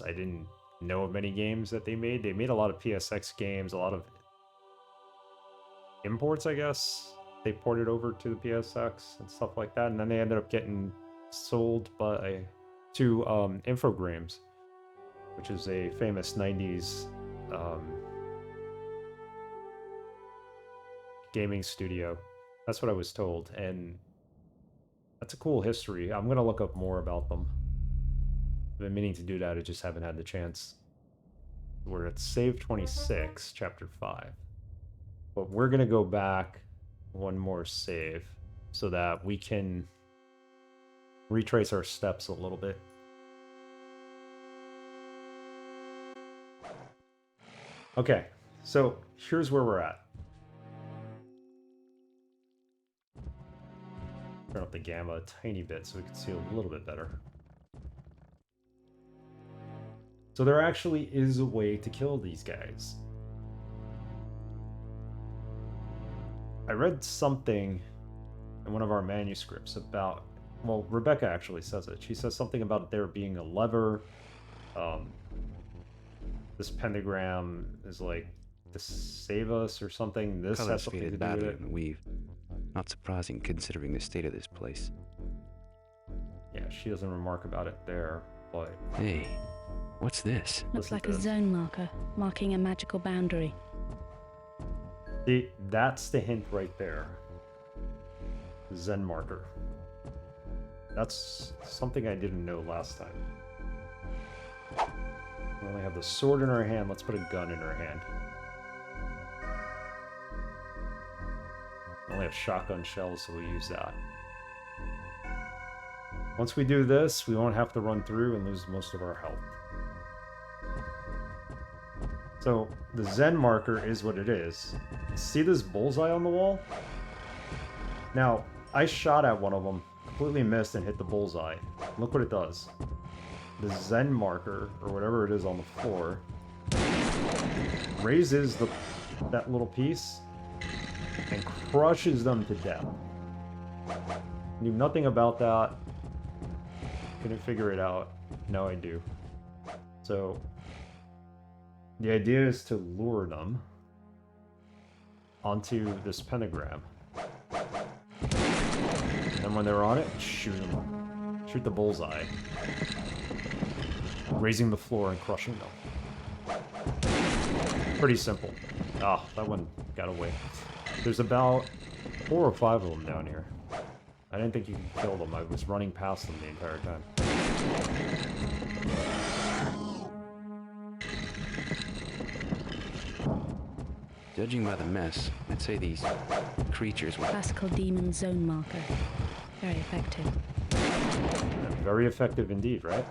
I didn't know of many games that they made. They made a lot of PSX games, a lot of imports, I guess. They ported over to the PSX and stuff like that, and then they ended up getting sold to Infogrames, which is a famous 90s gaming studio. That's what I was told, and that's a cool history. I'm gonna look up more about them. I've been meaning to do that, I just haven't had the chance. We're at save 26, chapter 5. But we're gonna go back one more save so that we can retrace our steps a little bit. Okay, so here's where we're at. Turn up the gamma a tiny bit so we can see a little bit better. So there actually is a way to kill these guys. I read something in one of our manuscripts about, well, Rebecca actually says it. She says something about there being a lever. This pentagram is like to save us or something. This has something to do with it. In the weave. Not surprising considering the state of this place. Yeah, she doesn't remark about it there, but... Hey, what's this? Looks like a zone marker, marking a magical boundary. See, that's the hint right there. Zen marker. That's something I didn't know last time. We only have the sword in our hand. Let's put a gun in our hand. We only have shotgun shells, so we'll use that. Once we do this, we won't have to run through and lose most of our health. So, the Zen marker is what it is. See this bullseye on the wall? Now, I shot at one of them, completely missed and hit the bullseye. Look what it does. The Zen marker, or whatever it is on the floor, raises that little piece and crushes them to death. Knew nothing about that. Couldn't figure it out. Now I do. So, the idea is to lure them onto this pentagram. And when they're on it, shoot them. Shoot the bullseye. Raising the floor and crushing them. Pretty simple. Ah, that one got away. There's about 4 or 5 of them down here. I didn't think you could kill them. I was running past them the entire time. Judging by the mess, I'd say these creatures were... Classical demon zone marker. Very effective. Very effective indeed, right?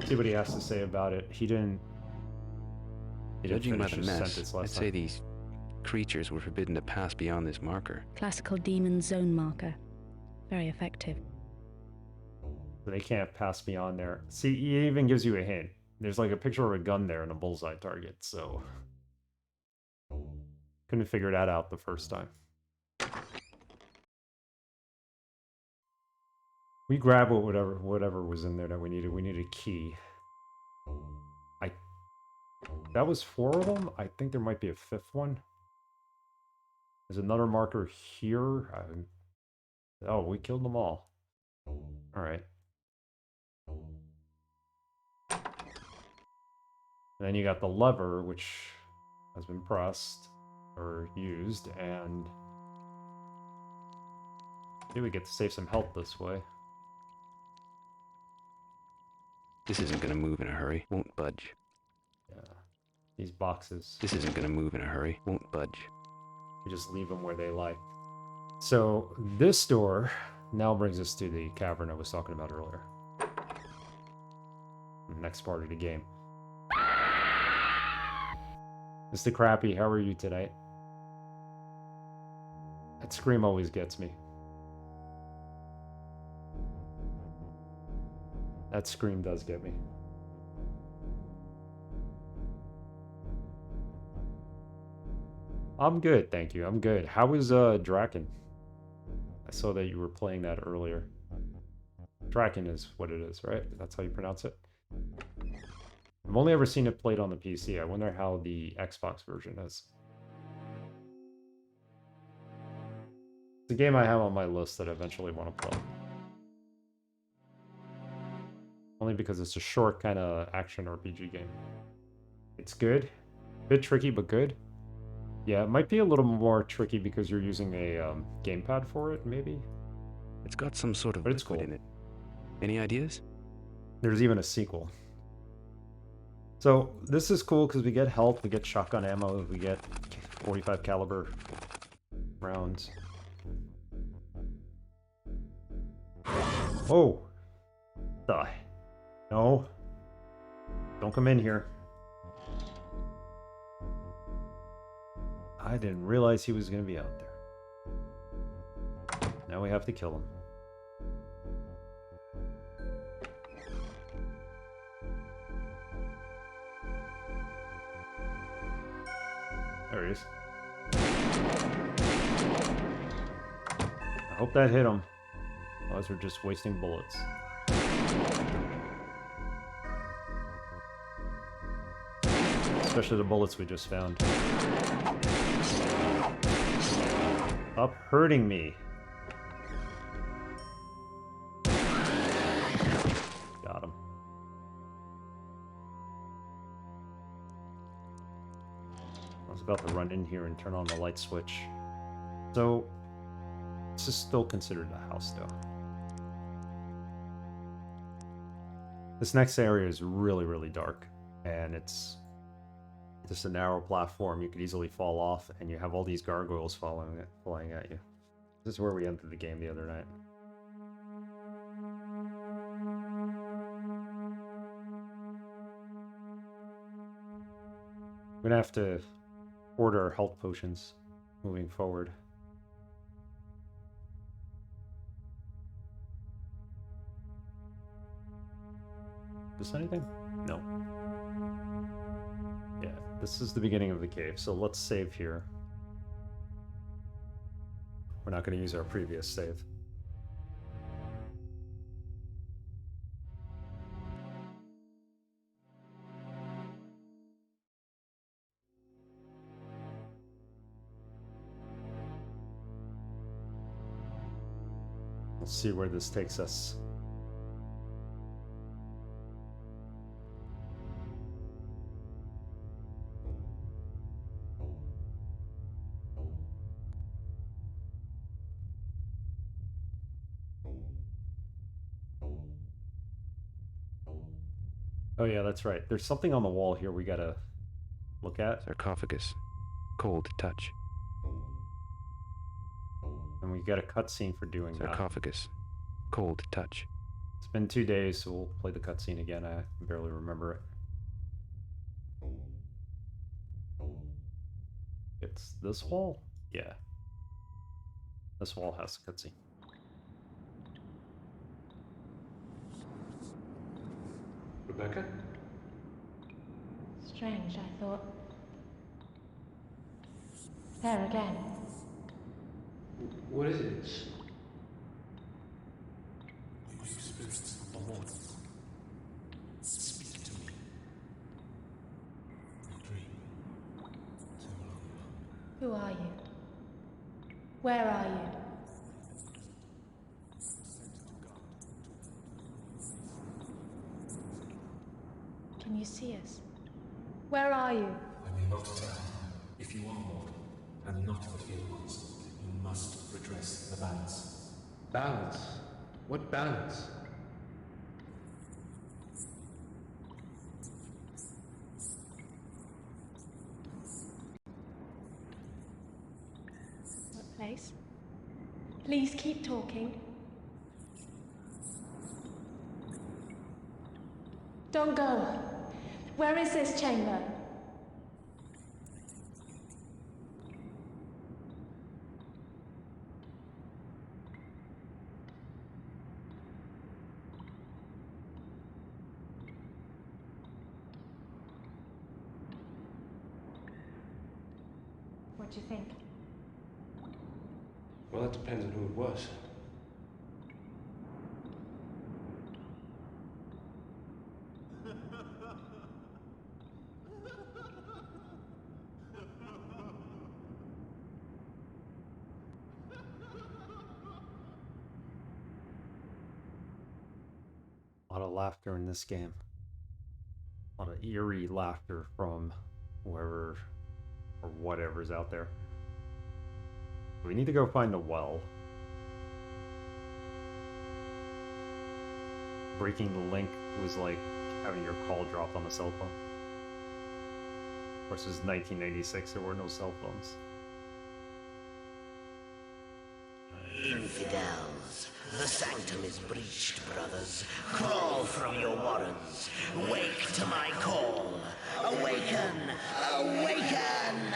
See what he has to say about it. He didn't Judging by finish the his mess, sentence last I'd say time. these creatures were forbidden to pass beyond this marker. Classical demon zone marker. Very effective. They can't pass beyond there. See, he even gives you a hint. There's like a picture of a gun there and a bullseye target, so... Couldn't figure that out the first time. We grabbed whatever was in there that we needed. We needed a key. That was 4 of them? I think there might be a 5th one. There's another marker here. Oh, we killed them all. Alright. And then you got the lever, which has been pressed or used, and maybe we get to save some health this way. This isn't gonna move in a hurry. Won't budge. Yeah. These boxes. This isn't gonna move in a hurry. Won't budge. We just leave them where they lie. So this door now brings us to the cavern I was talking about earlier. Next part of the game. Mr. Crappy, how are you tonight? That scream always gets me. That scream does get me. I'm good, thank you. I'm good. How is Draken? I saw that you were playing that earlier. Draken is what it is, right? That's how you pronounce it? I've only ever seen it played on the PC. I wonder how the Xbox version is. It's a game I have on my list that I eventually want to play. Only because it's a short kind of action RPG game. It's good. A bit tricky, but good. Yeah, it might be a little more tricky because you're using a gamepad for it, maybe? It's got some sort of But it's liquid cool. in it. Any ideas? There's even a sequel. So this is cool because we get health, we get shotgun ammo, we get 45 caliber rounds. Oh! Die. No. Don't come in here. I didn't realize he was going to be out there. Now we have to kill him. There he is. I hope that hit him. Otherwise we're just wasting bullets. Especially the bullets we just found. Stop hurting me. Got him. I was about to run in here and turn on the light switch. So, this is still considered a house, though. This next area is really, really dark, and it's just a narrow platform. You could easily fall off, and you have all these gargoyles flying at you. This is where we entered the game the other night. I'm gonna have to order health potions moving forward. Is this anything? No. Yeah, this is the beginning of the cave, so let's save here. We're not going to use our previous save. Let's see where this takes us. Oh yeah, that's right. There's something on the wall here we gotta look at. Sarcophagus. Cold to touch. And we got a cutscene for doing that. Sarcophagus. Cold to touch. It's been 2 days, so we'll play the cutscene again. I barely remember it. It's this wall? Yeah. This wall has a cutscene. Rebecca? Strange, I thought. There again. What is it? Speak to me. A dream. Too long. Who are you? Where are you? Can you see us? Where are you? I may not tell. If you are mortal, and not the field ones, you must redress the balance. Balance? What balance? What place? Please keep talking. Don't go. Where is this chamber? What do you think? Well, that depends on who it was. A lot of laughter in this game. A lot of eerie laughter from whoever or whatever's out there. We need to go find the well. Breaking the link was like having your call dropped on a cell phone. Of course, it was 1996, there were no cell phones. Infidels, the sanctum is breached, brothers. Crawl from your warrens. Wake to my call. Awaken! Awaken!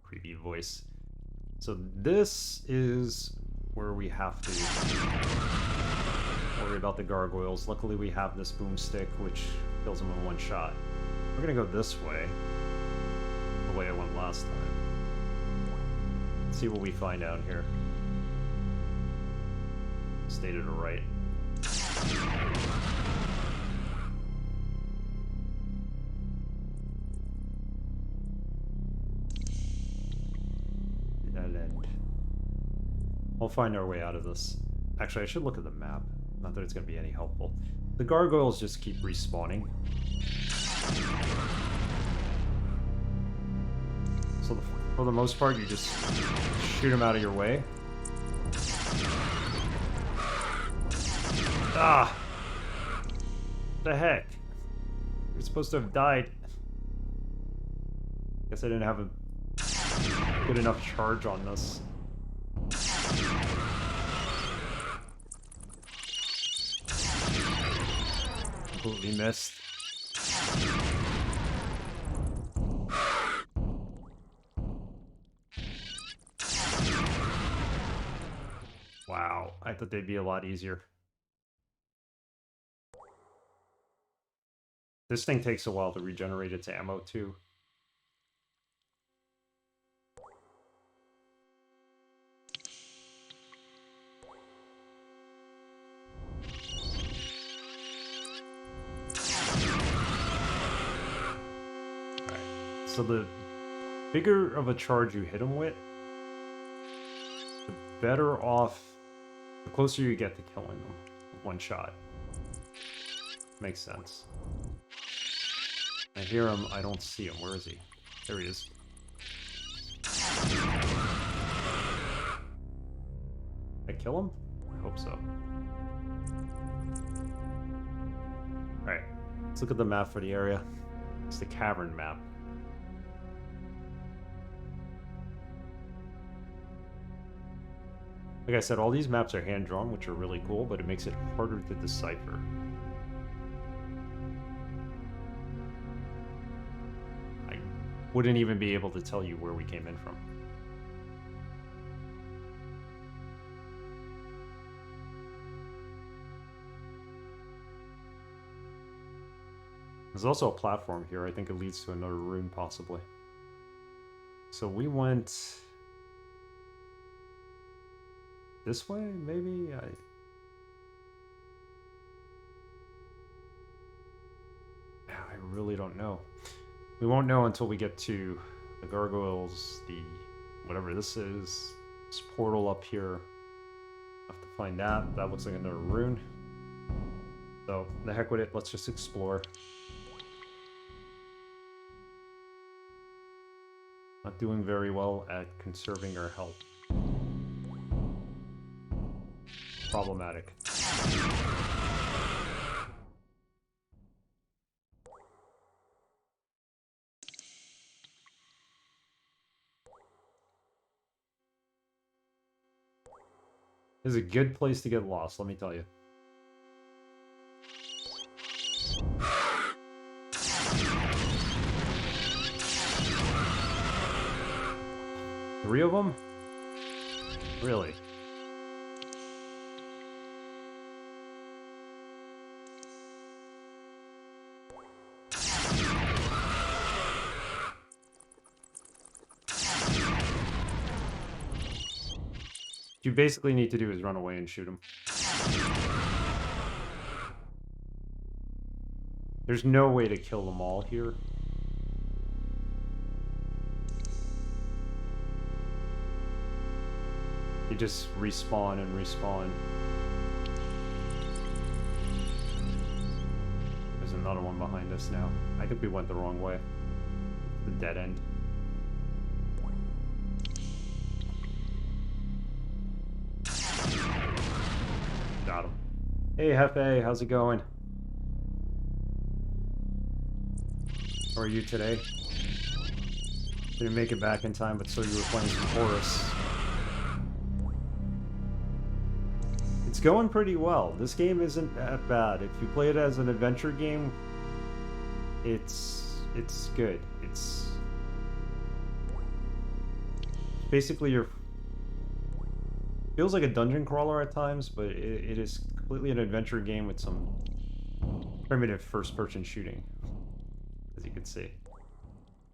Creepy voice. So this is where we have to worry about the gargoyles. Luckily we have this boomstick, which kills them in one shot. We're gonna go this way, the way I went last time. Let's see what we find out here. Stated it right. Dead end. We'll find our way out of this. Actually, I should look at the map. Not that it's going to be any helpful. The gargoyles just keep respawning. So for the most part, you just shoot them out of your way. Ah! The heck? You're supposed to have died. Guess I didn't have a good enough charge on this. Completely missed. Wow, I thought they'd be a lot easier. This thing takes a while to regenerate its ammo, too. Alright, so the bigger of a charge you hit them with, the better off, the closer you get to killing them with one shot. Makes sense. I hear him, I don't see him. Where is he? There he is. I kill him? I hope so. Alright, let's look at the map for the area. It's the cavern map. Like I said, all these maps are hand-drawn, which are really cool, but it makes it harder to decipher. Wouldn't even be able to tell you where we came in from. There's also a platform here. I think it leads to another rune, possibly. So we went this way, maybe? I really don't know. We won't know until we get to the gargoyles, the whatever this is, this portal up here. Have to find that. That looks like another rune. So, the heck with it, let's just explore. Not doing very well at conserving our health. Problematic. This is a good place to get lost, let me tell you. Three of them? Really? you basically need to do is run away and shoot him. There's no way to kill them all here. They just respawn and respawn. There's another one behind us now. I think we went the wrong way. The dead end. Got him. Hey, Hefe, how's it going? How are you today? Didn't make it back in time, but so you were playing some Horus. It's going pretty well. This game isn't that bad. If you play it as an adventure game, it's good. It's basically feels like a dungeon crawler at times, but it is completely an adventure game with some primitive first-person shooting, as you can see,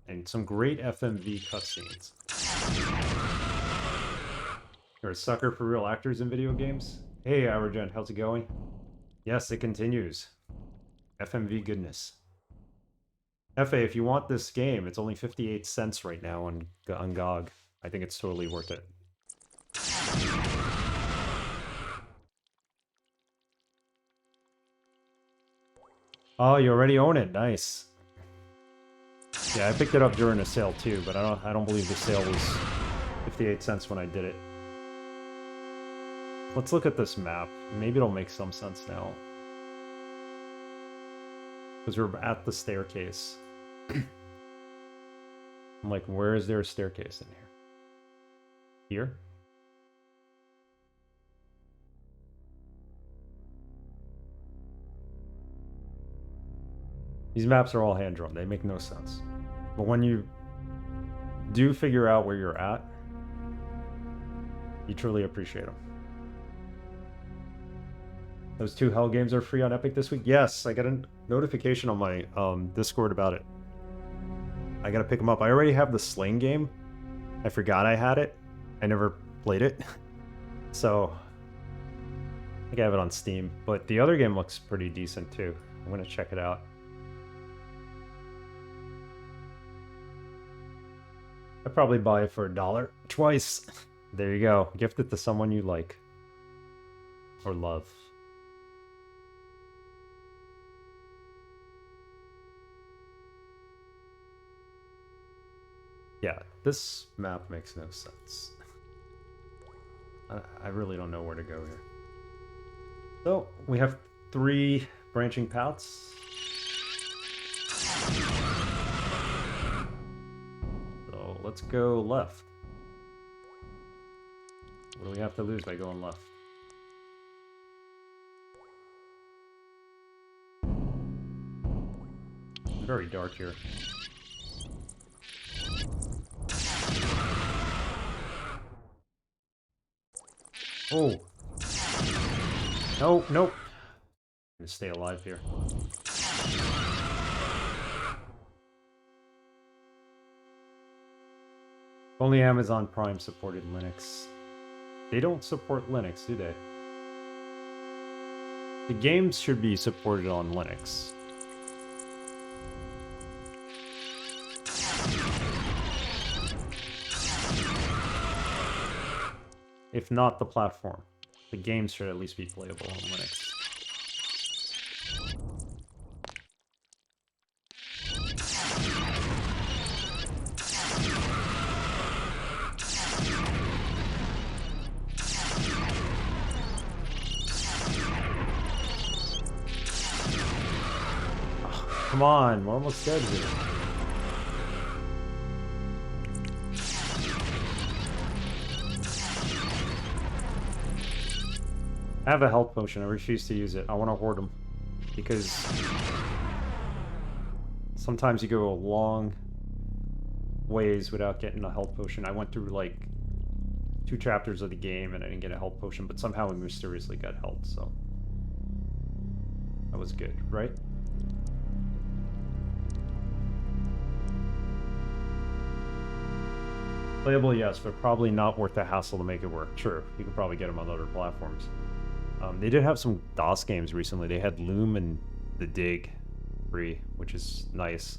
and some great FMV cutscenes. You're a sucker for real actors in video games? Hey, Aragent, how's it going? Yes, it continues. FMV goodness. FA, if you want this game, it's only 58 cents right now on GOG. I think it's totally worth it. Oh, you already own it. Nice. Yeah, I picked it up during a sale too, but I don't believe the sale was 58 cents when I did it. Let's look at this map. Maybe it'll make some sense now. Because we're at the staircase. I'm like, where is there a staircase in here? Here? These maps are all hand-drawn. They make no sense. But when you do figure out where you're at, you truly appreciate them. Those 2 Hell games are free on Epic this week? Yes, I got a notification on my Discord about it. I gotta pick them up. I already have the Sling game. I forgot I had it. I never played it. So, I think I have it on Steam. But the other game looks pretty decent too. I'm gonna check it out. I'd probably buy it for $1 twice. There you go. Gift it to someone you like. Or love. Yeah, this map makes no sense. I really don't know where to go here. So, we have 3 branching paths. So, let's go left. What do we have to lose by going left? It's very dark here. Oh. No, nope. I'm gonna stay alive here. Only Amazon Prime supported Linux. They don't support Linux, do they? The games should be supported on Linux. If not the platform, the games should at least be playable on Linux. Oh, come on, we're almost dead here. I have a health potion. I refuse to use it. I want to hoard them. Because sometimes you go a long ways without getting a health potion. I went through like 2 chapters of the game and I didn't get a health potion, but somehow we mysteriously got health, so that was good, right? Playable, yes, but probably not worth the hassle to make it work. True, you could probably get them on other platforms. They did have some DOS games recently. They had Loom and The Dig free, which is nice.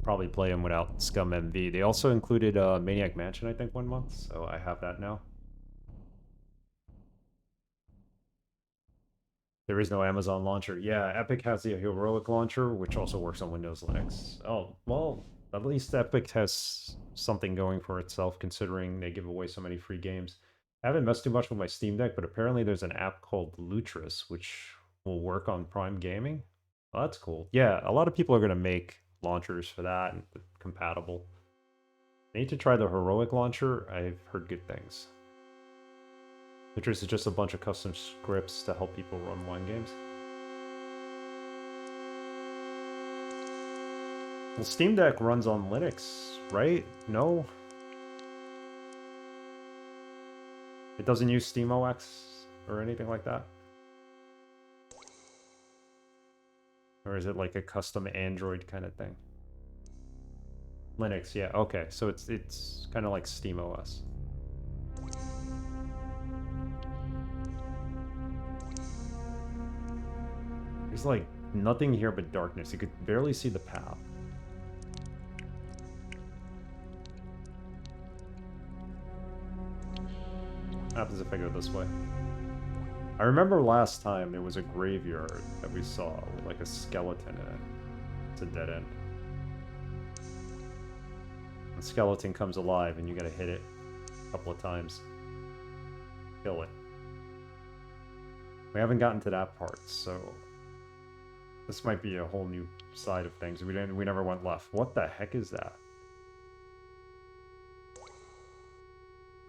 Probably play them without Scum MV. They also included Maniac Mansion, I think, 1 month, so I have that now. There is no Amazon launcher. Yeah, Epic has the Heroic launcher, which also works on Windows Linux. Oh, well, at least Epic has something going for itself, considering they give away so many free games. I haven't messed too much with my Steam Deck, but apparently there's an app called Lutris, which will work on Prime Gaming. Well, that's cool. Yeah, a lot of people are going to make launchers for that and compatible. I need to try the Heroic launcher. I've heard good things. Lutris is just a bunch of custom scripts to help people run wine games. Well, Steam Deck runs on Linux, right? No? It doesn't use SteamOS or anything like that? Or is it like a custom Android kind of thing? Linux, yeah, okay. So it's kind of like SteamOS. There's like nothing here but darkness. You could barely see the path. What happens if I go this way? I remember last time there was a graveyard that we saw with like a skeleton in it. It's a dead end. The skeleton comes alive and you gotta hit it a couple of times. Kill it. We haven't gotten to that part, so this might be a whole new side of things. We never went left. What the heck is that?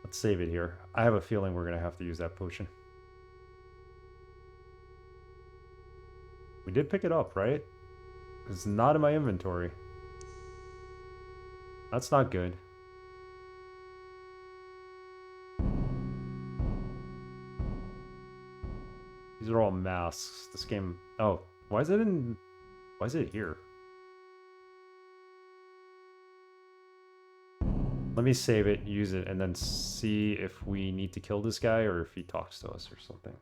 Let's save it here. I have a feeling we're gonna have to use that potion. We did pick it up, right? It's not in my inventory. That's not good. These are all masks. This game... Oh, why is it here? Let me save it, use it, and then see if we need to kill this guy or if he talks to us or something.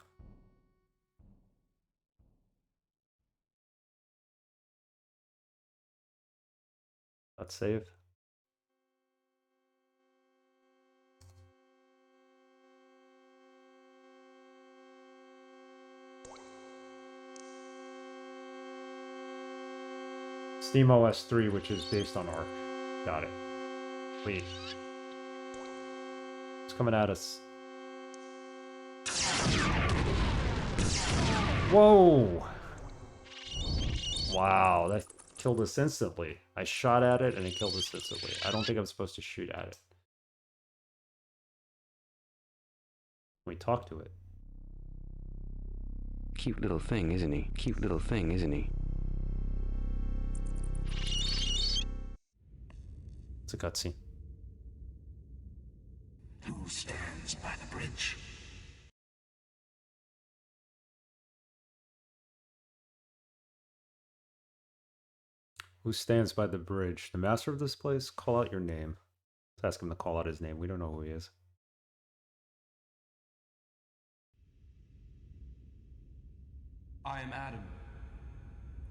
Let's save. SteamOS 3, which is based on Arc. Got it. Wait. It's coming at us. Whoa! Wow, that killed us instantly. I shot at it and it killed us instantly. I don't think I'm supposed to shoot at it. We talk to it. Cute little thing, isn't he? Cute little thing, isn't he? It's a cutscene. Who stands by the bridge? Who stands by the bridge? The master of this place? Call out your name. Let's ask him to call out his name. We don't know who he is. I am Adam.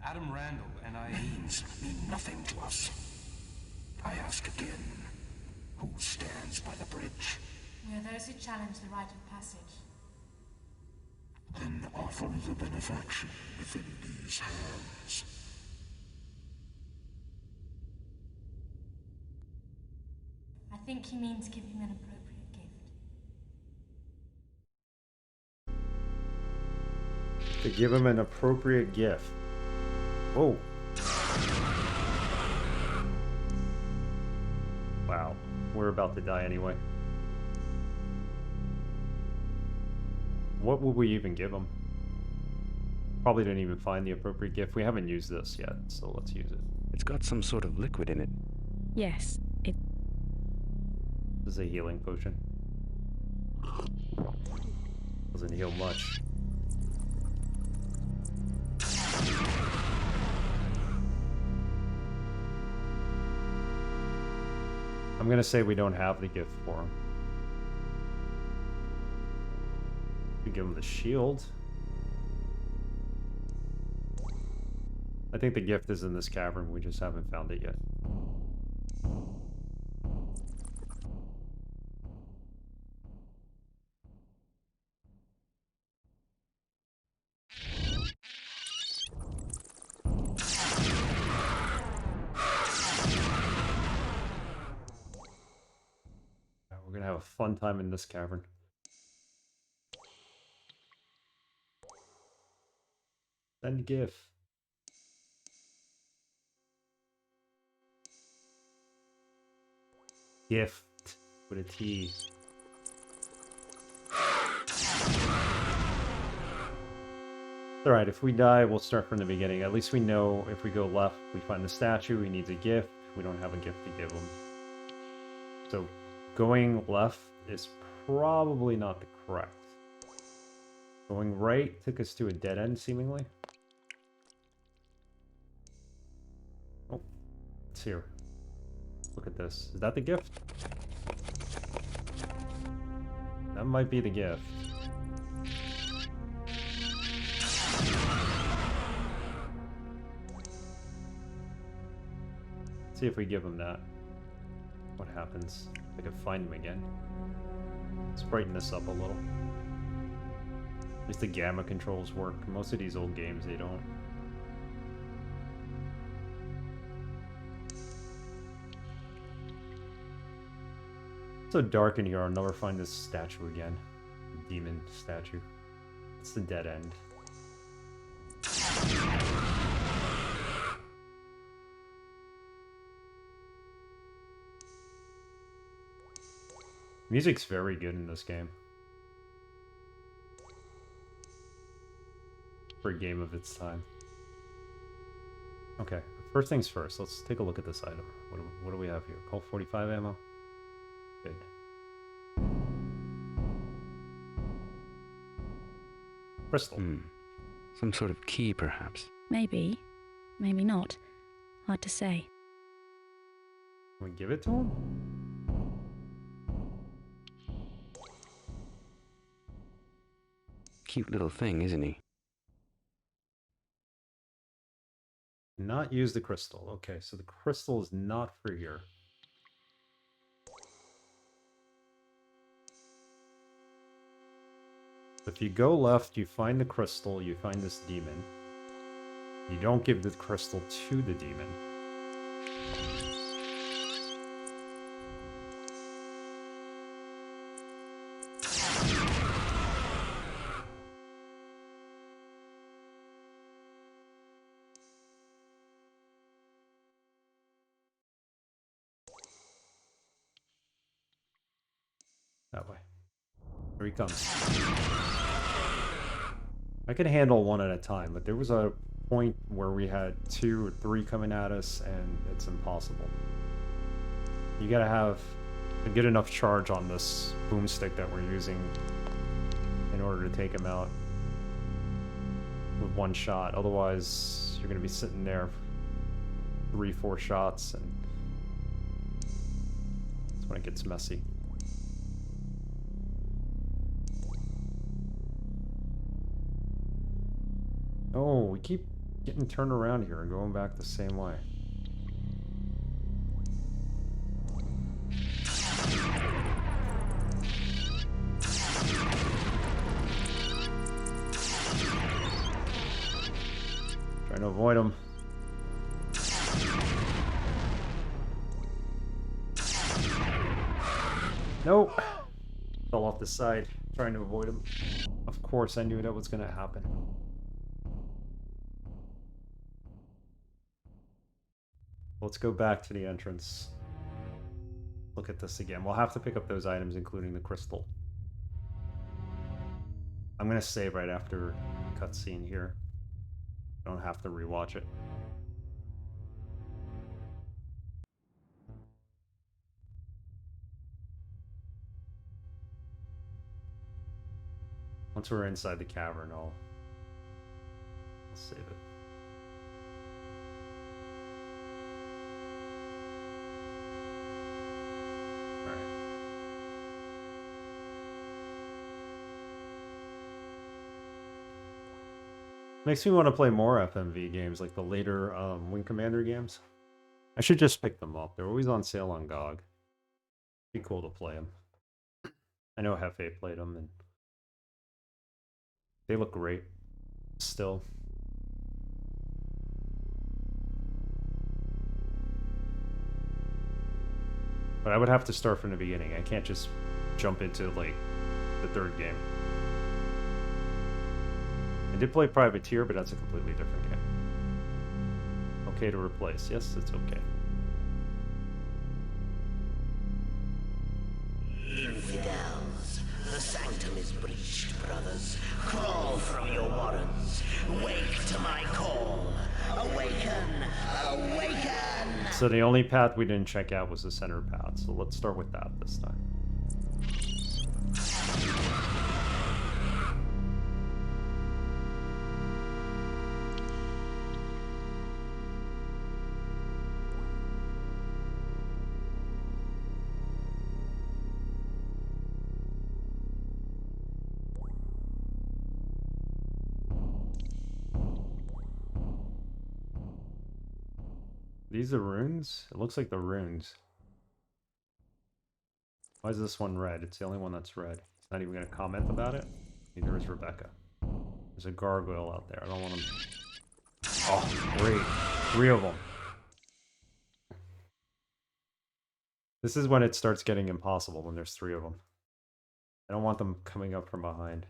Adam Randall, and I... Names mean nothing to us. I ask again, who stands by the bridge? We are those who challenge the rite of passage. Then offer the benefaction within these hands. I think he means give him an appropriate gift. To give him an appropriate gift. Oh. Wow. We're about to die anyway. What would we even give him? Probably didn't even find the appropriate gift. We haven't used this yet, so let's use it. It's got some sort of liquid in it. Yes, it. This is a healing potion. Doesn't heal much. I'm gonna say we don't have the gift for him. We give him the shield. I think the gift is in this cavern. We just haven't found it yet. We're gonna have a fun time in this cavern. Send gift. Gift with a T. Alright, if we die, we'll start from the beginning. At least we know if we go left, we find the statue, he needs a gift. We don't have a gift to give him. So going left is probably not the correct. Going right took us to a dead end, seemingly. Oh, it's here. Look at this. Is that the gift? That might be the gift. See if we give him that. What happens? If I can find him again. Let's brighten this up a little. At least the gamma controls work. Most of these old games, they don't. It's so dark in here, I'll never find this statue again. The demon statue. It's the dead end. Music's very good in this game. For a game of its time. Okay, first things first, let's take a look at this item. What do we have here? Colt 45 ammo? Good. Crystal. Some sort of key, perhaps. Maybe. Maybe not. Hard to say. Can we give it to him? Cute little thing, isn't he? Not use the crystal. Okay, so the crystal is not for here. If you go left, you find the crystal, you find this demon. You don't give the crystal to the demon. That way. Here he comes. I could handle one at a time, but there was a point where we had 2 or 3 coming at us, and it's impossible. You gotta have a good enough charge on this boomstick that we're using in order to take him out with one shot. Otherwise, you're gonna be sitting there 3-4 shots, and that's when it gets messy. Oh, we keep getting turned around here and going back the same way. Trying to avoid them. Nope. Fell off the side, trying to avoid him. Of course, I knew that was going to happen. Let's go back to the entrance. Look at this again. We'll have to pick up those items, including the crystal. I'm going to save right after the cutscene here. I don't have to rewatch it. Once we're inside the cavern, I'll save it. Makes me want to play more FMV games, like the later Wing Commander games. I should just pick them up. They're always on sale on GOG. Be cool to play them. I know Hefe played them, and they look great still. But I would have to start from the beginning. I can't just jump into, like, the third game. I did play Privateer, but that's a completely different game. Okay to replace. Yes, it's okay. Infidels, the sanctum is breached, brothers. Crawl from your warrens. Wake to my call. Awaken! Awaken! So the only path we didn't check out was the center path, so let's start with that this time. These are runes? It looks like the runes. Why is this one red? It's the only one that's red. He's not even going to comment about it. Neither is Rebecca. There's a gargoyle out there. I don't want him... Oh, great. 3 of them. This is when it starts getting impossible, when there's 3 of them. I don't want them coming up from behind.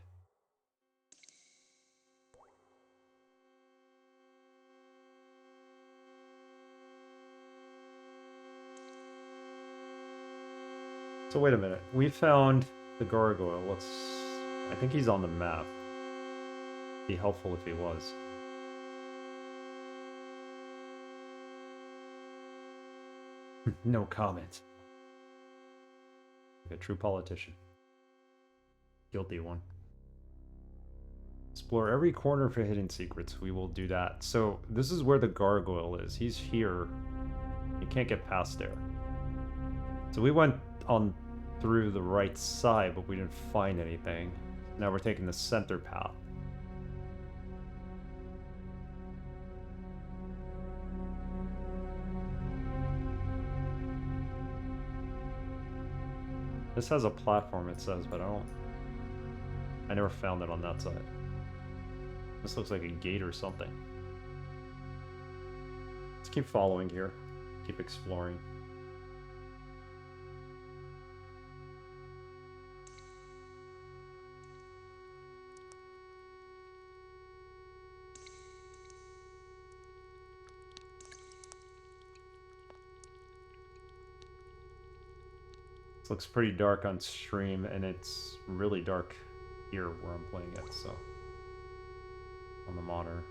So wait a minute. We found the gargoyle. Let's... I think he's on the map. Be helpful if he was. No comment. Like a true politician. Guilty one. Explore every corner for hidden secrets. We will do that. So this is where the gargoyle is. He's here. You can't get past there. So we went on through the right side, but we didn't find anything. Now we're taking the center path. This has a platform, it says, but I never found it on that side. This looks like a gate or something. Let's keep following here. Keep exploring. Looks pretty dark on stream, and it's really dark here where I'm playing it, so on the monitor.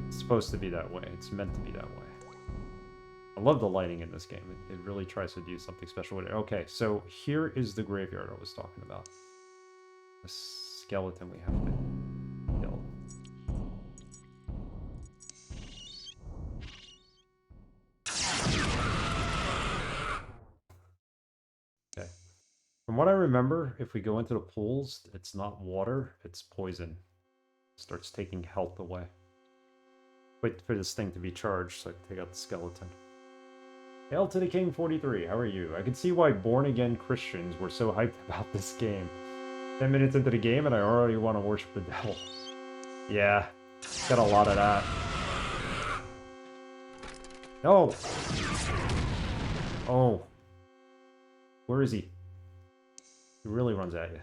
It's supposed to be that way. It's meant to be that way. I love the lighting in this game. It really tries to do something special with it. Okay, so here is the graveyard I was talking about. The skeleton we have to kill. From what I remember, if we go into the pools, it's not water, it's poison. It starts taking health away. Wait for this thing to be charged so I can take out the skeleton. Hail to the King 43, how are you? I can see why born-again Christians were so hyped about this game. 10 minutes into the game and I already want to worship the devil. Yeah, got a lot of that. No! Oh. Where is he? He really runs at you.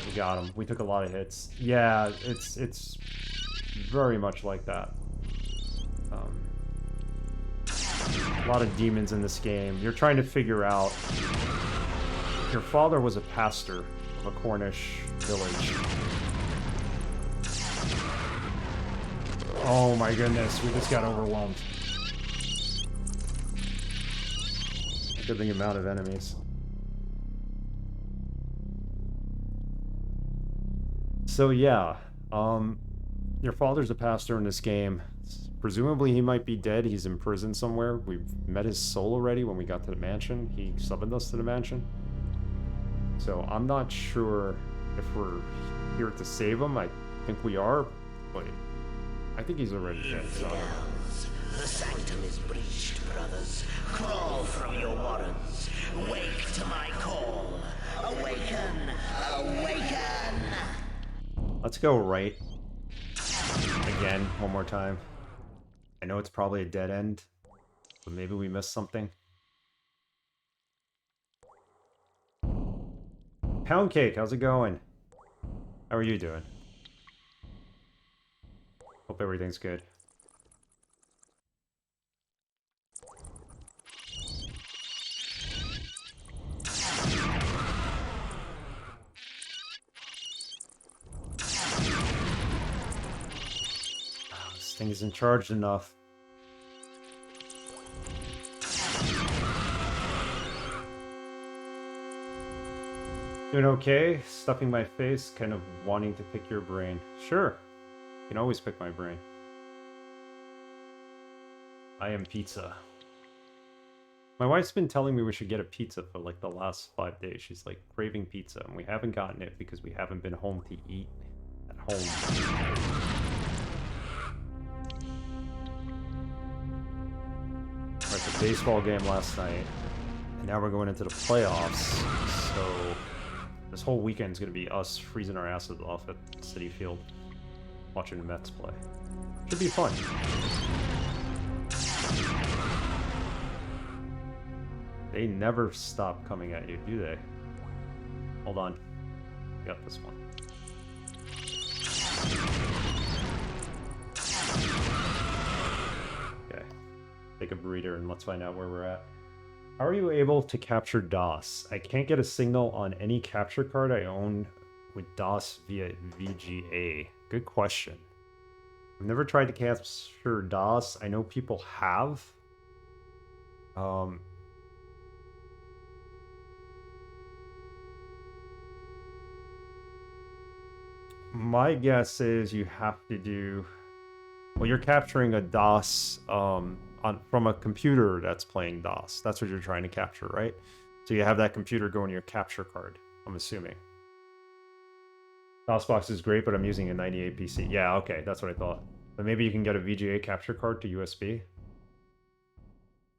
We got him. We took a lot of hits. Yeah, it's very much like that. A lot of demons in this game. You're trying to figure out... Your father was a pastor of a Cornish village. Oh my goodness, we just got overwhelmed. Good thing amount of enemies. So yeah, your father's a pastor in this game. It's Presumably he might be dead. He's in prison somewhere. We've met his soul already when we got to the mansion. He summoned us to the mansion. So I'm not sure if we're here to save him. I think we are, but I think he's already dead. So. Infidels, the sanctum is breached, brothers. Crawl from your warrens. Wake to my call. Awaken! Awaken! Let's go right. Again, one more time. I know it's probably a dead end, but maybe we missed something. Pound Cake, how's it going? How are you doing? Hope everything's good. This thing isn't charged enough. Doing okay? Stuffing my face, kind of wanting to pick your brain. Sure. You can always pick my brain. I am pizza. My wife's been telling me we should get a pizza for like the last 5 days. She's like craving pizza, and we haven't gotten it because we haven't been home to eat at home. We're at the baseball game last night, and now we're going into the playoffs. So this whole weekend's gonna be us freezing our asses off at Citi Field, watching the Mets play. Should be fun. They never stop coming at you, do they? Hold on. I got this one. Okay. Take a breather and let's find out where we're at. How are you able to capture DOS? I can't get a signal on any capture card I own with DOS via VGA. Good question. I've never tried to capture DOS. I know people have. My guess is you have to do... Well, you're capturing a DOS from a computer that's playing DOS. That's what you're trying to capture, right? So you have that computer go in your capture card, I'm assuming. DOSBox is great, but I'm using a 98 PC. Yeah, okay, that's what I thought. But maybe you can get a VGA capture card to USB.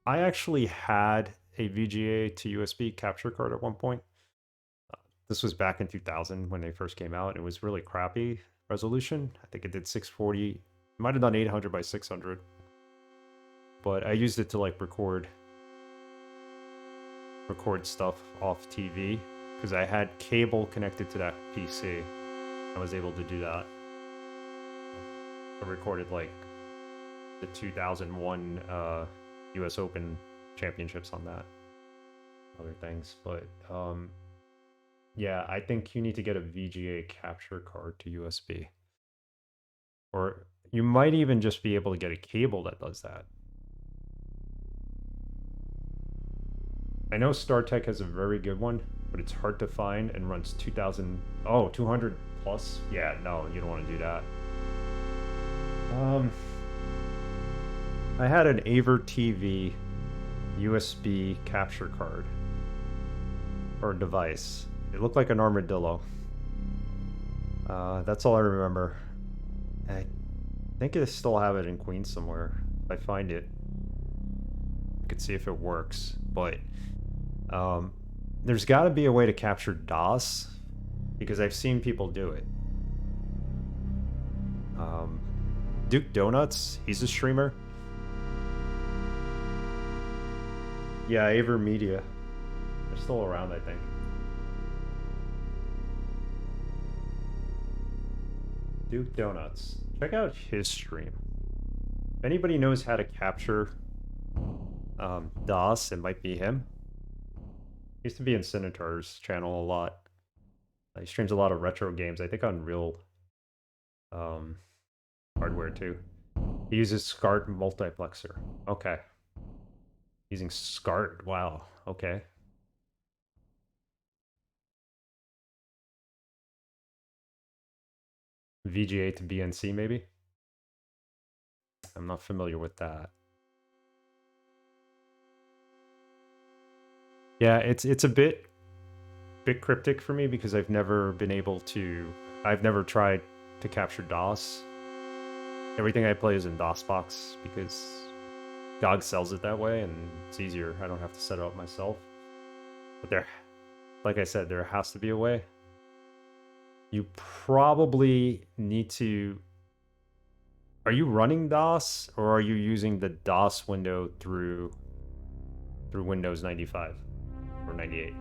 I actually had a VGA to USB capture card at one point. This was back in 2000 when they first came out. It was really crappy resolution. I think it did 640. It might have done 800 by 600. But I used it to like record stuff off TV because I had cable connected to that PC. I was able to do that. I recorded like the 2001 US Open championships on that. Other things, but yeah, I think you need to get a VGA capture card to USB. Or you might even just be able to get a cable that does that. I know StarTech has a very good one, but it's hard to find and runs 200 plus. Yeah, no, you don't want to do that. I had an Aver TV USB capture card or device. It looked like an armadillo. That's all I remember. I think I still have it in Queens somewhere. If I find it, I could see if it works. But there's got to be a way to capture DOS because I've seen people do it. Duke Donuts, he's a streamer. Yeah, Aver Media. They're still around, I think. Duke Donuts. Check out his stream. If anybody knows how to capture DOS, it might be him. He used to be in Sinitar's channel a lot. He streams a lot of retro games, I think on real hardware too. He uses SCART multiplexer. Okay. Using SCART, wow, okay. VGA to BNC maybe? I'm not familiar with that. Yeah, it's a bit cryptic for me because I've never tried to capture DOS. Everything I play is in DOSBox because GOG sells it that way and it's easier. I don't have to set it up myself. But like I said, there has to be a way. You probably need to... Are you running DOS or are you using the DOS window through Windows 95 or 98?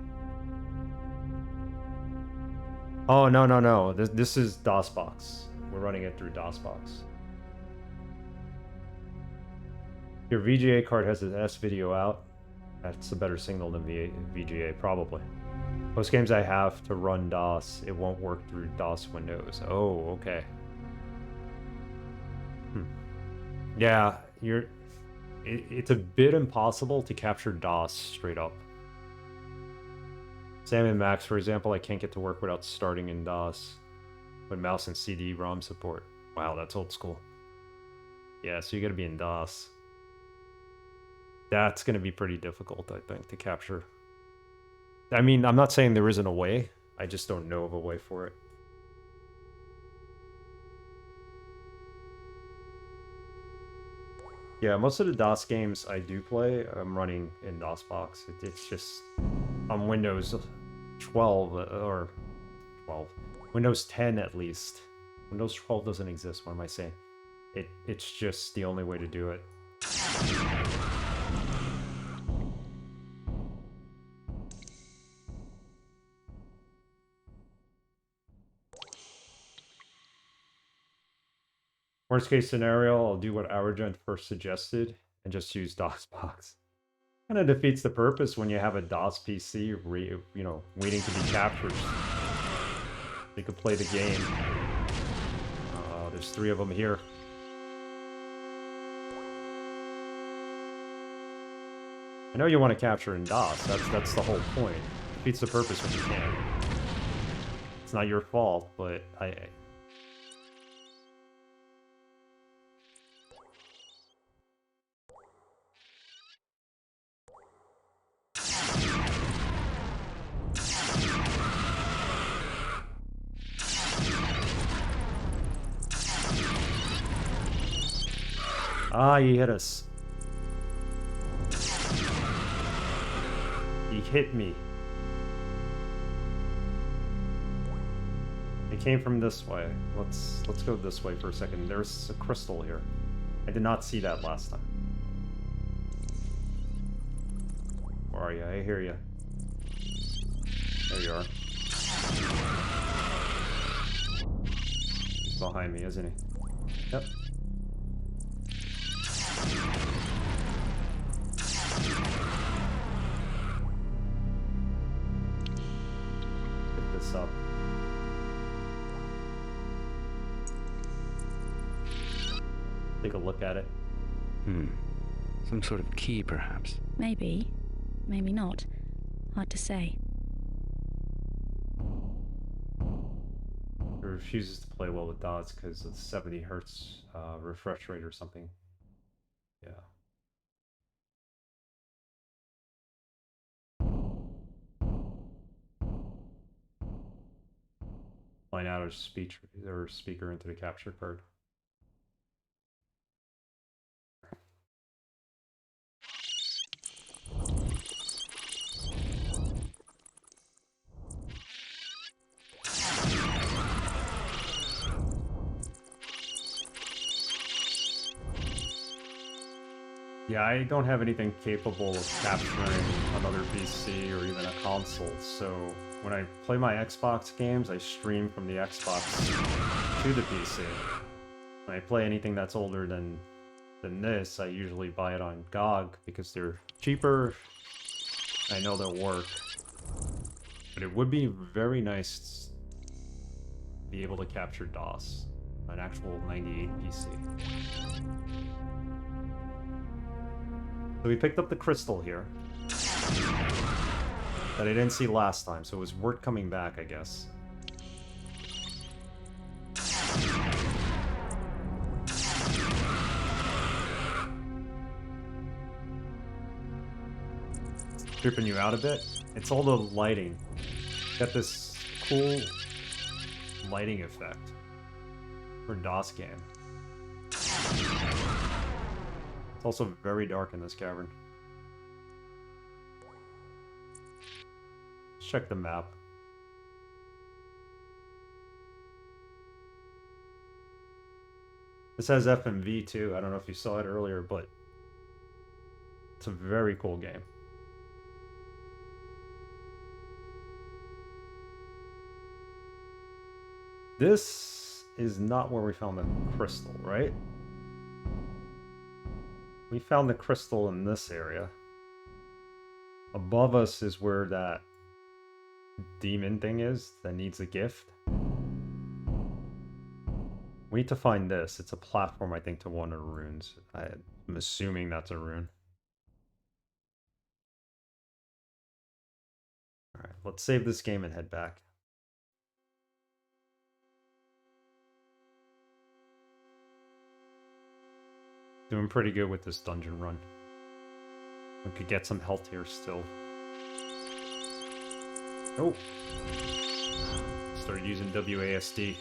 Oh, no. This is DOSBox. We're running it through DOSBox. Your VGA card has an S video out. That's a better signal than VGA, probably. Most games I have to run DOS, it won't work through DOS windows. Oh, okay. Yeah, it's a bit impossible to capture DOS straight up. Sam and Max, for example, I can't get to work without starting in DOS. With mouse and CD-ROM support. Wow, that's old school. Yeah, so you gotta be in DOS. That's gonna be pretty difficult, I think, to capture. I mean, I'm not saying there isn't a way. I just don't know of a way for it. Yeah, most of the DOS games I do play, I'm running in DOSBox. It's just on Windows 12 or 12, Windows 10 at least. Windows 12 doesn't exist. What am I saying? It's just the only way to do it. Worst case scenario, I'll do what Aragent first suggested and just use DOSBox. Kind of defeats the purpose when you have a DOS PC, waiting to be captured. You could play the game. There's 3 of them here. I know you want to capture in DOS. That's the whole point. Defeats the purpose when you can. It's not your fault, but Ah, he hit us. He hit me. It came from this way. Let's go this way for a second. There's a crystal here. I did not see that last time. Where are you? I hear you. There you are. He's behind me, isn't he? Yep. Pick this up. Take a look at it. Some sort of key, perhaps. Maybe. Maybe not. Hard to say. It refuses to play well with DOS because of 70 hertz refresh rate or something. Yeah. Line out a speech or speaker into the capture card. Yeah, I don't have anything capable of capturing another PC or even a console, so when I play my Xbox games, I stream from the Xbox to the PC. When I play anything that's older than this, I usually buy it on GOG because they're cheaper. I know they'll work. But it would be very nice to be able to capture DOS on an actual 98 PC. So we picked up the crystal here that I didn't see last time, so it was worth coming back, I guess. tripping you out a bit. It's all the lighting. Got this cool lighting effect for DOS game. It's also very dark in this cavern. Let's check the map. This has FMV too. I don't know if you saw it earlier, but it's a very cool game. This is not where we found the crystal, right? We found the crystal in this area. Above us is where that demon thing is that needs a gift. We need to find this. It's a platform, I think, to one of the runes. I'm assuming that's a rune. Alright, let's save this game and head back. Doing pretty good with this dungeon run. We could get some health here still. Oh! Started using WASD.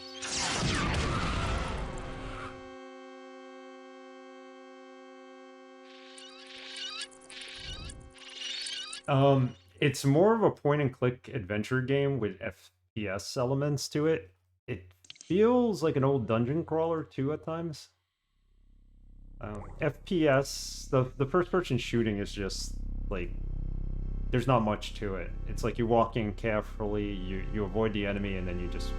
It's more of a point-and-click adventure game with FPS elements to it. It feels like an old dungeon crawler, too, at times. FPS, the first-person shooting is just, like, there's not much to it. It's like you walk in carefully, you avoid the enemy, and then you just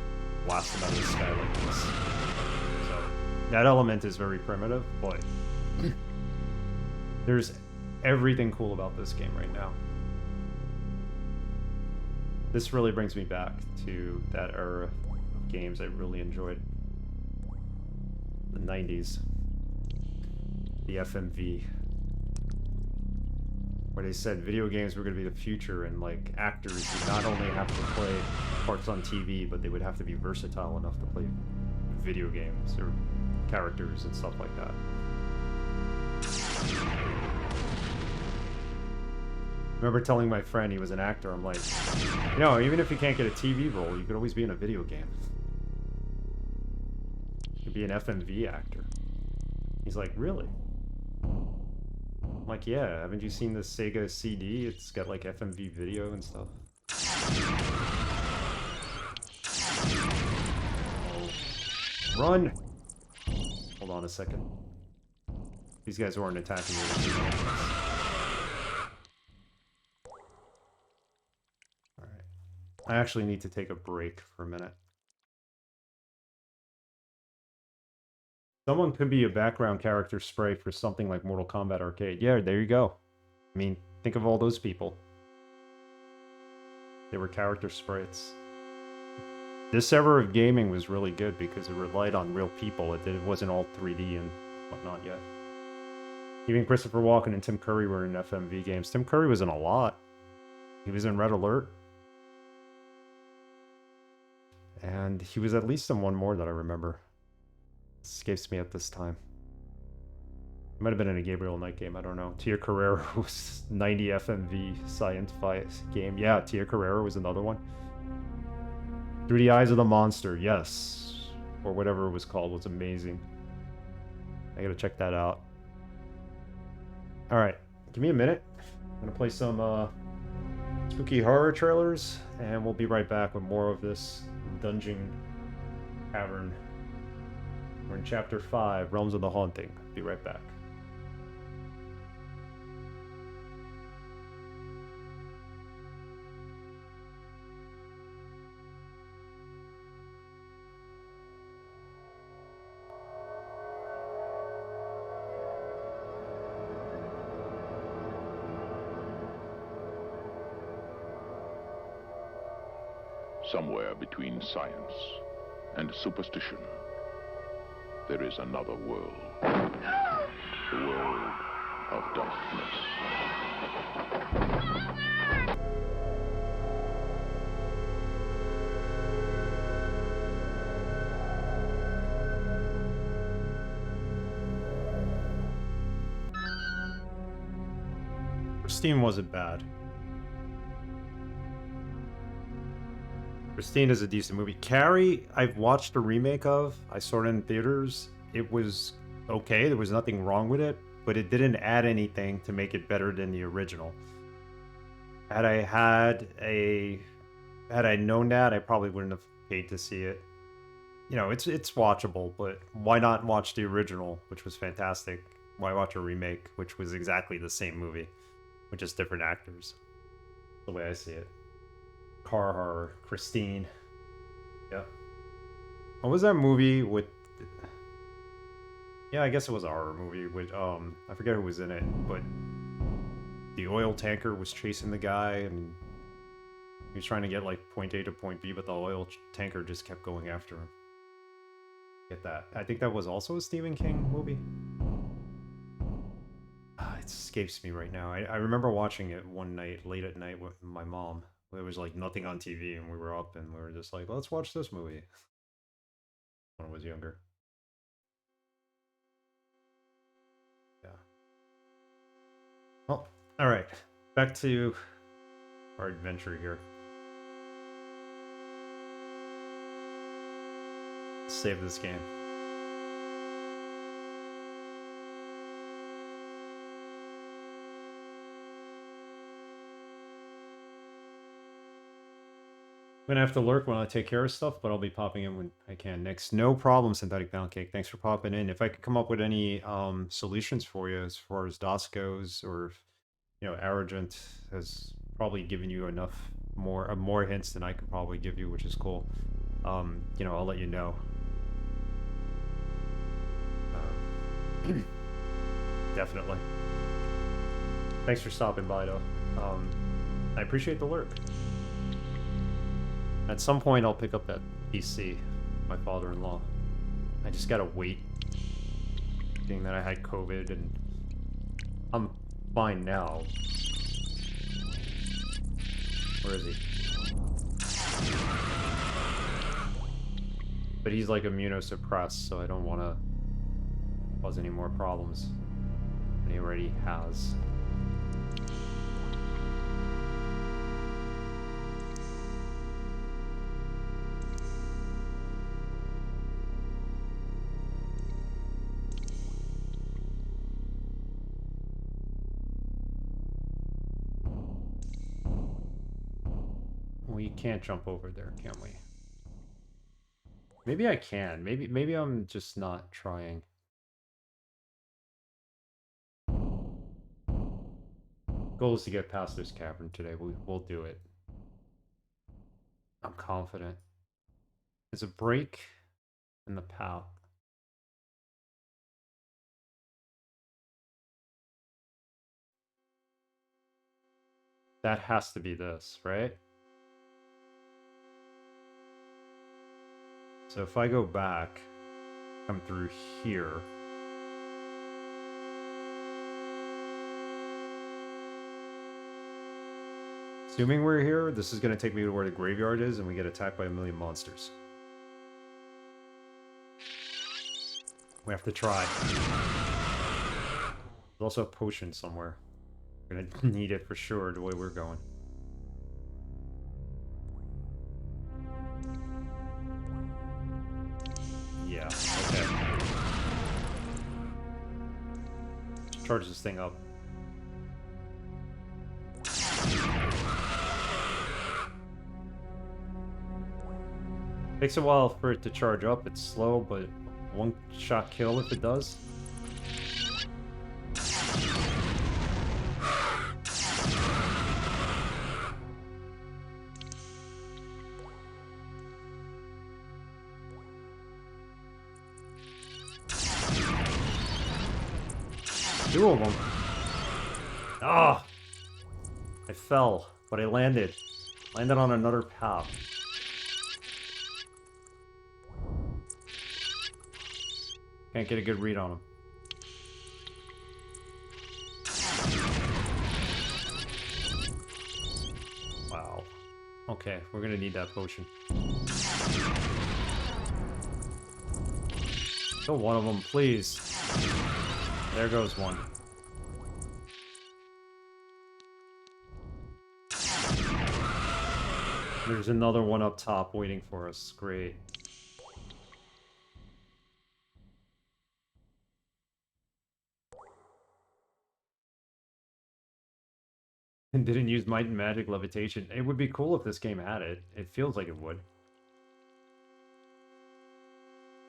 blast them out of the sky like this. So, that element is very primitive, but there's everything cool about this game right now. This really brings me back to that era of games I really enjoyed. The 90s. The FMV. Where they said video games were going to be the future, and like actors would not only have to play parts on TV, but they would have to be versatile enough to play video games or characters and stuff like that. I remember telling my friend he was an actor, I'm like, you know, even if you can't get a TV role, you could always be in a video game. You could be an FMV actor. He's like, really? I'm like, yeah, haven't you seen the Sega CD? It's got like FMV video and stuff. Oh. Run! Hold on a second. These guys weren't attacking me. I actually need to take a break for a minute. Someone could be a background character spray for something like Mortal Kombat Arcade. Yeah, there you go. I mean, think of all those people. They were character sprites. This era of gaming was really good because it relied on real people. It wasn't all 3D and whatnot yet. Even Christopher Walken and Tim Curry were in FMV games. Tim Curry was in a lot. He was in Red Alert. And he was at least in one more that I remember. It escapes me at this time. It might have been in a Gabriel Knight game, I don't know. Tia Carrera was 90 FMV sci-fi game. Yeah, Tia Carrera was another one. Through the Eyes of the Monster, yes. Or whatever it was called, was amazing. I gotta check that out. Alright, give me a minute. I'm gonna play some spooky horror trailers, and we'll be right back with more of this dungeon cavern. We're in Chapter 5, Realms of the Haunting. Be right back. Somewhere between science and superstition, there is another world. The world of darkness. Steam wasn't bad. Christine is a decent movie. Carrie, I've watched a remake of. I saw it in theaters. It was okay. There was nothing wrong with it, but it didn't add anything to make it better than the original. Had I known that, I probably wouldn't have paid to see it. You know, it's watchable, but why not watch the original, which was fantastic? Why watch a remake, which was exactly the same movie, with just different actors? The way I see it. Car horror, Christine. Yeah. What was that movie with? Yeah, I guess it was a horror movie with I forget who was in it, but the oil tanker was chasing the guy and he was trying to get like point A to point B, but the oil tanker just kept going after him. Get that? I think that was also a Stephen King movie. It escapes me right now. I remember watching it one night, late at night with my mom. There was like nothing on TV and we were up and we were just like, let's watch this movie. When I was younger. Yeah. Well, alright. Back to our adventure here. Save this game. I'm gonna have to lurk when I take care of stuff, but I'll be popping in when I can next. No problem, Synthetic Pound Cake. Thanks for popping in. If I could come up with any solutions for you as far as DOS goes, or you know, Arrogant has probably given you enough more hints than I could probably give you, which is cool. You know, I'll let you know. Definitely. Thanks for stopping by, though. I appreciate the lurk. At some point, I'll pick up that PC, my father-in-law. I just gotta wait. Being that I had COVID, and I'm fine now. Where is he? But he's like immunosuppressed, so I don't want to cause any more problems than he already has. We can't jump over there, can we? Maybe I can. Maybe I'm just not trying. Goal is to get past this cavern today. We'll do it. I'm confident. There's a break in the path. That has to be this, right? So if I go back, come through here. Assuming we're here, this is going to take me to where the graveyard is and we get attacked by a million monsters. We have to try. There's also a potion somewhere. We're going to need it for sure the way we're going. Yeah, okay. Charge this thing up. Takes a while for it to charge up. It's slow, but one-shot kill if it does. Two of them. Ah! I fell, but I landed. Landed on another path. Can't get a good read on him. Wow. Okay, we're gonna need that potion. Kill one of them, please. There goes one. There's another one up top waiting for us. Great. And didn't use Might and Magic Levitation. It would be cool if this game had it. It feels like it would.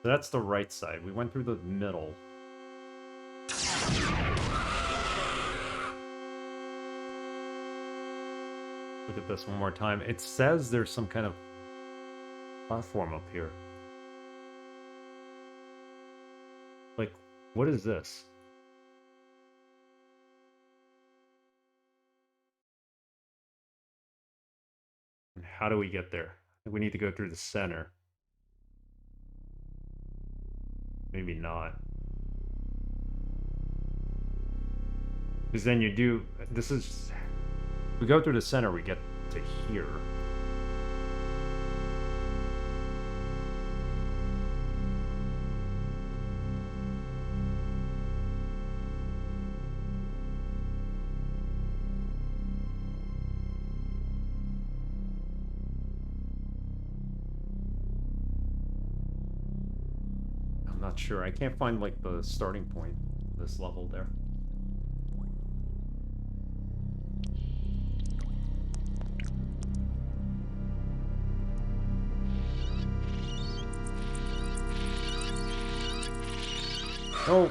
So that's the right side. We went through the middle. Look at this one more time. It says there's some kind of platform up here. Like, what is this? And how do we get there? I think we need to go through the center. Maybe not. Because then you do... This is... We go through the center, we get to here. I'm not sure. I can't find, like, the starting point of this level there. Oh!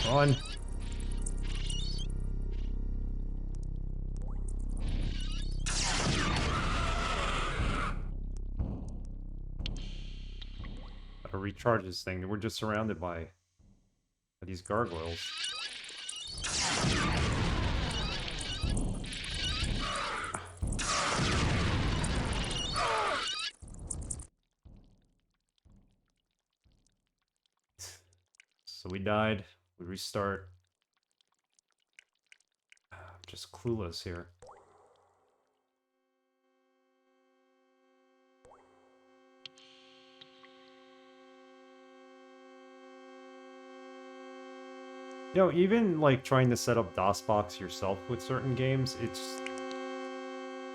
On! Gotta recharge this thing. We're just surrounded by these gargoyles. So we died. We restart. I'm just clueless here. You know, even like trying to set up DOSBox yourself with certain games, it's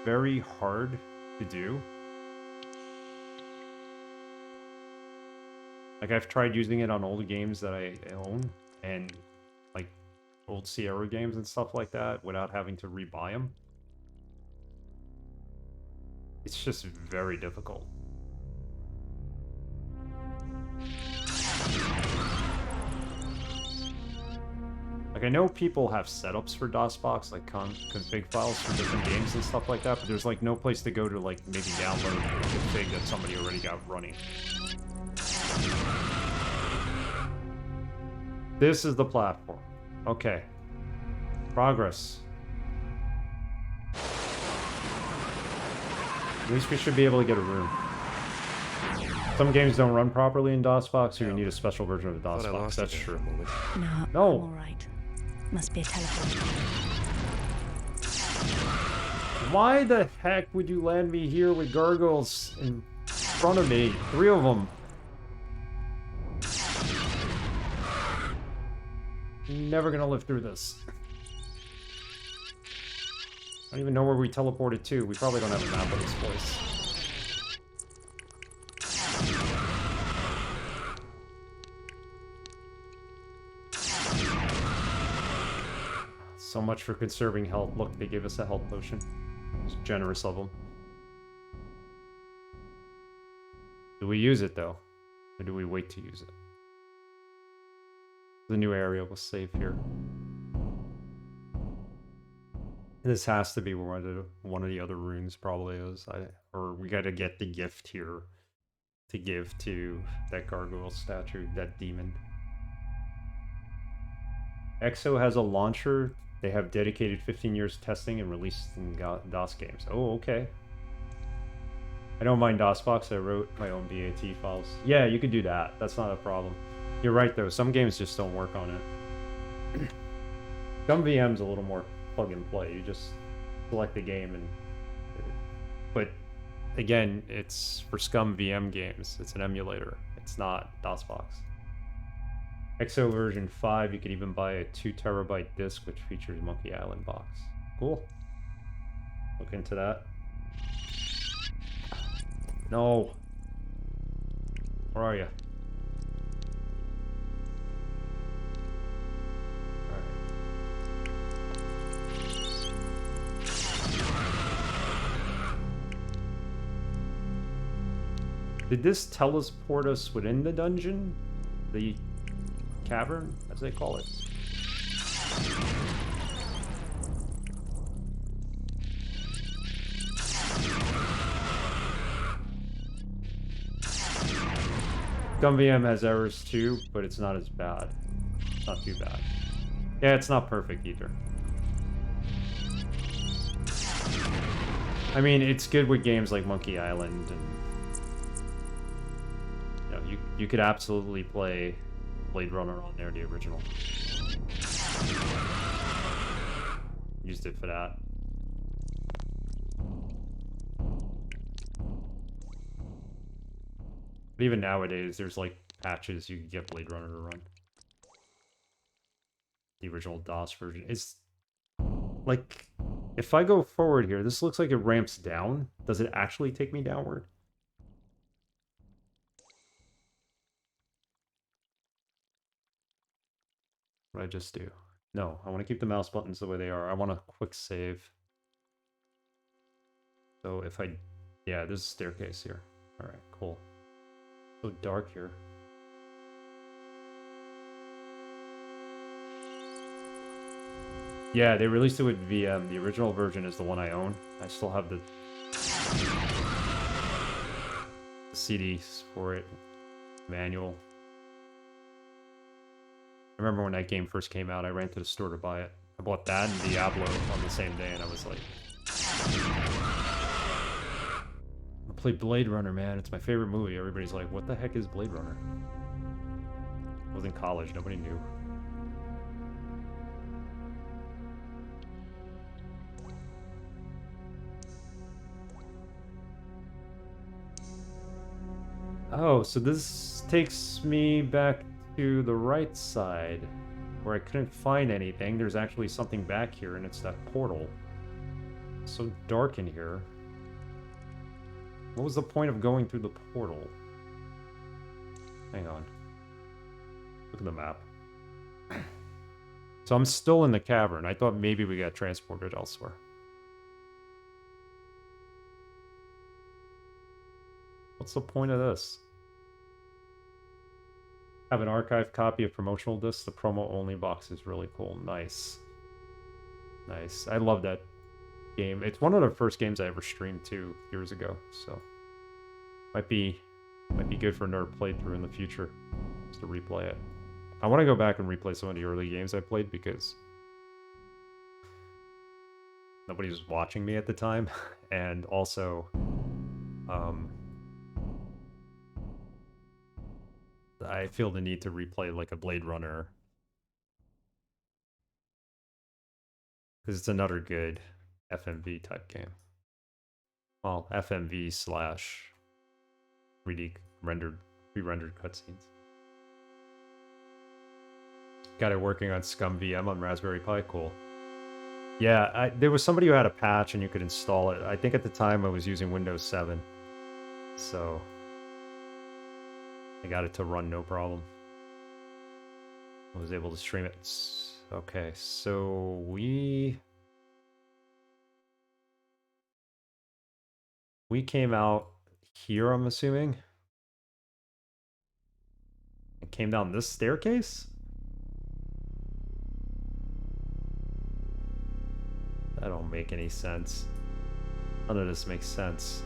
very hard to do. Like, I've tried using it on old games that I own, and, like, old Sierra games and stuff like that, without having to rebuy them. It's just very difficult. Like, I know people have setups for DOSBox, like config files for different games and stuff like that, but there's, like, no place to go to, like, maybe download a config that somebody already got running. This is the platform. Okay. Progress. At least we should be able to get a room. Some games don't run properly in DOSBox, so you need a special version of DOSBox. That's true. No, No. I'm all right. Must be a teleport. Why the heck would you land me here with gargoyles in front of me? 3 of them. Never gonna live through this. I don't even know where we teleported to. We probably don't have a map of this place. So much for conserving health. Look, they gave us a health potion. It's generous of them. Do we use it, though? Or do we wait to use it? The new area will save here. This has to be where one of the other runes probably is. Or we gotta get the gift here to give to that gargoyle statue, that demon. EXO has a launcher. They have dedicated 15 years testing and released in DOS games. Oh, okay. I don't mind DOSBox. I wrote my own BAT files. Yeah, you could do that. That's not a problem. You're right, though. Some games just don't work on it. Some VM's a little more plug and play. You just select the game and... But, again, it's for Scum VM games. It's an emulator. It's not DOSBox. XO version 5, you could even buy a 2 terabyte disc which features Monkey Island box. Cool. Look into that. No. Where are you? Did this teleport us within the dungeon? The cavern, as they call it? ScumVM has errors too, but it's not as bad. It's not too bad. Yeah, it's not perfect either. I mean, it's good with games like Monkey Island and you could absolutely play Blade Runner on there, the original. Used it for that. But even nowadays, there's like patches you can get Blade Runner to run. The original DOS version. It's like, if I go forward here, this looks like it ramps down. Does it actually take me downward? What did I just do? No, I want to keep the mouse buttons the way they are. I want a quick save. So if I... Yeah, there's a staircase here. Alright, cool. So dark here. Yeah, they released it with VM. The original version is the one I own. I still have the CDs for it. Manual. I remember when that game first came out, I ran to the store to buy it. I bought that and Diablo on the same day, and I was like... I played Blade Runner, man. It's my favorite movie. Everybody's like, what the heck is Blade Runner? I was in college. Nobody knew. Oh, so this takes me back to the right side, where I couldn't find anything. There's actually something back here, and it's that portal. It's so dark in here. What was the point of going through the portal? Hang on. Look at the map. So I'm still in the cavern. I thought maybe we got transported elsewhere. What's the point of this? Have an archived copy of promotional discs. The promo-only box is really cool. Nice. Nice. I love that game. It's one of the first games I ever streamed too, years ago, so might be good for another playthrough in the future, just to replay it. I want to go back and replay some of the early games I played because nobody was watching me at the time, and also I feel the need to replay like a Blade Runner because it's another good FMV type game. Well, FMV slash 3D pre-rendered cutscenes. Got it working on ScumVM on Raspberry Pi. Cool. Yeah, there was somebody who had a patch and you could install it. I think at the time I was using Windows 7, so I got it to run no problem. I was able to stream it. Okay, so we came out here, I'm assuming. And came down this staircase? That don't make any sense. None of this makes sense.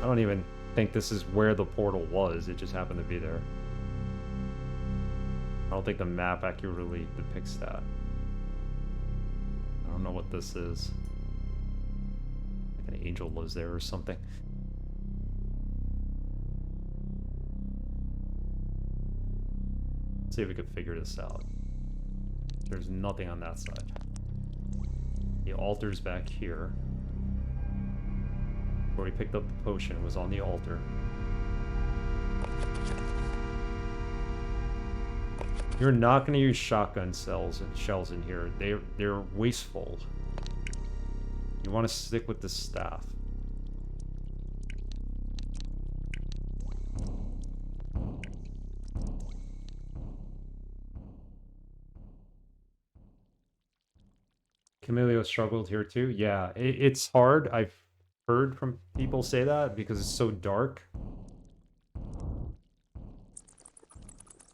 I don't even think this is where the portal was. It just happened to be there. I don't think the map accurately depicts that. I don't know what this is. Like an angel lives there or something. Let's see if we can figure this out. There's nothing on that side. The altar's back here. Where we picked up the potion was on the altar. You're not going to use shotgun shells in here. They're wasteful. You want to stick with the staff. Camilio struggled here too. Yeah, it's hard. I've heard from people say that because it's so dark.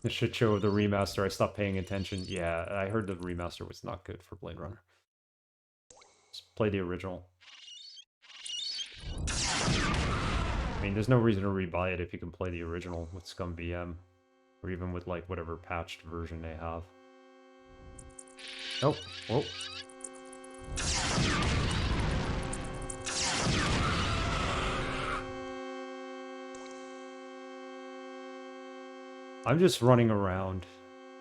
The shit show of the remaster, I stopped paying attention. Yeah, I heard the remaster was not good for Blade Runner. Just play the original. I mean, there's no reason to rebuy it if you can play the original with Scum VM. Or even with, like, whatever patched version they have. Oh, whoa. I'm just running around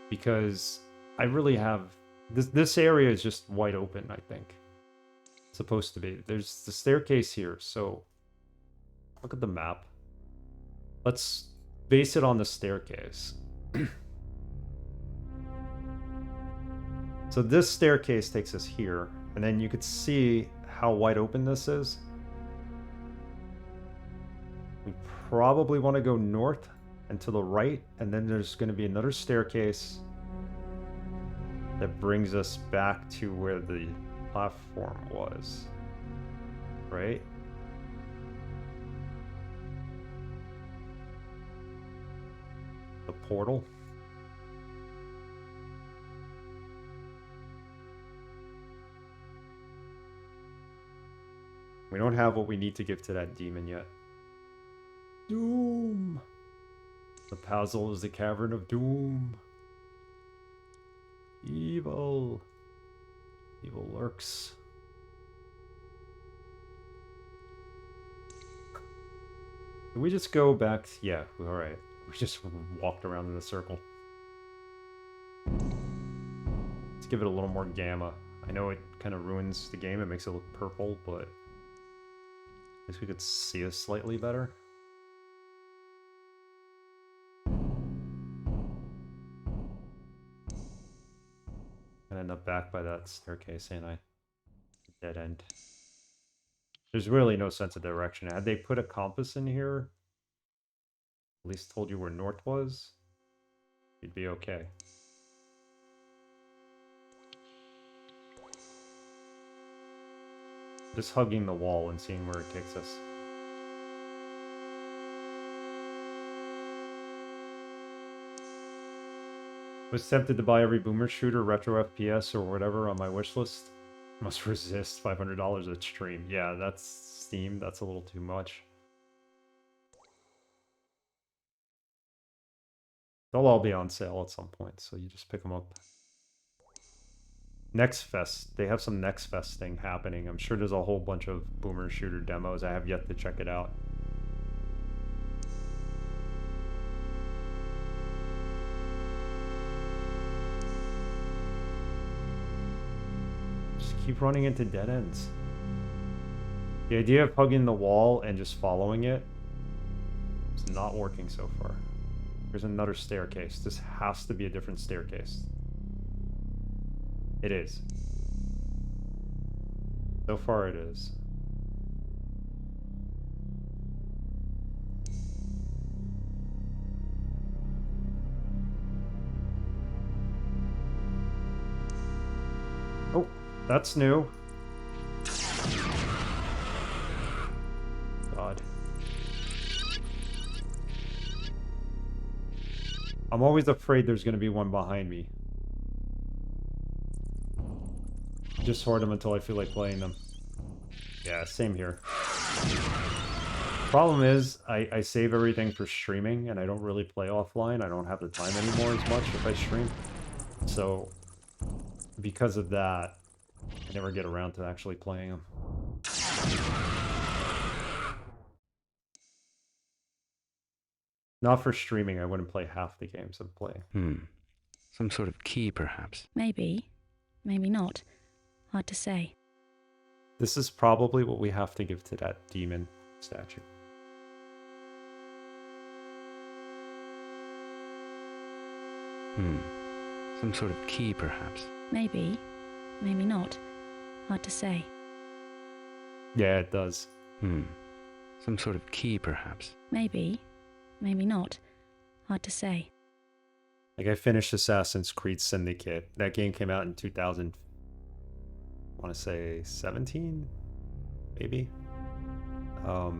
because I really have this area is just wide open, I think. It's supposed to be. There's the staircase here, so look at the map. Let's base it on the staircase. So this staircase takes us here, and then you could see how wide open this is. We probably want to go north and to the right, and then there's going to be another staircase that brings us back to where the platform was, right? The portal. We don't have what we need to give to that demon yet. Doom! The puzzle is the cavern of doom. Evil. Evil lurks. Did we just go back? Yeah, alright. We just walked around in a circle. Let's give it a little more gamma. I know it kind of ruins the game. It makes it look purple, but at least we could see us slightly better. I end up back by that staircase, ain't I? Dead end. There's really no sense of direction. Had they put a compass in here, at least told you where north was, you'd be okay. Just hugging the wall and seeing where it takes us. Was tempted to buy every boomer shooter, retro FPS, or whatever on my wish list. Must resist $500 at stream. Yeah, that's Steam. That's a little too much. They'll all be on sale at some point, so you just pick them up. Next Fest. They have some Next Fest thing happening. I'm sure there's a whole bunch of boomer shooter demos. I have yet to check it out. Keep running into dead ends. The idea of hugging the wall and just following it is not working so far. There's another staircase. This has to be a different staircase. It is. So far it is. Oh. That's new. God. I'm always afraid there's going to be one behind me. Just hoard them until I feel like playing them. Yeah, same here. Problem is, I save everything for streaming, and I don't really play offline. I don't have the time anymore as much if I stream. So, because of that, I never get around to actually playing them. Not for streaming, I wouldn't play half the games I'm playing. Some sort of key, perhaps. Maybe. Maybe not. Hard to say. This is probably what we have to give to that demon statue. Some sort of key, perhaps. Maybe. Maybe not. Hard to say. Yeah, it does. Some sort of key, perhaps. Maybe. Maybe not. Hard to say. Like, I finished Assassin's Creed Syndicate. That game came out in 2000, I want to say 17, maybe. Or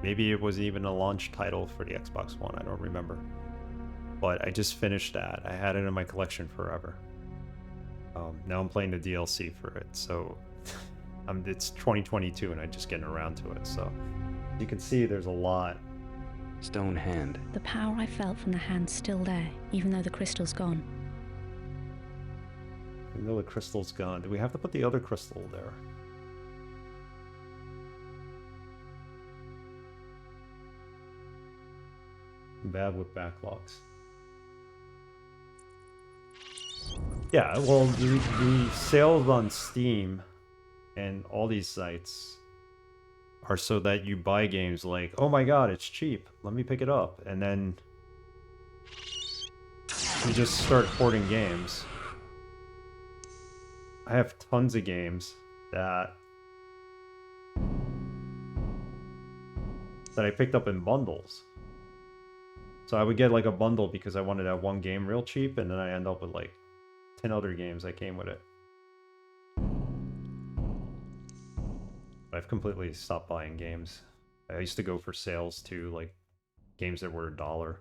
maybe it was even a launch title for the Xbox One. I don't remember. But I just finished that. I had it in my collection forever. Now I'm playing the DLC for it. So it's 2022 and I'm just getting around to it. So you can see there's a lot. Stone hand. The power I felt from the hand's still there, even though the crystal's gone. Even though the crystal's gone. Do we have to put the other crystal there? I'm bad with backlogs. Yeah, well, the sales on Steam and all these sites are so that you buy games like, oh my god, it's cheap, let me pick it up. And then you just start hoarding games. I have tons of games that I picked up in bundles. So I would get like a bundle because I wanted that one game real cheap, and then I end up with like 10 other games that came with it. I've completely stopped buying games. I used to go for sales too, like games that were $1.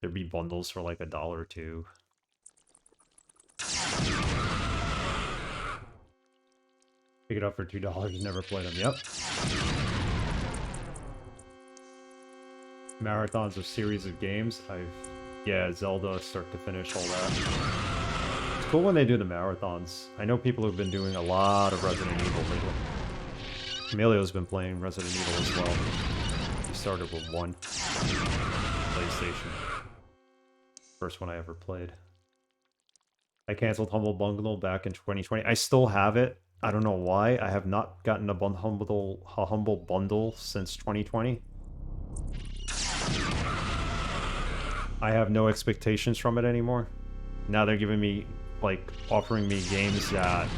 There'd be bundles for like $1 or $2. Pick it up for $2, never played them. Yep. Marathons of series of games. Yeah, Zelda, start to finish, all that. It's cool when they do the marathons. I know people who've been doing a lot of Resident Evil lately. Emilio's been playing Resident Evil as well. He started with 1. PlayStation. First one I ever played. I canceled Humble Bundle back in 2020. I still have it. I don't know why. I have not gotten a Humble Bundle since 2020. I have no expectations from it anymore. Now they're giving me, like, offering me games that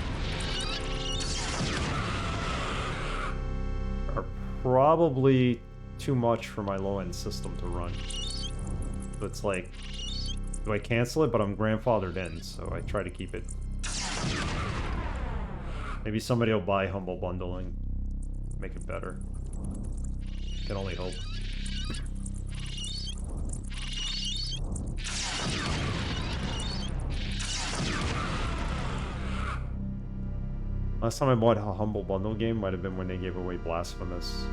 are probably too much for my low-end system to run. So it's like, do I cancel it? But I'm grandfathered in, so I try to keep it. Maybe somebody will buy Humble Bundle and make it better. Can only hope. Last time I bought a Humble Bundle game might have been when they gave away Blasphemous.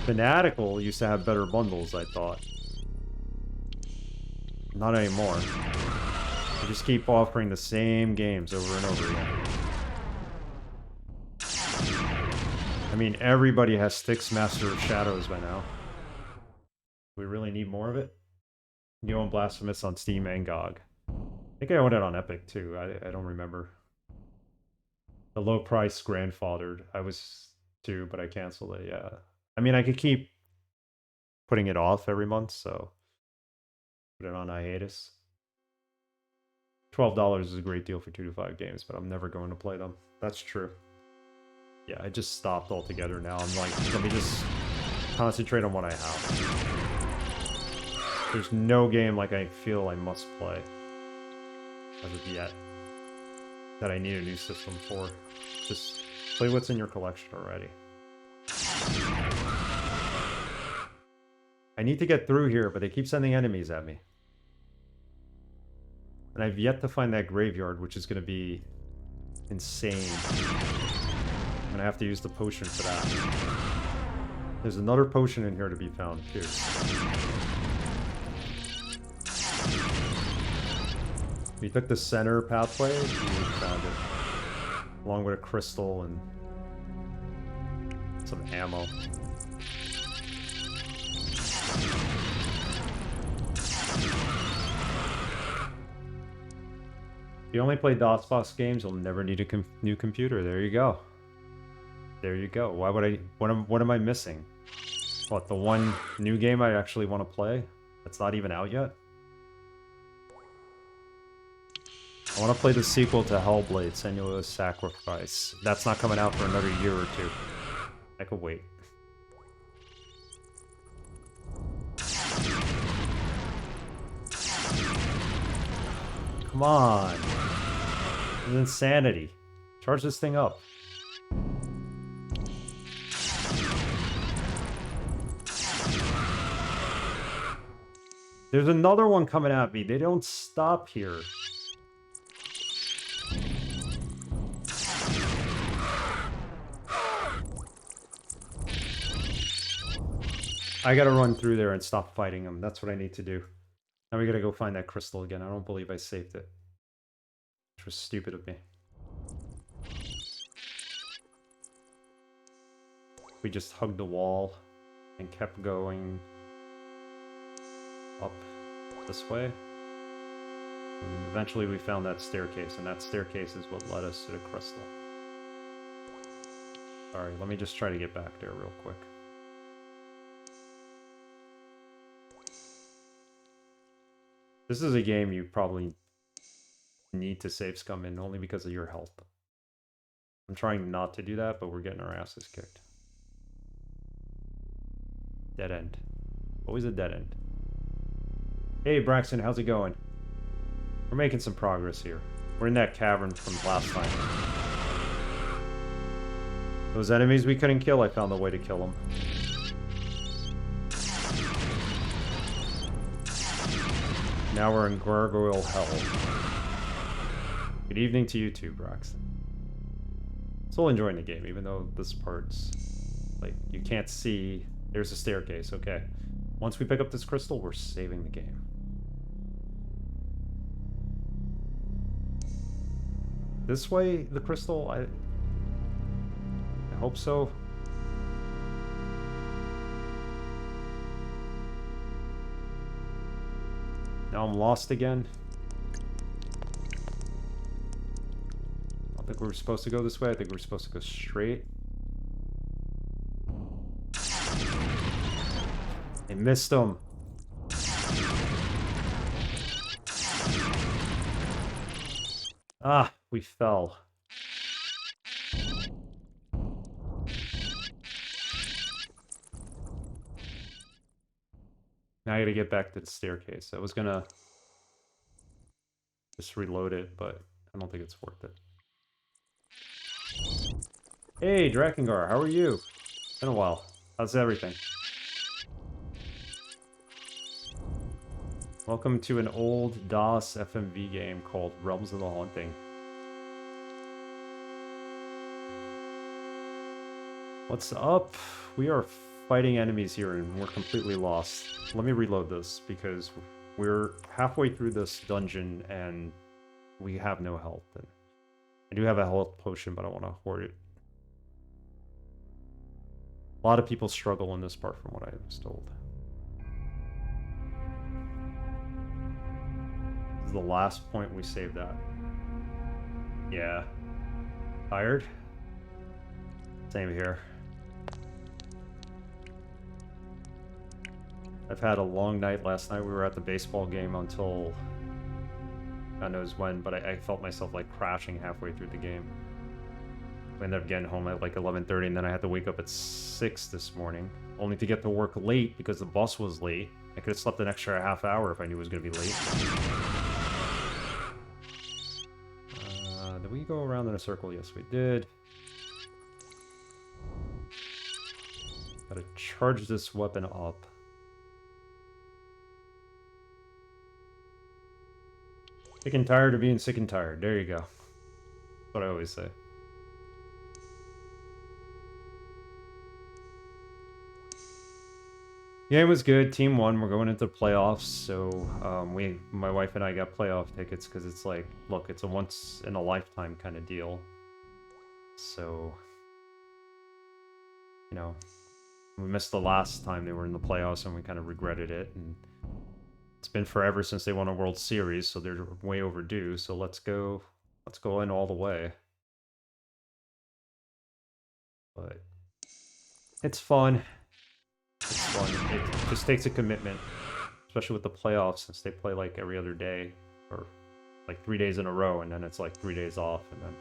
Fanatical used to have better bundles, I thought. Not anymore. They just keep offering the same games over and over again. I mean, everybody has Styx Master of Shadows by now. We really need more of it? You own Blasphemous on Steam and GOG. I think I own it on Epic too. I don't remember. The low price grandfathered. I was too, but I canceled it, yeah. I mean, I could keep putting it off every month, so put it on hiatus. $12 is a great deal for 2 to 5 games, but I'm never going to play them. That's true. Yeah, I just stopped altogether now. I'm like, let me just concentrate on what I have. There's no game like I feel I must play as of yet that I need a new system for. Just play what's in your collection already. I need to get through here, but they keep sending enemies at me. And I've yet to find that graveyard, which is going to be insane. I'm going to have to use the potion for that. There's another potion in here to be found, too. We took the center pathway, and we found it. Along with a crystal and some ammo. If you only play DOSBox games, you'll never need a new computer. There you go. There you go. Why would I... What am I missing? What, the one new game I actually want to play? That's not even out yet? I want to play the sequel to Hellblade, Senua's Sacrifice. That's not coming out for another year or two. I could wait. Come on. This is insanity. Charge this thing up. There's another one coming at me. They don't stop here. I gotta run through there and stop fighting them. That's what I need to do. Now we gotta go find that crystal again. I don't believe I saved it. Which was stupid of me. We just hugged the wall and kept going up this way. And eventually we found that staircase, and that staircase is what led us to the crystal. Sorry, let me just try to get back there real quick. This is a game you probably need to save scum in only because of your health. I'm trying not to do that, but we're getting our asses kicked. Dead end. Always a dead end. Hey Braxton, how's it going? We're making some progress here. We're in that cavern from last time. Those enemies we couldn't kill, I found a way to kill them. Now we're in gargoyle hell. Good evening to you too, Braxton. Still enjoying the game, even though this part's like you can't see. There's a staircase. Okay, once we pick up this crystal, we're saving the game. This way, the crystal. I hope so. Now I'm lost again. I don't think we were supposed to go this way. I think we're supposed to go straight. I missed him. Ah, we fell. Now I gotta get back to the staircase. I was gonna just reload it, but I don't think it's worth it. Hey, Drakengard, how are you? Been a while. How's everything? Welcome to an old DOS FMV game called Realms of the Haunting. What's up? We are fighting enemies here and we're completely lost. Let me reload this because we're halfway through this dungeon and we have no health. And I do have a health potion, but I want to hoard it. A lot of people struggle in this part from what I was told. This is the last point we saved at. Yeah. Tired? Same here. I've had a long night. Last night we were at the baseball game until God knows when, but I felt myself like crashing halfway through the game. I ended up getting home at like 11:30 and then I had to wake up at 6 this morning, only to get to work late because the bus was late. I could have slept an extra half hour if I knew it was going to be late. Did we go around in a circle? Yes, we did. Gotta charge this weapon up. Sick and tired of being sick and tired. There you go. That's what I always say. Game was good. Team won. We're going into playoffs, so my wife and I got playoff tickets because it's like, look, it's a once in a lifetime kind of deal. So, you know, we missed the last time they were in the playoffs, and we kind of regretted it. And it's been forever since they won a World Series, so they're way overdue. So let's go in all the way. But it's fun. It's fun. It just takes a commitment, especially with the playoffs, since they play like every other day or like 3 days in a row, and then it's like 3 days off, and then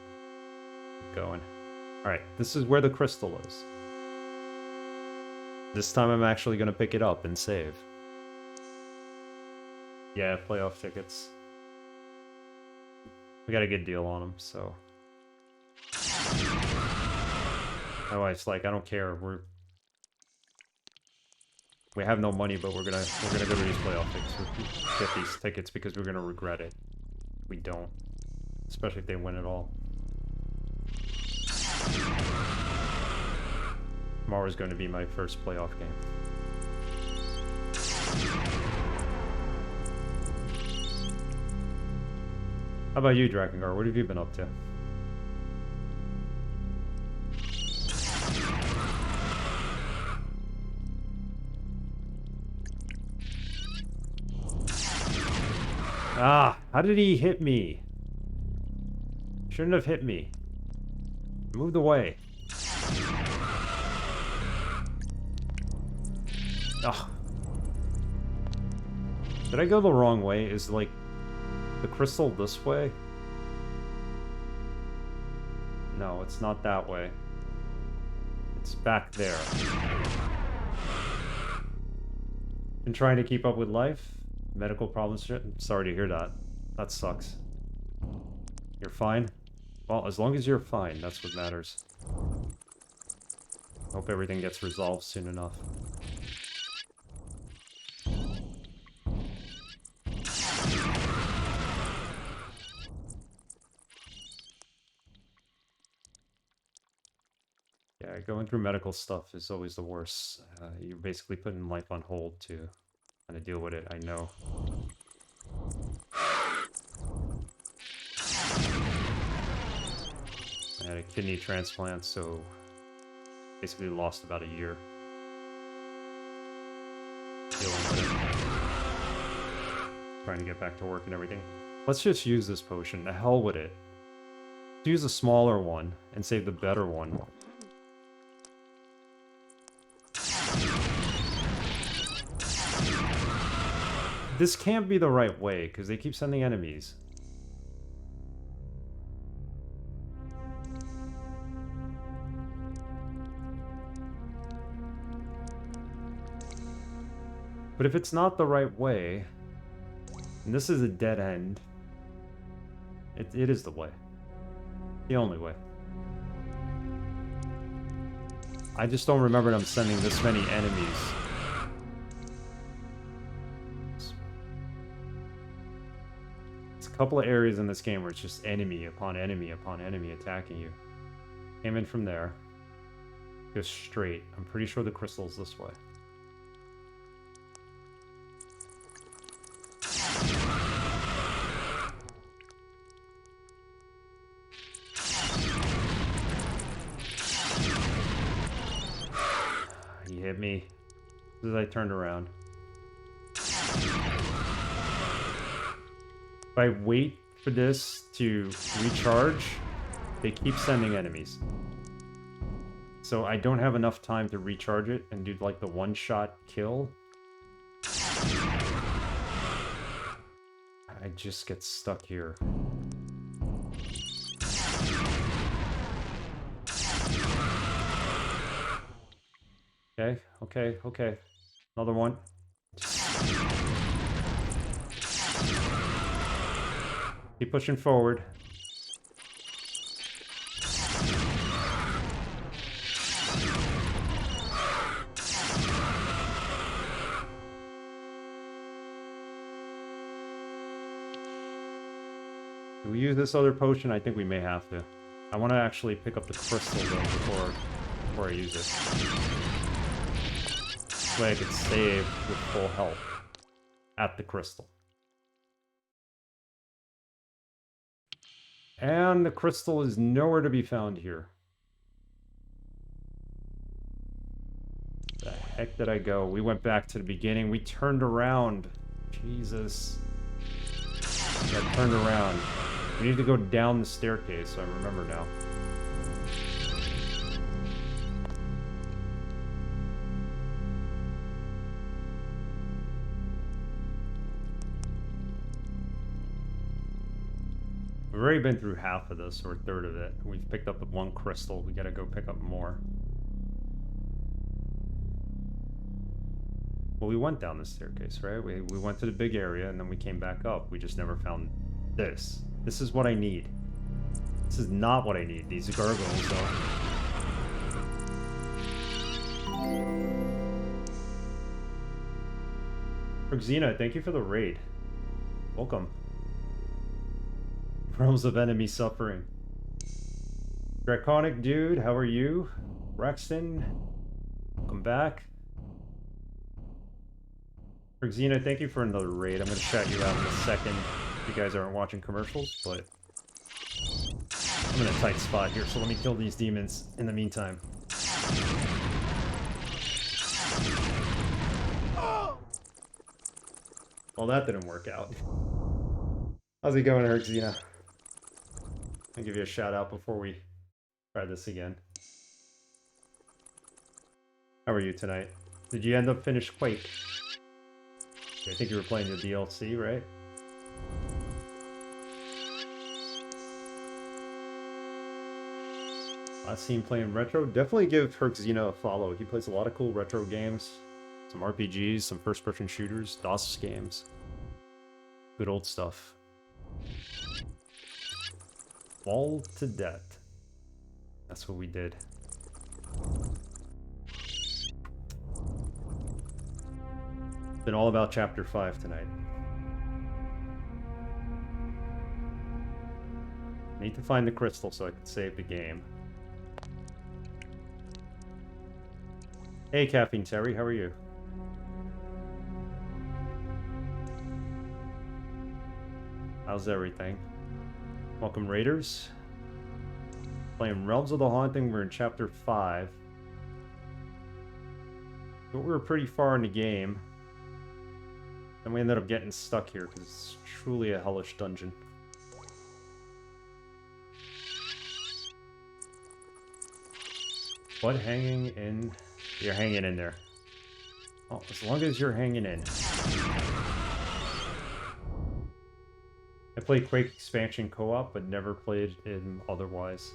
keep going. All right, this is where the crystal is. This time I'm actually gonna pick it up and save. Yeah, playoff tickets. We got a good deal on them, so. My wife's like, I don't care. We have no money, but we're gonna go to these playoff tickets. We'll get these tickets because we're gonna regret it. We don't, especially if they win it all. Tomorrow's going to be my first playoff game. How about you, Drakengard? What have you been up to? Ah, how did he hit me? Shouldn't have hit me. Moved away. Ugh. Did I go the wrong way? Is like the crystal this way? No, it's not that way. It's back there. Been trying to keep up with life? Medical problems shit? I'm sorry to hear that. That sucks. You're fine? Well, as long as you're fine, that's what matters. Hope everything gets resolved soon enough. Yeah, going through medical stuff is always the worst. You're basically putting life on hold to kind of deal with it, I know. I had a kidney transplant, so basically lost about a year dealing with it. Trying to get back to work and everything. Let's just use this potion. The hell with it. Let's use a smaller one and save the better one. This can't be the right way, because they keep sending enemies. But if it's not the right way, and this is a dead end, it is the way. The only way. I just don't remember them sending this many enemies. It's a couple of areas in this game where it's just enemy upon enemy upon enemy attacking you. Came in from there. Go straight. I'm pretty sure the crystal's this way. He hit me as soon as I turned around. If I wait for this to recharge, they keep sending enemies. So I don't have enough time to recharge it and do like the one-shot kill. I just get stuck here. Okay, okay, okay. Another one. Keep pushing forward. Do we use this other potion? I think we may have to. I want to actually pick up the crystal though before I use it. This way I could save with full health at the crystal. And the crystal is nowhere to be found here. The heck did I go? We went back to the beginning. We turned around. Jesus. Got turned around. We need to go down the staircase, so I remember now. We've already been through half of this, or a third of it. We've picked up one crystal. We gotta go pick up more. Well, we went down the staircase, right? We went to the big area, and then we came back up. We just never found this. This is what I need. This is not what I need. These gargoyles, though. Xena, thank you for the raid. Welcome. Realms of enemy suffering. Draconic dude, how are you? Rexton, welcome back. Xena, thank you for another raid. I'm going to shout you out in a second if you guys aren't watching commercials, but I'm in a tight spot here, so let me kill these demons in the meantime. Well, that didn't work out. How's it going, Xena? I'll give you a shout out before we try this again. How are you tonight? Did you end up finish Quake? I think you were playing the DLC, right? Last seen playing retro. Definitely give Xena a follow. He plays a lot of cool retro games. Some RPGs, some first-person shooters, DOS games. Good old stuff. Fall to death. That's what we did. Been all about Chapter 5 tonight. Need to find the crystal so I can save the game. Hey, Caffeine Terry, how are you? How's everything? Welcome, Raiders. Playing Realms of the Haunting, we're in Chapter 5. But we were pretty far in the game. And we ended up getting stuck here because it's truly a hellish dungeon. What hanging in? You're hanging in there. Oh, as long as you're hanging in. I played Quake expansion co-op, but never played in otherwise.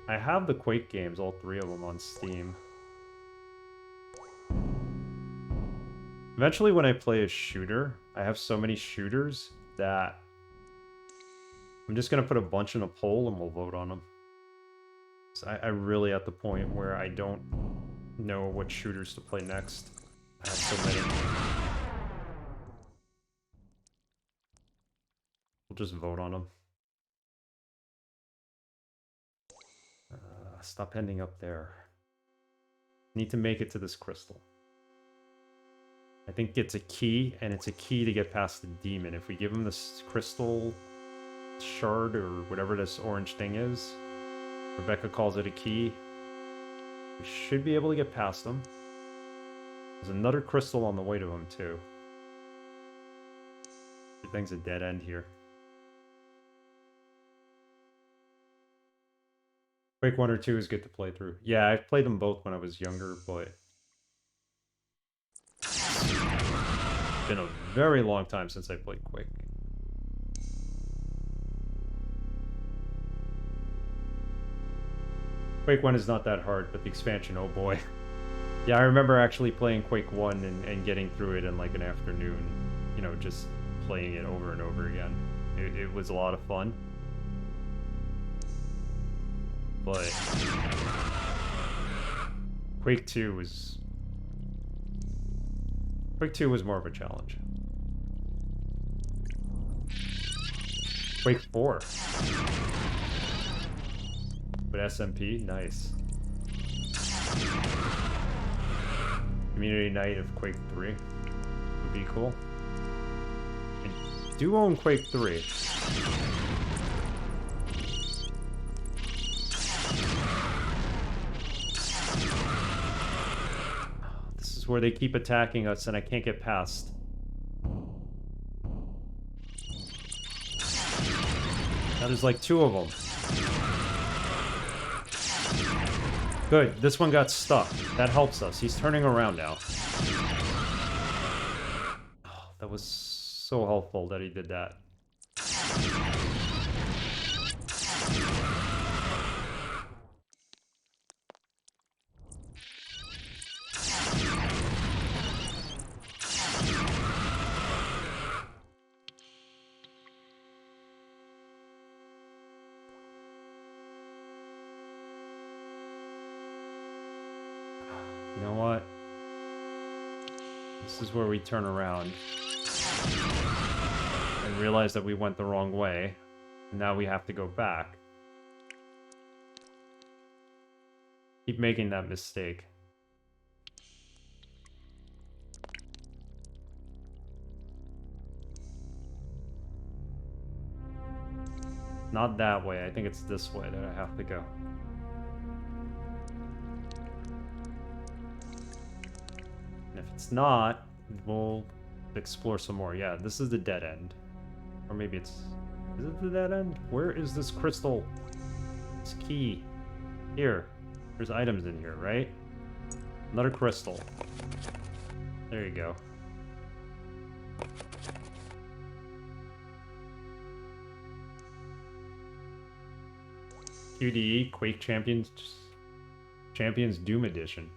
I have the Quake games, all 3 of them on Steam. Eventually when I play a shooter, I have so many shooters that I'm just going to put a bunch in a poll and we'll vote on them. So I'm really at the point where I don't know what shooters to play next. I have so many. We'll just vote on them. Stop ending up there. Need to make it to this crystal. I think it's a key, and it's a key to get past the demon. If we give him this crystal shard or whatever this orange thing is, Rebecca calls it a key, we should be able to get past him. There's another crystal on the way to him, too. Everything's a dead end here. Quake 1 or 2 is good to play through. Yeah, I played them both when I was younger, but it's been a very long time since I played Quake. Quake 1 is not that hard, but the expansion, oh boy. Yeah, I remember actually playing Quake 1 and getting through it in like an afternoon. You know, just playing it over and over again. It was a lot of fun. But Quake 2 was more of a challenge. Quake 4 with SMP, nice. Community night of Quake 3 would be cool. I do own Quake 3. Where they keep attacking us and I can't get past. Now there's like 2 of them. Good, this one got stuck. That helps us. He's turning around now. Oh, that was so helpful that he did that. You know what? This is where we turn around and realize that we went the wrong way. And now we have to go back. Keep making that mistake. Not that way. I think it's this way that I have to go. And if it's not, we'll explore some more. Yeah, this is the dead end. Or maybe it's... Is it the dead end? Where is this crystal? This key. Here. There's items in here, right? Another crystal. There you go. QDE, Quake Champions Doom Edition.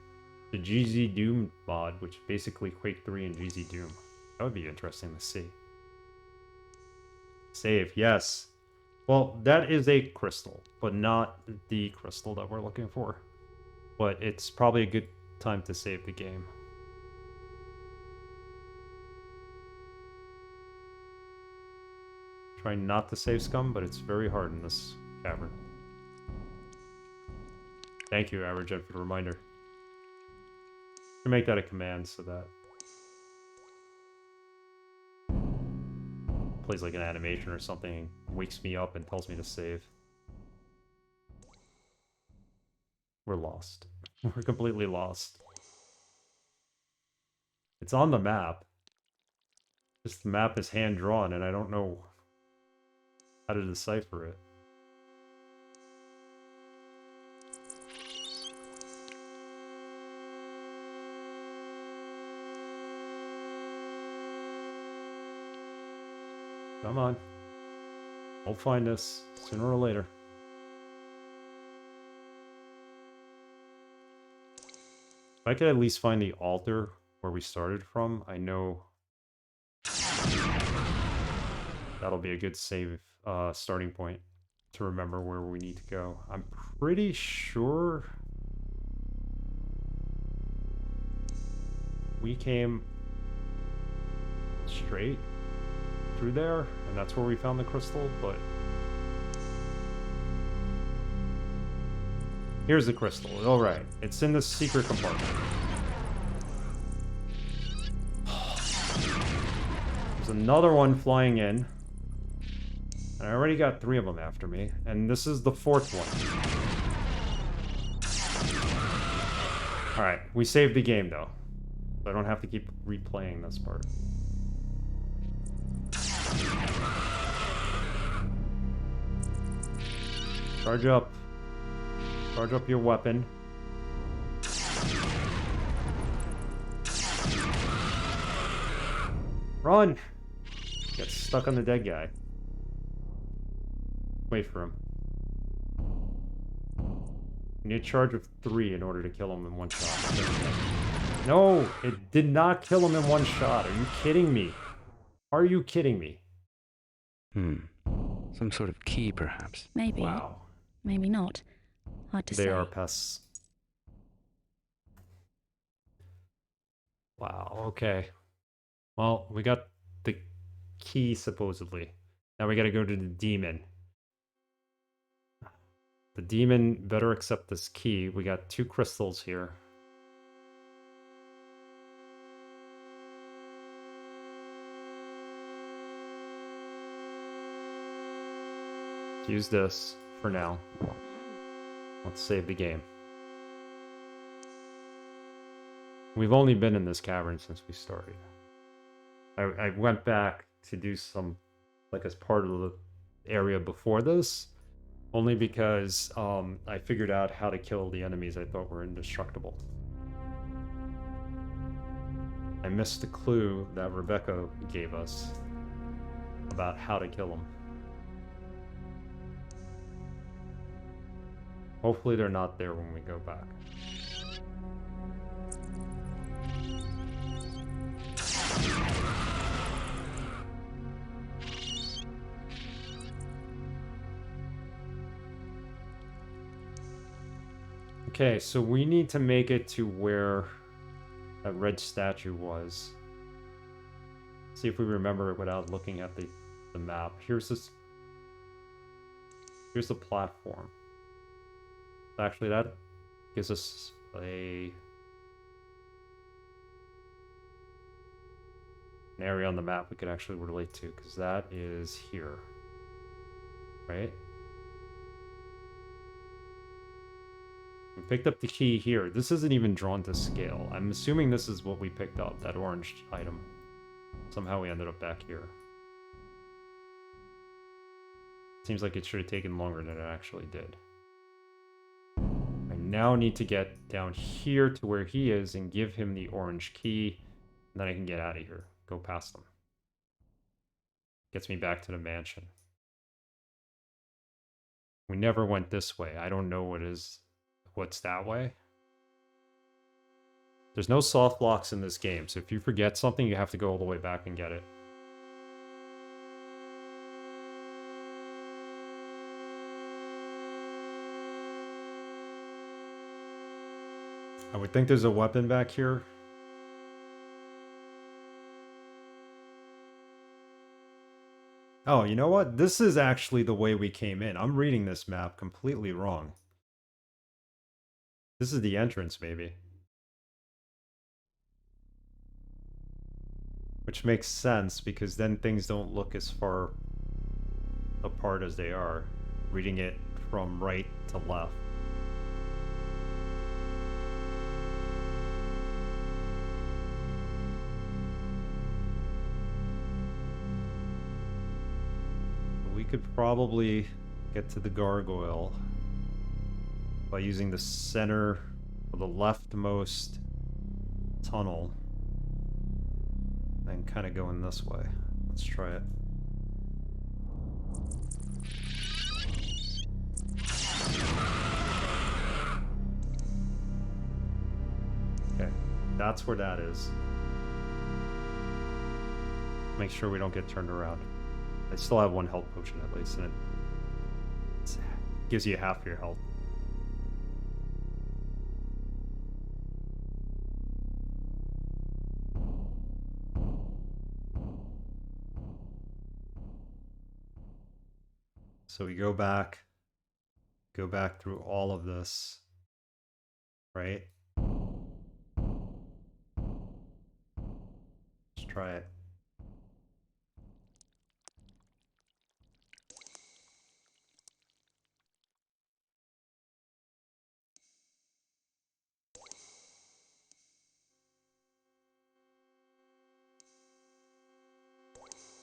The GZ Doom mod, which basically Quake 3 and GZ Doom. That would be interesting to see. Save, yes. Well, that is a crystal, but not the crystal that we're looking for. But it's probably a good time to save the game. Try not to save scum, but it's very hard in this cavern. Thank you, Average, for the reminder. To make that a command so that plays like an animation or something, wakes me up and tells me to save. We're lost. We're completely lost. It's on the map. Just the map is hand-drawn and I don't know how to decipher it. Come on. We'll find this sooner or later. If I could at least find the altar where we started from, I know that'll be a good save starting point to remember where we need to go. I'm pretty sure we came straight through there, and that's where we found the crystal, but here's the crystal. All right, it's in this secret compartment. There's another one flying in, and I already got 3 of them after me, and this is the 4th one. All right, we saved the game though, so I don't have to keep replaying this part. Charge up. Charge up your weapon. Run! Get stuck on the dead guy. Wait for him. You need a charge of 3 in order to kill him in one shot. No! It did not kill him in one shot. Are you kidding me? Are you kidding me? Some sort of key, perhaps. Maybe. Wow. Maybe not. Hard to say. They are pests. Wow, okay. Well, we got the key, supposedly. Now we gotta go to the demon. The demon better accept this key. We got 2 crystals here. Use this for now. Let's save the game. We've only been in this cavern since we started. I went back to do some, like, as part of the area before this, only because I figured out how to kill the enemies I thought were indestructible. I missed the clue that Rebecca gave us about how to kill them. Hopefully they're not there when we go back. Okay, so we need to make it to where that red statue was. See if we remember it without looking at the map. Here's this. Here's the platform. Actually, that gives us an area on the map we could actually relate to, because that is here. Right? We picked up the key here. This isn't even drawn to scale. I'm assuming this is what we picked up, that orange item. Somehow we ended up back here. Seems like it should have taken longer than it actually did. I now need to get down here to where he is and give him the orange key, and then I can get out of here. Go past them. Gets me back to the mansion. We never went this way. I don't know what's that way. There's no soft locks in this game, so if you forget something, you have to go all the way back and get it. I would think there's a weapon back here. Oh, you know what? This is actually the way we came in. I'm reading this map completely wrong. This is the entrance, maybe. Which makes sense, because then things don't look as far apart as they are. Reading it from right to left. We could probably get to the gargoyle by using the center of the leftmost tunnel and kind of going this way. Let's try it. Okay, that's where that is. Make sure we don't get turned around. I still have one health potion at least, and it gives you half your health. So we go back through all of this, right? Let's try it.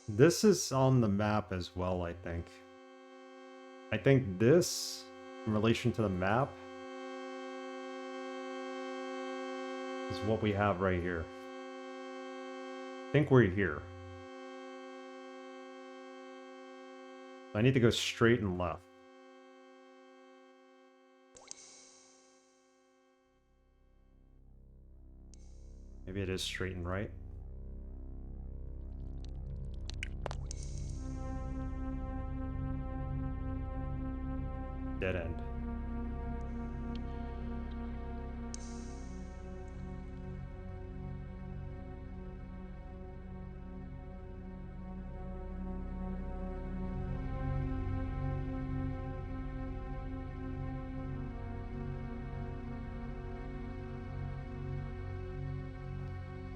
This is on the map as well, I think. I think this, in relation to the map, is what we have right here. I think we're here. I need to go straight and left. Maybe it is straight and right. Dead end.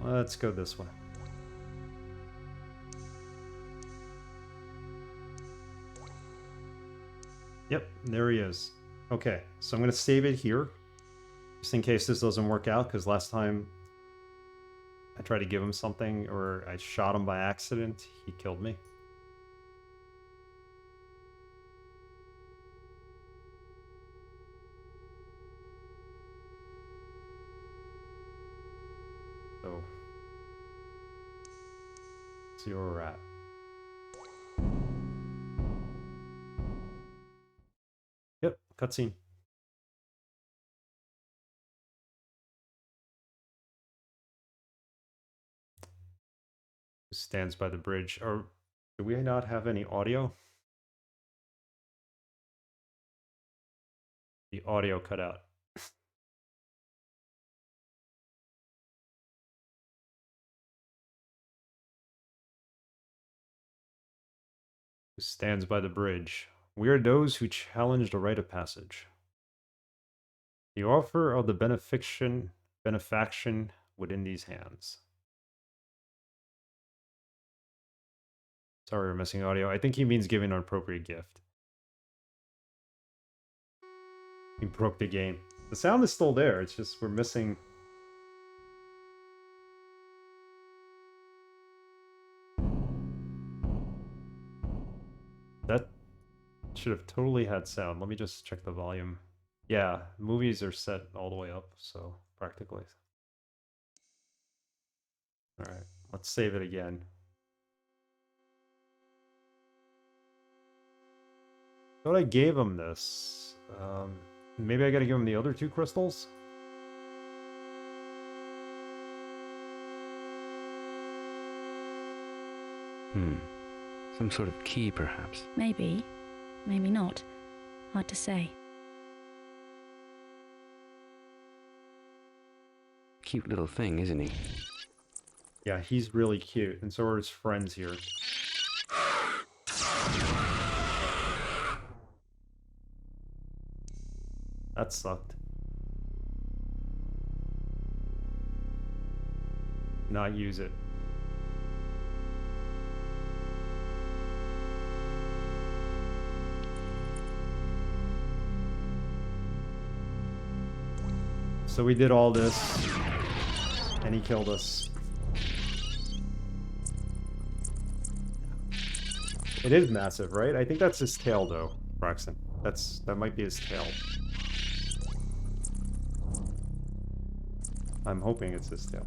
Let's go this way. Yep, there he is. Okay, so I'm going to save it here, just in case this doesn't work out, because last time I tried to give him something, or I shot him by accident, he killed me. So, see where we're at. Yep, cutscene. Who stands by the bridge? Or do we not have any audio? The audio cut out. stands by the bridge. We are those who challenge the rite of passage. The offer of the benefaction within these hands. Sorry, we're missing audio. I think he means giving an appropriate gift. We broke the game. The sound is still there. It's just we're missing. That should have totally had sound. Let me just check the volume. Yeah, movies are set all the way up, so practically. Alright, let's save it again. Thought I gave him this. Maybe I gotta give him the other 2 crystals? Some sort of key, perhaps. Maybe. Maybe not. Hard to say. Cute little thing, isn't he? Yeah, he's really cute, and so are his friends here. That sucked. Not use it. So we did all this, and he killed us. It is massive, right? I think that's his tail, though, Braxton. That might be his tail. I'm hoping it's his tail.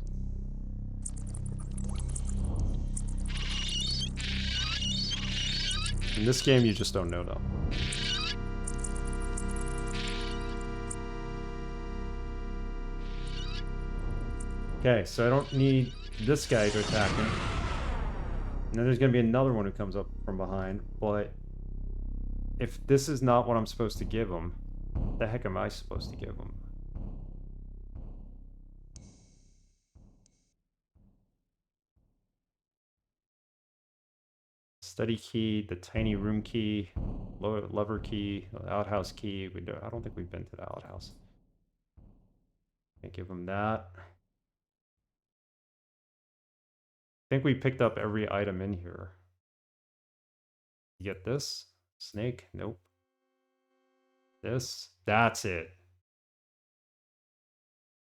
In this game, you just don't know, though. Okay, so I don't need this guy to attack me. And then there's going to be another one who comes up from behind, but if this is not what I'm supposed to give him, what the heck am I supposed to give him? Study key, the tiny room key, lever key, outhouse key. I don't think we've been to the outhouse. Can't give him that. I think we picked up every item in here. You get this? Snake? Nope. This? That's it.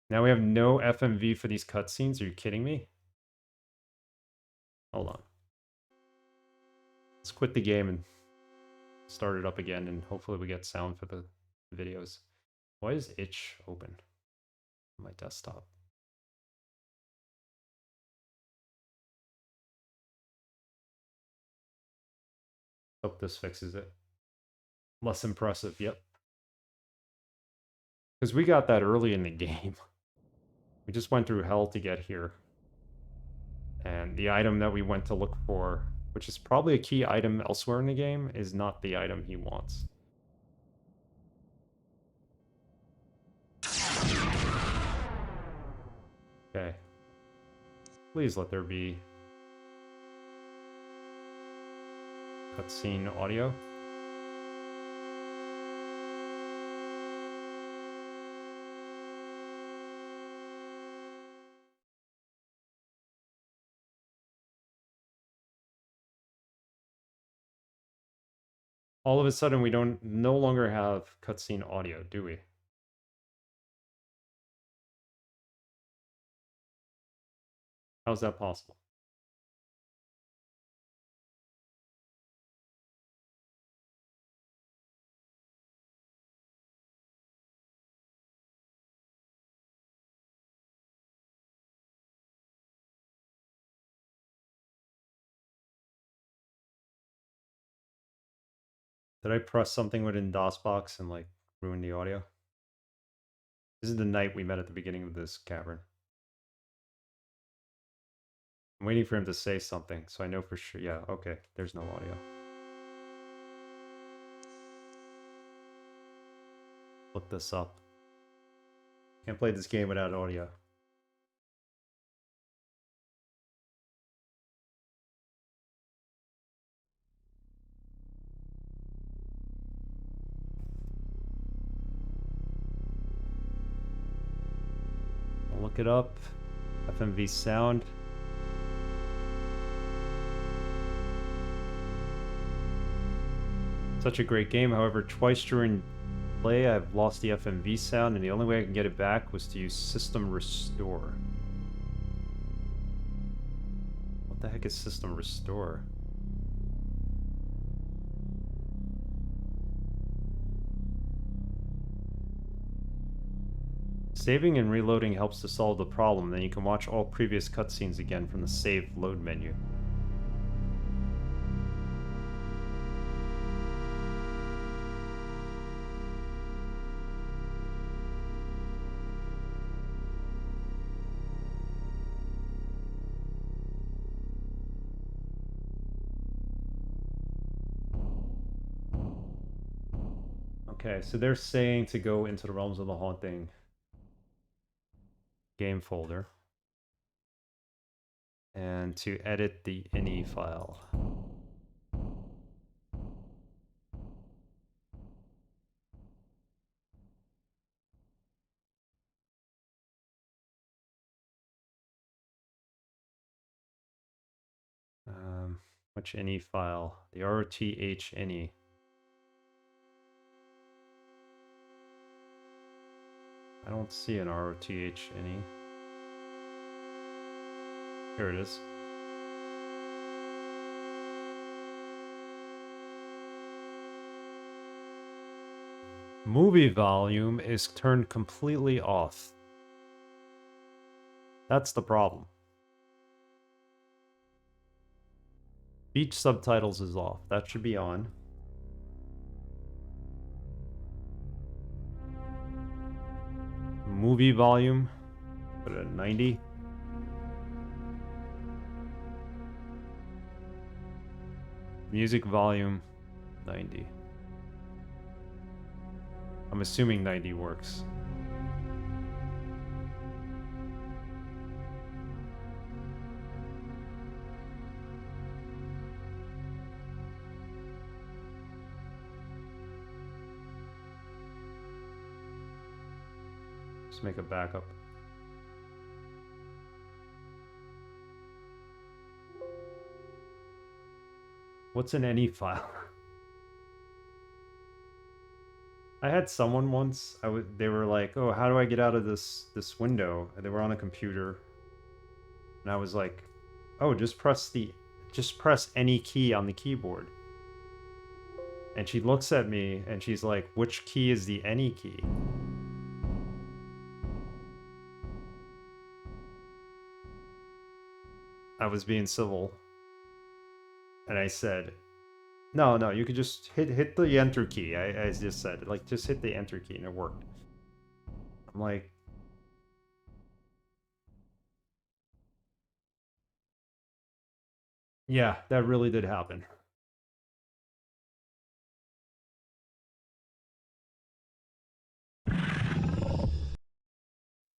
Now we have no FMV for these cutscenes. Are you kidding me? Hold on. Let's quit the game and start it up again, and hopefully we get sound for the videos. Why is itch open on my desktop? Hope this fixes it. Less impressive, yep. Because we got that early in the game. We just went through hell to get here. And the item that we went to look for, which is probably a key item elsewhere in the game, is not the item he wants. Okay. Please let there be cutscene audio. All of a sudden, we no longer have cutscene audio, do we? How's that possible? Did I press something within DOSBox and like ruin the audio? This is the knight we met at the beginning of this cavern. I'm waiting for him to say something, so I know for sure. Yeah, okay, there's no audio. Look this up. Can't play this game without audio. Look it up. FMV sound. Such a great game. However, twice during play, I've lost the FMV sound, and the only way I can get it back was to use System Restore. What the heck is System Restore? Saving and reloading helps to solve the problem, then you can watch all previous cutscenes again from the Save Load menu. Okay, so they're saying to go into the Realms of the Haunting game folder and to edit the ini file. Which ini file? The ROTH ini. I don't see an ROTH ini. Here it is. Movie volume is turned completely off. That's the problem. Speech subtitles is off. That should be on. Movie volume, put it at 90. Music volume, 90. I'm assuming 90 works. Just make a backup. What's an any file? I had someone once. They were like, "Oh, how do I get out of this window?" And they were on a computer, and I was like, "Oh, just press any key on the keyboard." And she looks at me and she's like, "Which key is the any key?" I was being civil, and I said, No, you could just hit the enter key. I just said, like, just hit the enter key, and it worked. I'm like, yeah, that really did happen.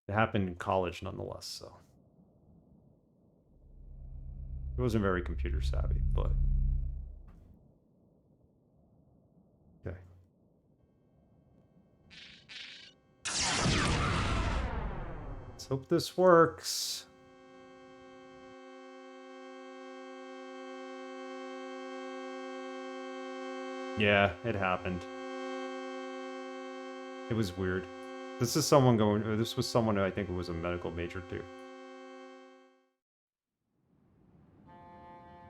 It happened in college, nonetheless, so. It wasn't very computer savvy, but. Okay. Let's hope this works. Yeah, it happened. It was weird. This was someone who I think was a medical major too.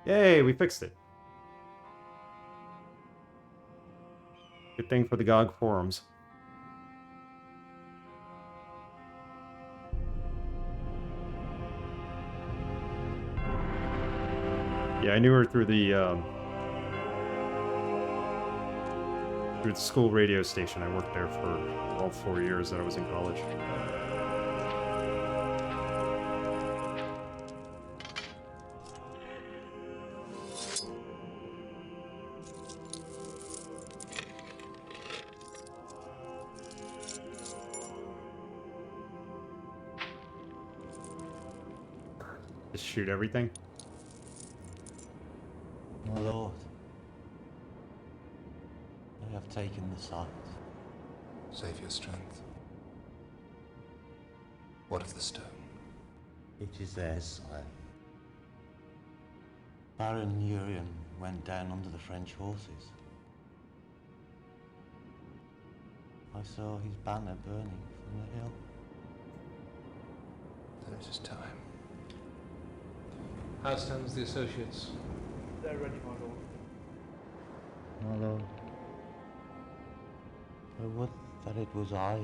Yay, we fixed it. Good thing for the GOG forums. Yeah, I knew her through the school radio station. I worked there for all 4 years that I was in college. Just shoot everything? My lord, I have taken the sight. Save your strength. What of the stone? It is theirs, sire. Baron Urian went down under the French horses. I saw his banner burning from the hill. Then it is time. How stands the associates? They're ready, my lord. My lord, I would that it was I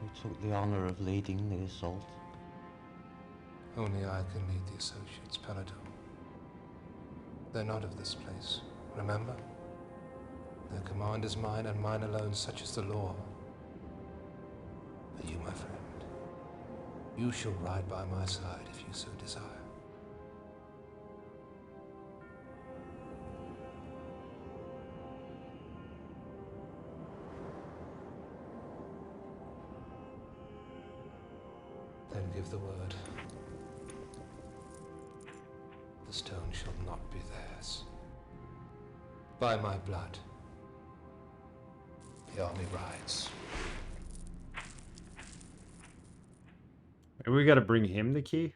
who took the honor of leading the assault. Only I can lead the associates, Paladin. They're not of this place, remember? Their command is mine, and mine alone, such is the law. But you, my friend, you shall ride by my side if you so desire. Then give the word. The stone shall not be theirs. By my blood, the army rides. Maybe we gotta bring him the key?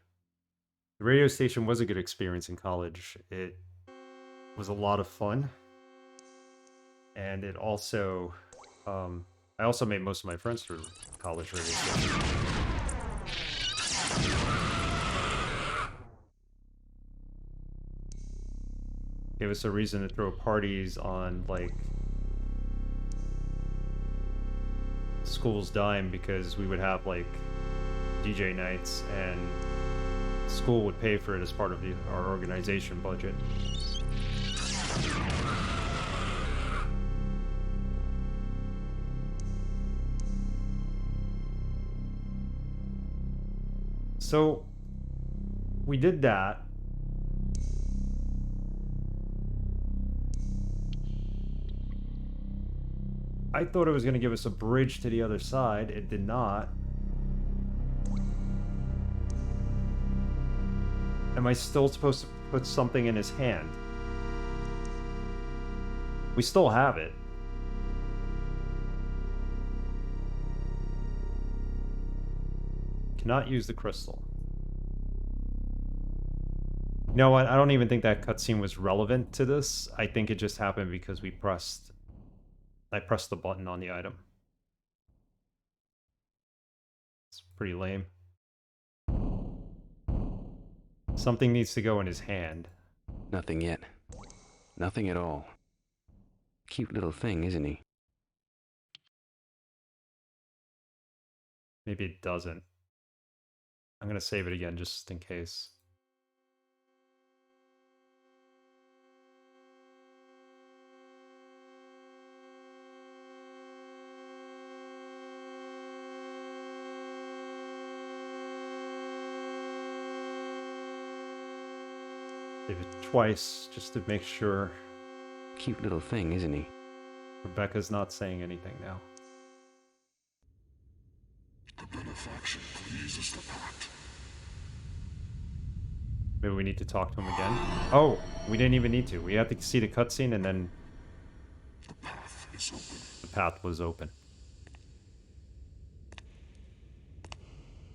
The radio station was a good experience in college. It was a lot of fun. And it also, I also made most of my friends through college radio station. Gave us a reason to throw parties on, like, school's dime, because we would have, like, DJ nights, and school would pay for it as part of our organization budget. So, we did that. I thought it was going to give us a bridge to the other side. It did not. Am I still supposed to put something in his hand? We still have it. Cannot use the crystal. You know what? I don't even think that cutscene was relevant to this. I think it just happened because I pressed the button on the item. It's pretty lame. Something needs to go in his hand. Nothing yet. Nothing at all. Cute little thing, isn't he? Maybe it doesn't. I'm gonna save it again just in case. Save it twice just to make sure. Cute little thing, isn't he? Rebecca's not saying anything now. The benefaction pleases the pact. Maybe we need to talk to him again. Oh, we didn't even need to. We had to see the cutscene and then The path is open. the path was open.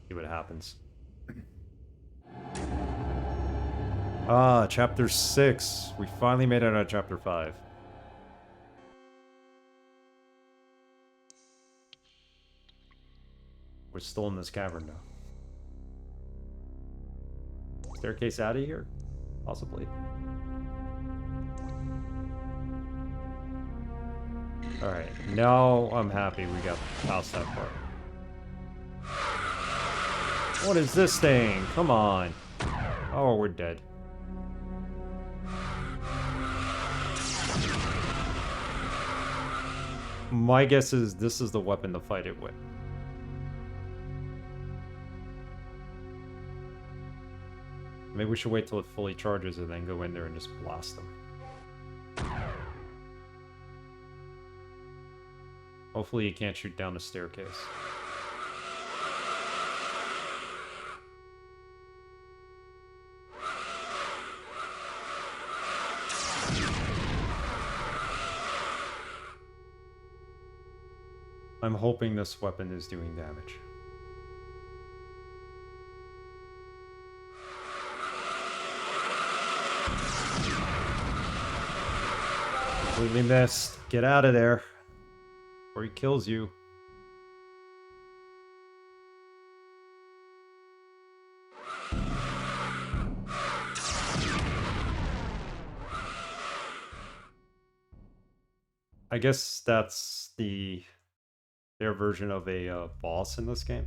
See what happens. Ah, chapter 6. We finally made it out of chapter 5. We're still in this cavern now. Staircase out of here? Possibly. Alright, now I'm happy we got past that part. What is this thing? Come on. Oh, we're dead. My guess is this is the weapon to fight it with. Maybe we should wait till it fully charges and then go in there and just blast them. Hopefully you can't shoot down the staircase. I'm hoping this weapon is doing damage. Completely missed. Get out of there. Or he kills you. I guess that's their version of a boss in this game.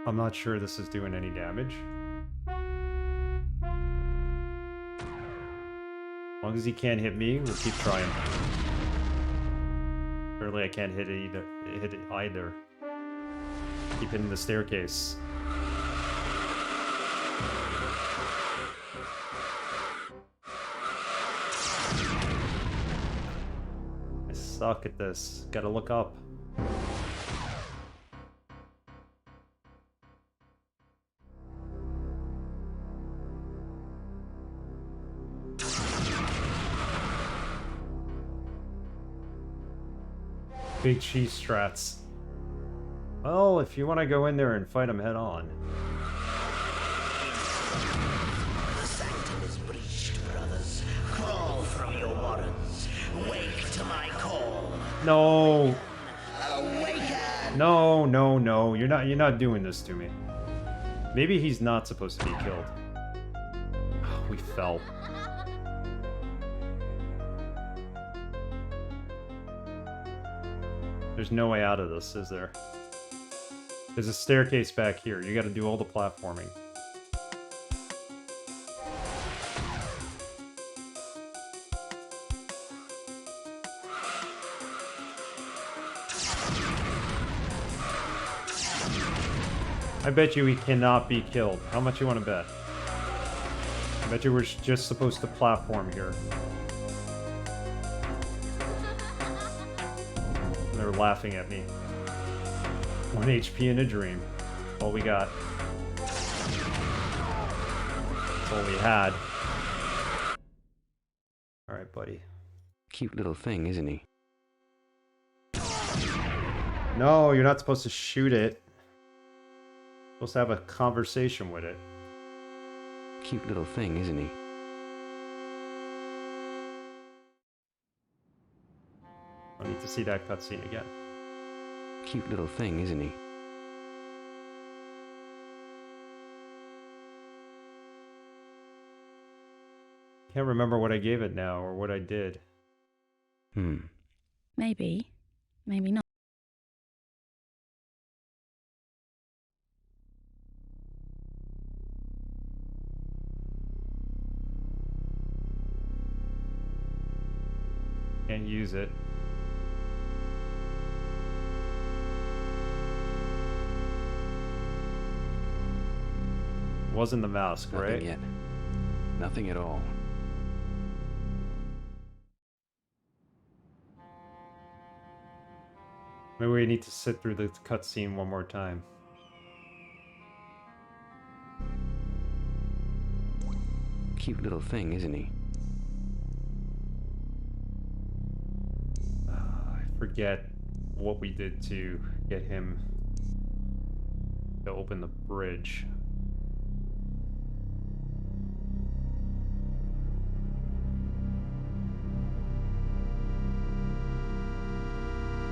I'm not sure this is doing any damage. As long as he can't hit me, we'll keep trying. Apparently I can't hit it either. Keep hitting the staircase. I suck at this. Gotta look up. Big cheese strats. Well, if you want to go in there and fight him head on. The sanctum is breached, brothers. Crawl from your warrens. Wake to my call. No. Awaken! No, no, no. You're not doing this to me. Maybe he's not supposed to be killed. We fell. There's no way out of this, is there? There's a staircase back here. You gotta do all the platforming. I bet you he cannot be killed. How much you want to bet? I bet you we're just supposed to platform here. They're laughing at me. 1 HP in a dream. All we got. That's all we had. Alright, buddy. Cute little thing, isn't he? No, you're not supposed to shoot it. You're supposed to have a conversation with it. Cute little thing, isn't he? I need to see that cutscene again. Cute little thing, isn't he? Can't remember what I gave it now or what I did. Maybe. Maybe not. Can't use it. Wasn't the mask, Nothing right? yet. Nothing at all. Maybe we need to sit through the cutscene one more time. Cute little thing, isn't he? I forget what we did to get him to open the bridge.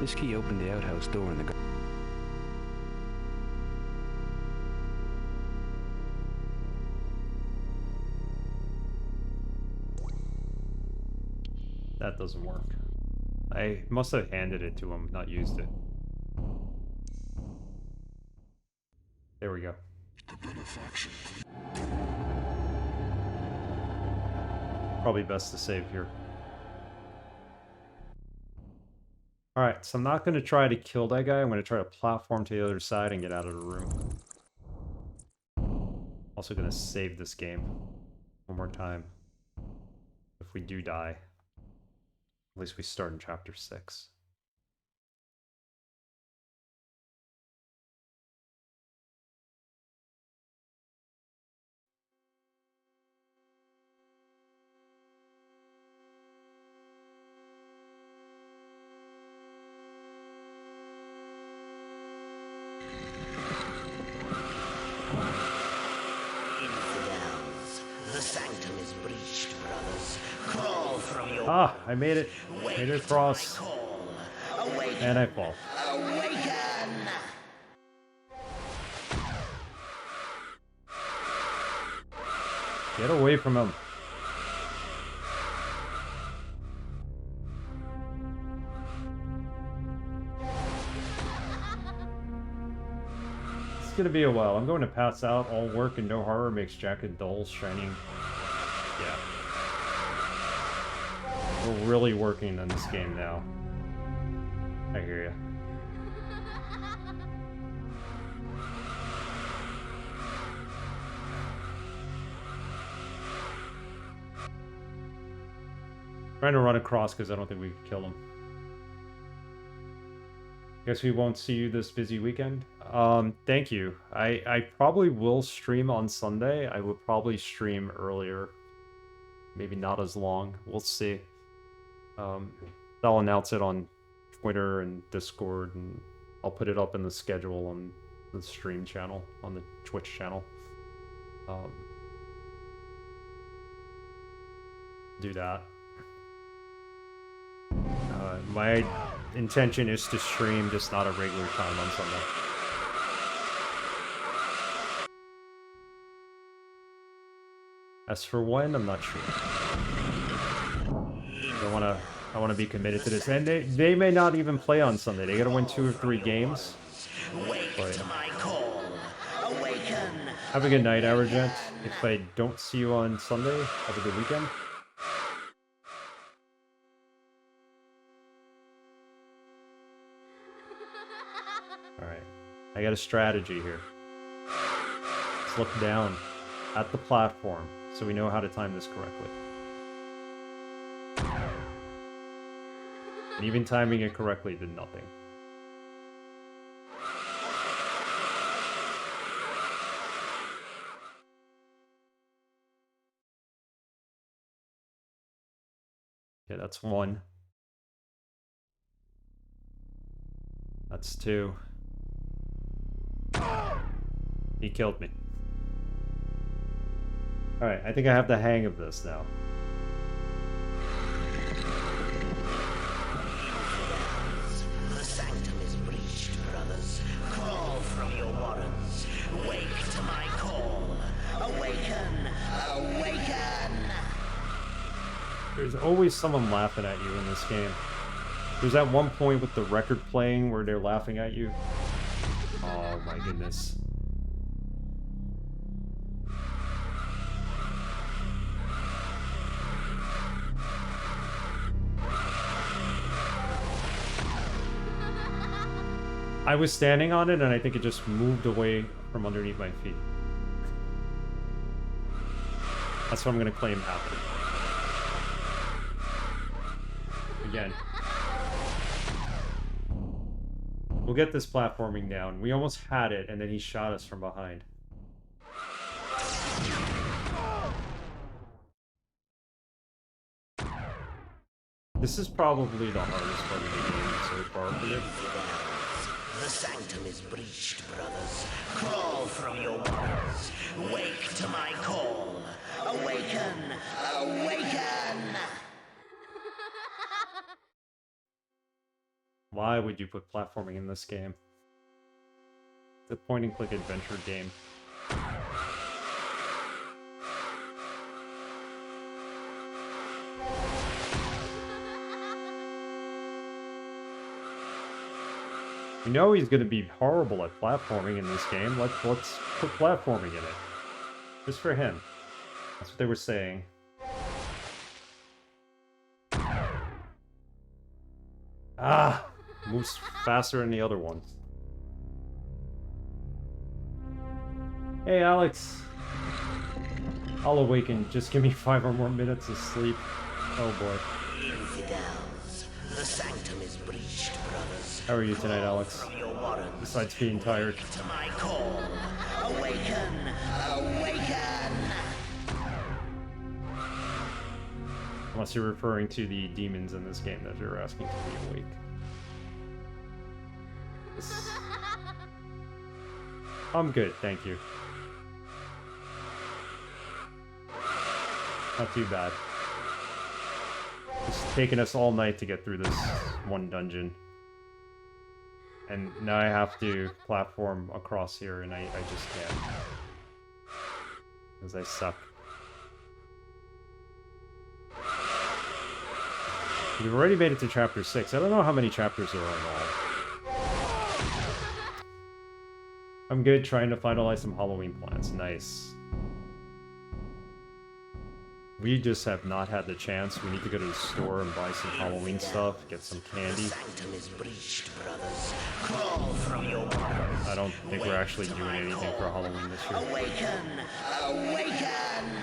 This key opened the outhouse door in the That doesn't work. I must have handed it to him, not used it. There we go. Probably best to save here. Alright, so I'm not going to try to kill that guy. I'm going to try to platform to the other side and get out of the room. Also going to save this game one more time. If we do die, at least we start in chapter 6. breached, brothers. Crawl from your Ah, I made it. Wake Made it to my across. call. Awaken. And I fall. Awaken. Get away from him. It's gonna be a while. I'm going to pass out. All work and no horror makes Jack a dull, shining. Yeah. We're really working on this game now. I hear you. Trying to run across because I don't think we could kill him. Guess we won't see you this busy weekend. Thank you. I probably will stream on Sunday. I would probably stream earlier. Maybe not as long. We'll see. I'll announce it on Twitter and Discord, and I'll put it up in the schedule on the stream channel, on the Twitch channel. Do that. My intention is to stream, just not a regular time on Sunday. As for when, I'm not sure. I wanna be committed to this, and they may not even play on Sunday. They gotta win 2 or 3 games. But have a good night, Arrogant. If I don't see you on Sunday, have a good weekend. Alright, I got a strategy here. Let's look down at the platform so we know how to time this correctly. And even timing it correctly did nothing. Okay, that's 1. That's 2. He killed me. Alright, I think I have the hang of this now. The sanctum is breached, brothers. Crawl from your warrens. Wake to my call. Awaken! Awaken! There's always someone laughing at you in this game. There's that one point with the record playing where they're laughing at you. Oh my goodness. I was standing on it and I think it just moved away from underneath my feet. That's what I'm gonna claim happened. Again. We'll get this platforming down. We almost had it, and then he shot us from behind. This is probably the hardest part of the game so far for me. The sanctum is breached, brothers. Crawl from your warrens. Wake to my call. Awaken! Awaken! Why would you put platforming in this game? It's a point-and-click adventure game. We know he's going to be horrible at platforming in this game. Let's put platforming in it. Just for him. That's what they were saying. Ah! Moves faster than the other one. Hey, Alex. I'll awaken. Just give me 5 or more minutes of sleep. Oh boy. Infidels. The sanctum is breached, brothers. How are you tonight, Alex? Besides being tired. To my call. Awaken! Awaken! Unless you're referring to the demons in this game that you're asking to be awake. I'm good, thank you. Not too bad. It's taken us all night to get through this one dungeon. And now I have to platform across here, and I just can't. Because I suck. We've already made it to chapter 6. I don't know how many chapters there are in all. I'm good trying to finalize some Halloween plans. Nice. We just have not had the chance. We need to go to the store and buy some Halloween stuff, get some candy. Sanctum is breached, brothers. Crawl from your waters. I don't think we're actually doing anything for Halloween this year. Awaken! Awaken!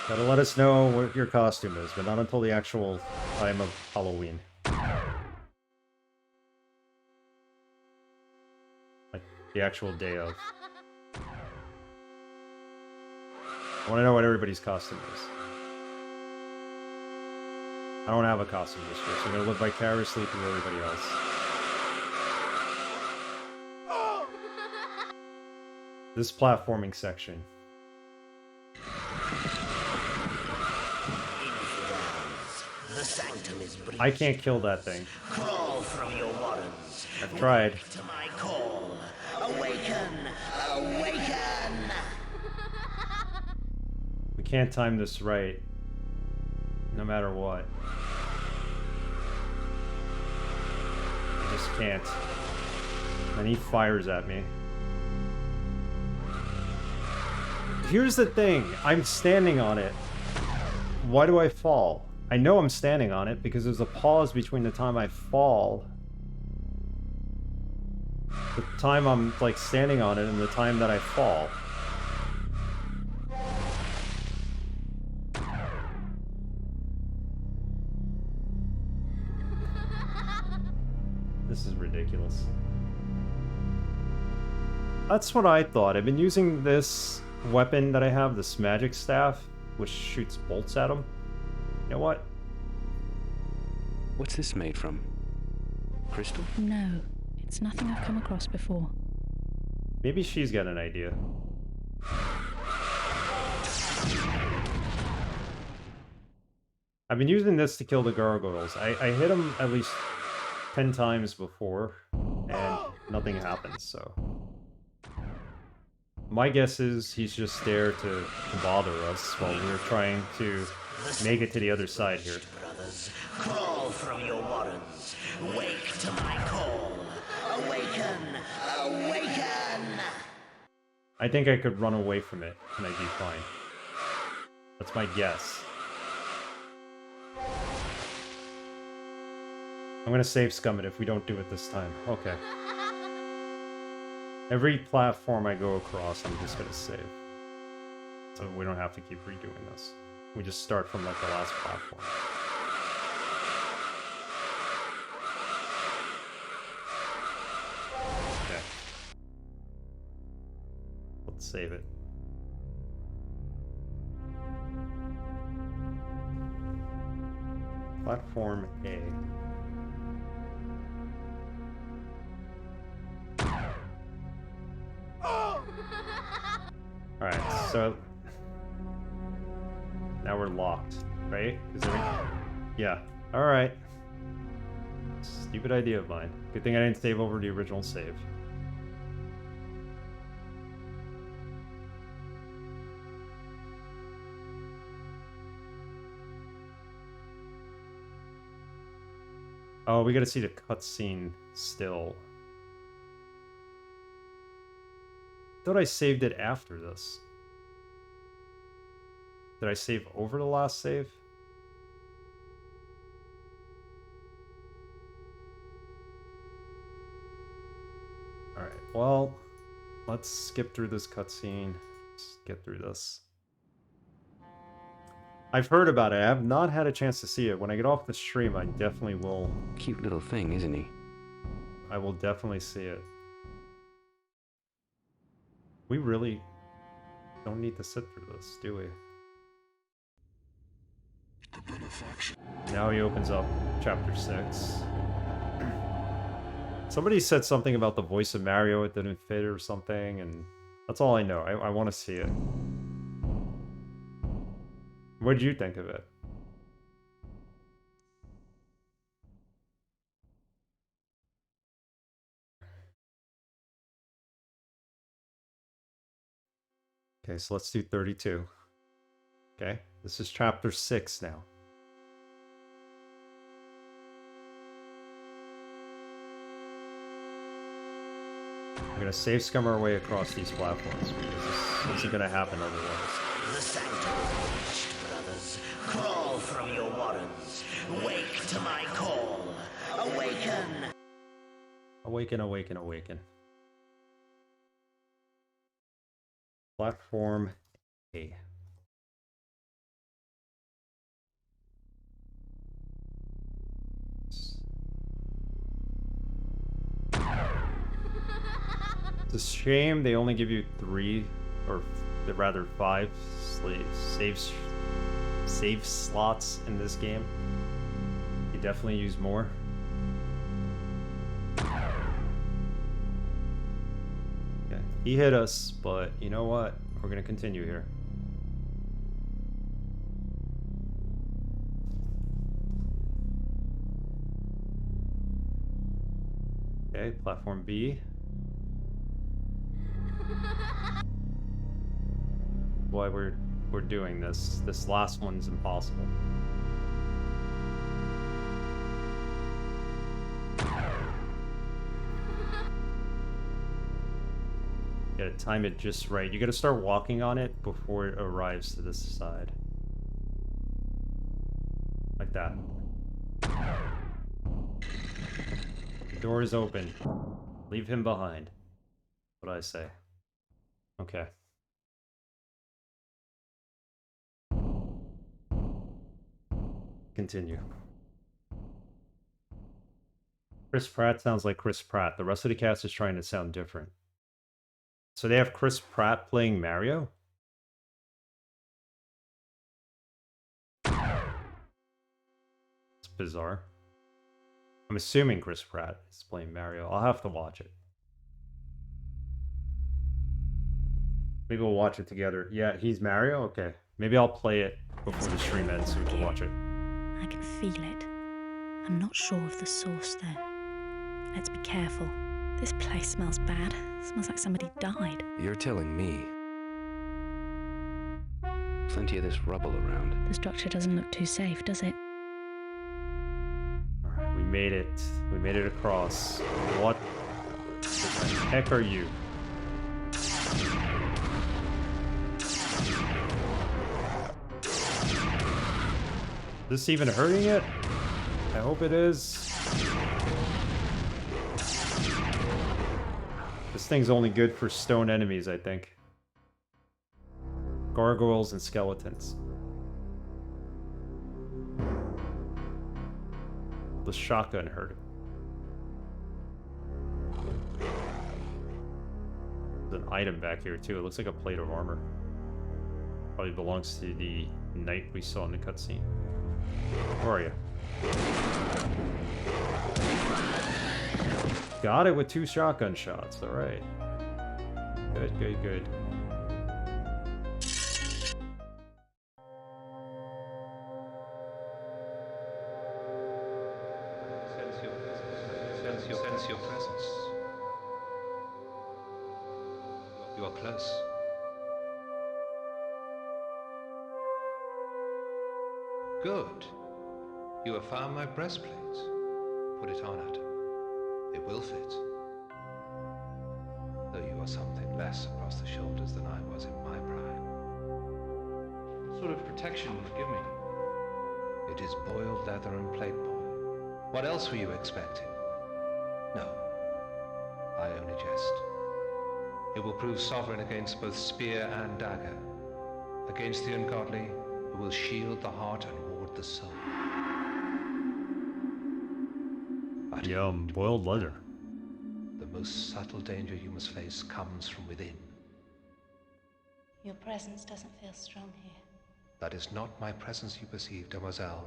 Gotta let us know what your costume is, but not until the actual time of Halloween. Like, the actual day of. I want to know what everybody's costume is. I don't have a costume this year, so I'm gonna live vicariously through everybody else. This platforming section. The sanctum is breached. I can't kill that thing. Crawl from your warrens. I've tried. Wake to my call. Awaken! Awaken! We can't time this right. No matter what. I just can't. And he fires at me. Here's the thing. I'm standing on it. Why do I fall? I know I'm standing on it because there's a pause between the time I fall, the time I'm like standing on it, and the time that I fall. This is ridiculous. That's what I thought. I've been using this weapon that I have, this magic staff, which shoots bolts at him. You know what? What's this made from? Crystal? No, it's nothing I've come across before. Maybe she's got an idea. I've been using this to kill the gargoyles. I hit them at least 10 times before, and nothing happens, so... My guess is he's just there to bother us while we're trying to make it to the other side here. Brothers, crawl from your warrens. Wake to my call. Awaken! Awaken! I think I could run away from it, and I'd be fine. That's my guess. I'm gonna save scum it if we don't do it this time. Okay. Every platform I go across, I'm just gonna save. So we don't have to keep redoing this. We just start from like the last platform. Okay. Let's save it. Platform A. Alright, so... Now we're locked, right? Yeah. Alright. Stupid idea of mine. Good thing I didn't save over the original save. Oh, we gotta see the cutscene still. I thought I saved it after this. Did I save over the last save? Alright, well, let's skip through this cutscene. Let's get through this. I've heard about it. I have not had a chance to see it. When I get off the stream, I definitely will. Cute little thing, isn't he? I will definitely see it. We really don't need to sit through this, do we? Now he opens up chapter 6. Somebody said something about the voice of Mario, it didn't fit or something, and That's all I know. I want to see it. What did you think of it? Okay, so let's do 32. Okay, this is chapter 6 now. We're gonna save scum our way across these platforms because this isn't gonna happen otherwise. The sanctum is breached, brothers. Crawl from your warrens. Wake to my call. Awaken! Awaken, awaken, awaken. Platform A. It's a shame they only give you 3, or rather 5 save slots in this game. You definitely use more. Okay, he hit us, but you know what? We're gonna continue here. Okay, platform B. Why we're doing this. This last one's impossible. You gotta time it just right. You gotta start walking on it before it arrives to this side. Like that. The door is open. Leave him behind. What I say. Okay. Continue. Chris Pratt sounds like Chris Pratt. The rest of the cast is trying to sound different. So they have Chris Pratt playing Mario? It's bizarre. I'm assuming Chris Pratt is playing Mario. I'll have to watch it. Maybe we'll watch it together. Yeah, he's Mario? Okay. Maybe I'll play it before the stream ends so we can watch it. I can feel it. I'm not sure of the source though. Let's be careful. This place smells bad. Smells like somebody died. You're telling me. Plenty of this rubble around. The structure doesn't look too safe, does it? Alright, we made it. We made it across. What the heck are you? Is this even hurting it? I hope it is. This thing's only good for stone enemies, I think. Gargoyles and skeletons. The shotgun hurt it. There's an item back here too. It looks like a plate of armor. Probably belongs to the knight we saw in the cutscene. Where are you? Got it with 2 shotgun shots. All right. Good, good, good. Sense your presence. You are close. Good. You have found my breastplate. Put it on, Adam. It will fit. Though you are something less across the shoulders than I was in my prime. What sort of protection will you give me? It is boiled leather and plate boil. What else were you expecting? No. I only jest. It will prove sovereign against both spear and dagger. Against the ungodly, who will shield the heart and ward the soul. But Yum, boiled leather. the most subtle danger you must face comes from within. Your presence doesn't feel strong here. That is not my presence you perceive, demoiselle,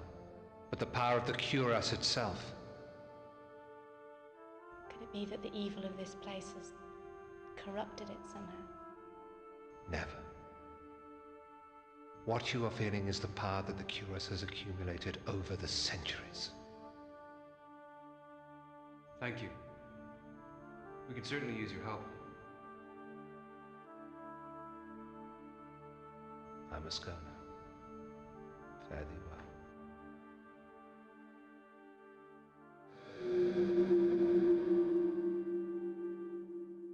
but the power of the cuirass itself. Could it be that the evil of this place has corrupted it somehow? Never. What you are feeling is the power that the Curus has accumulated over the centuries. Thank you. We could certainly use your help. I must go now. Fare thee well.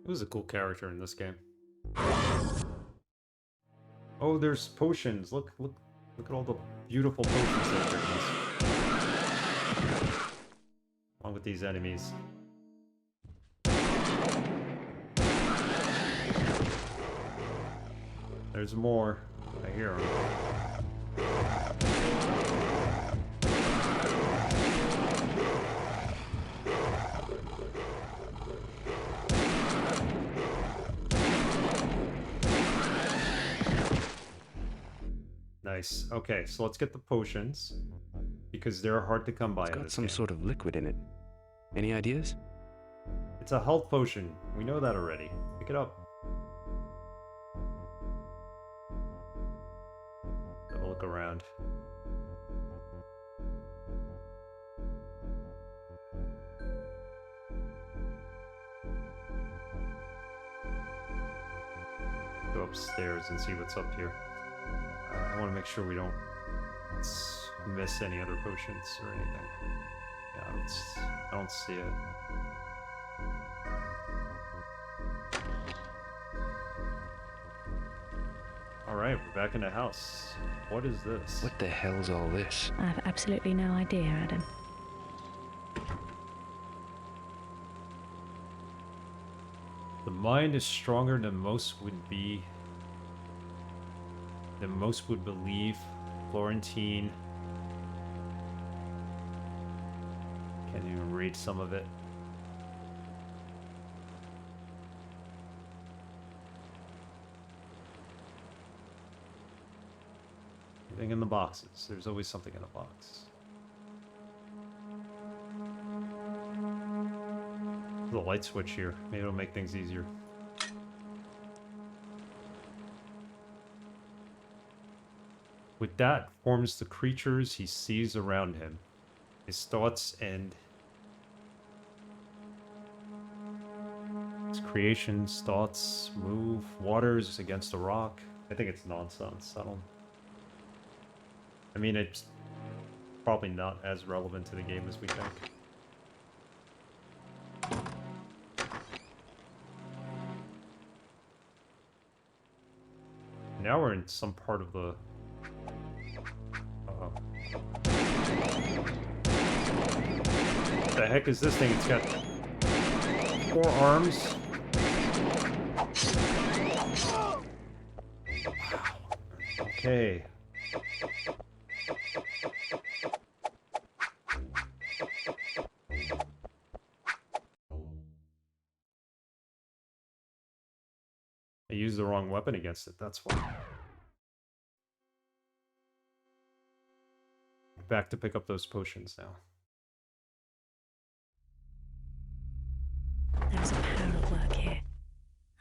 It was a cool character in this game. Oh, there's potions. Look at all the beautiful potions that there is. Along with these enemies. There's more. I hear them. Nice. Okay, so let's get the potions. Because they're hard to come by. It's got some sort of liquid in it. Any ideas? It's a health potion. We know that already. Pick it up. Have a look around. Go upstairs and see what's up here. I want to make sure we don't miss any other potions or anything. Yeah, I don't see it. Alright, we're back in the house. What is this? What the hell's all this? I have absolutely no idea, Adam. The mind is stronger than most would believe. Florentine. Can't even read some of it. Everything in the boxes. There's always something in a box. There's a light switch here. Maybe it'll make things easier. With that forms the creatures he sees around him. His thoughts and his creations, thoughts move. Waters against a rock. I think it's nonsense. I mean, it's probably not as relevant to the game as we think. Now we're in some part of the... Uh-oh. What the heck is this thing? It's got 4 arms. Okay. I used the wrong weapon against it, that's why. Back to pick up those potions now. There is a power at work here.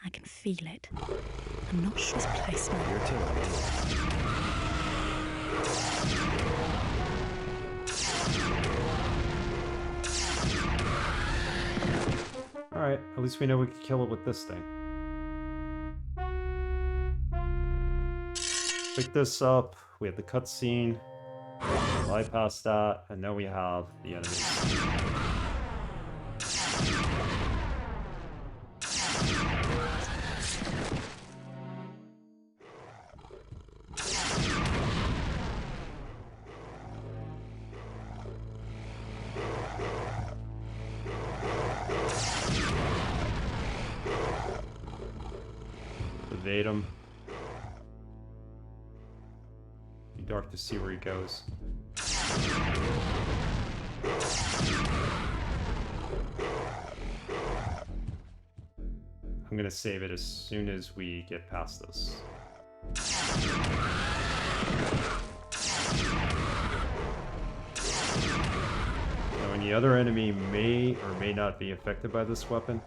I can feel it. I'm not sure this place will. You're telling me. Alright, at least we know we can kill it with this thing. Pick this up, we have the cutscene, bypass that, and now we have the enemies. Evade him. Be dark to see where he goes. I'm gonna save it as soon as we get past this. Now, any other enemy may or may not be affected by this weapon.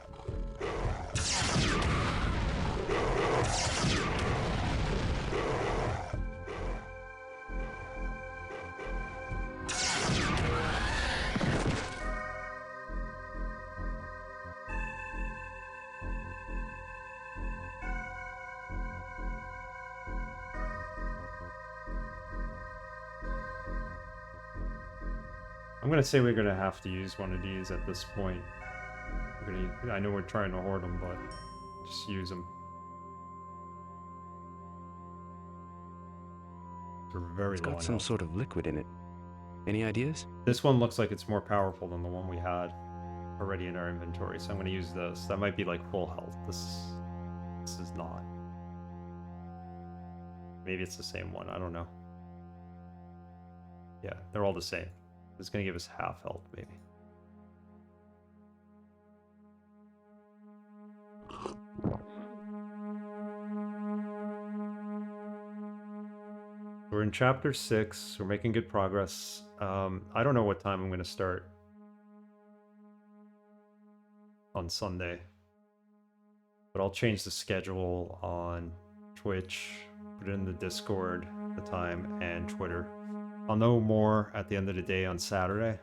I'm gonna say we're gonna have to use one of these at this point. I know we're trying to hoard them, but just use them. They're very It's low got on some health. sort of liquid in it. Any ideas? This one looks like it's more powerful than the one we had already in our inventory, so I'm gonna use this. That might be like full health. This is not. Maybe it's the same one. I don't know. Yeah, they're all the same. It's gonna give us half health, maybe. We're in chapter 6. We're making good progress. I don't know what time I'm gonna start on Sunday, but I'll change the schedule on Twitch, put it in the Discord, the time, and Twitter. I'll know more at the end of the day on Saturday.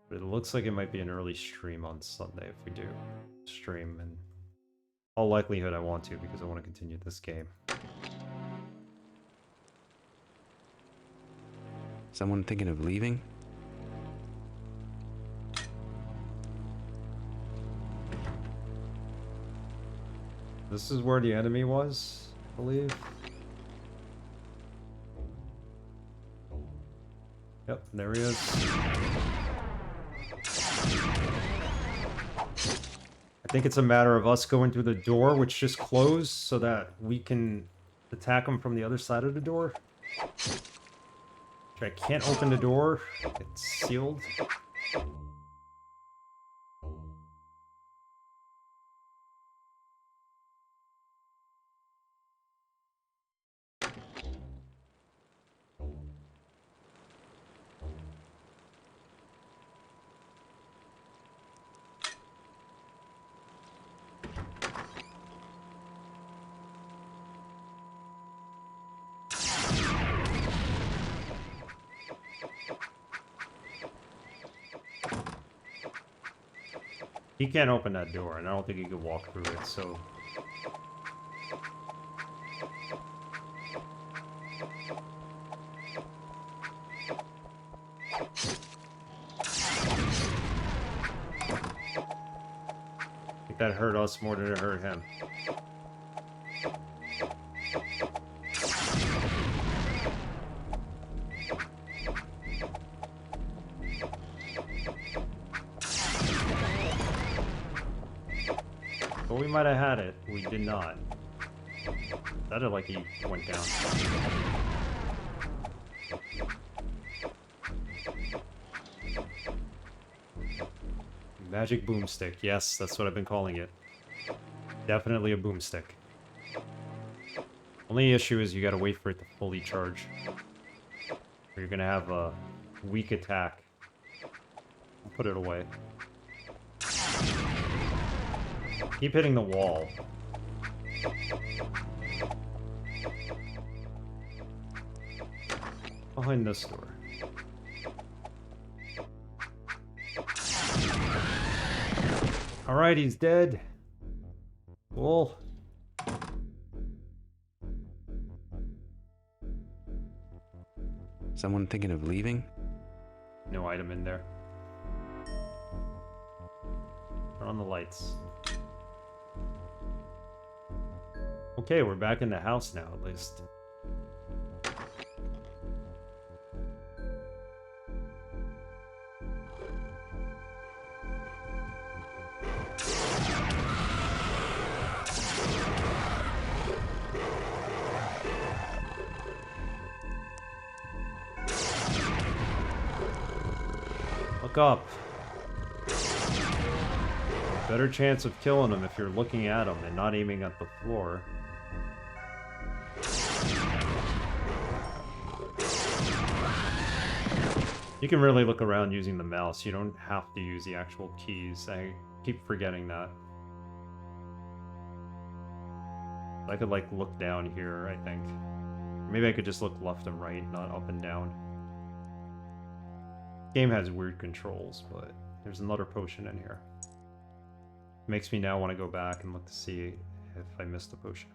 But it looks like it might be an early stream on Sunday if we do stream, and all likelihood I want to because I want to continue this game. Someone thinking of leaving? This is where the enemy was, I believe. Yep, there he is. I think it's a matter of us going through the door, which just closed, so that we can attack him from the other side of the door. I can't open the door. It's sealed. He can't open that door, and I don't think he could walk through it, so... I think that hurt us more than it hurt him. But we might have had it. We did not. Sounded like he went down. Magic boomstick. Yes, that's what I've been calling it. Definitely a boomstick. Only issue is you gotta wait for it to fully charge. Or you're gonna have a weak attack. I'll put it away. Keep hitting the wall. Behind this door. Alright, he's dead. Cool. Someone thinking of leaving? No item in there. Turn on the lights. Okay, we're back in the house now, at least. Look up. Better chance of killing him if you're looking at him and not aiming at the floor. You can really look around using the mouse. You don't have to use the actual keys. I keep forgetting that. I could like look down here, I think. Maybe I could just look left and right, not up and down. Game has weird controls, but there's another potion in here. Makes me now want to go back and look to see if I missed a potion.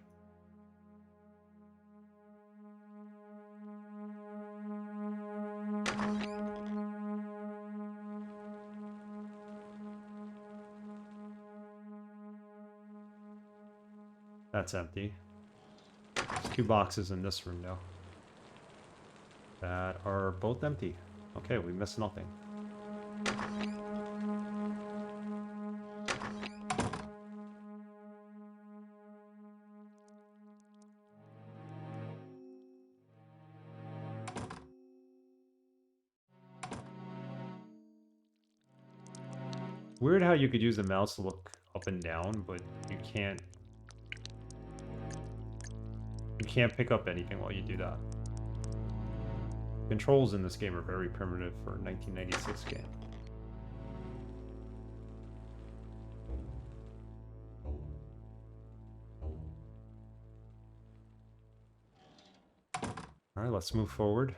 That's empty. There's 2 boxes in this room now. That are both empty. Okay, we missed nothing. Weird how you could use the mouse to look up and down, but you can't pick up anything while you do that. Controls in this game are very primitive for a 1996 game. Alright, let's move forward.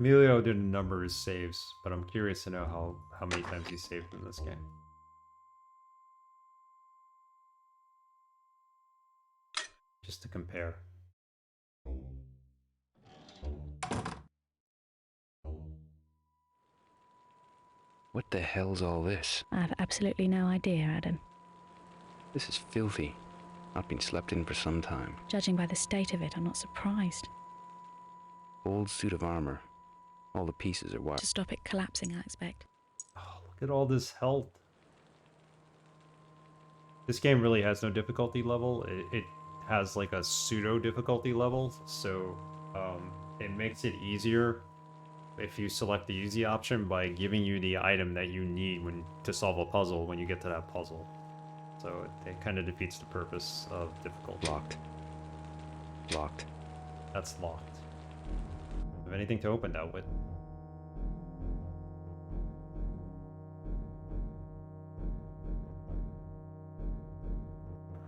Emilio didn't number his saves, but I'm curious to know how many times he saved in this game. Just to compare. What the hell's all this? I have absolutely no idea, Adam. This is filthy. Not been slept in for some time. Judging by the state of it, I'm not surprised. Old suit of armor. All the pieces are wired. To stop it collapsing, I expect. Oh, look at all this health. This game really has no difficulty level. It has like a pseudo difficulty level, so it makes it easier if you select the easy option by giving you the item that you need to solve a puzzle when you get to that puzzle. So it kind of defeats the purpose of difficulty. Locked. Locked. That's locked. Have anything to open that with?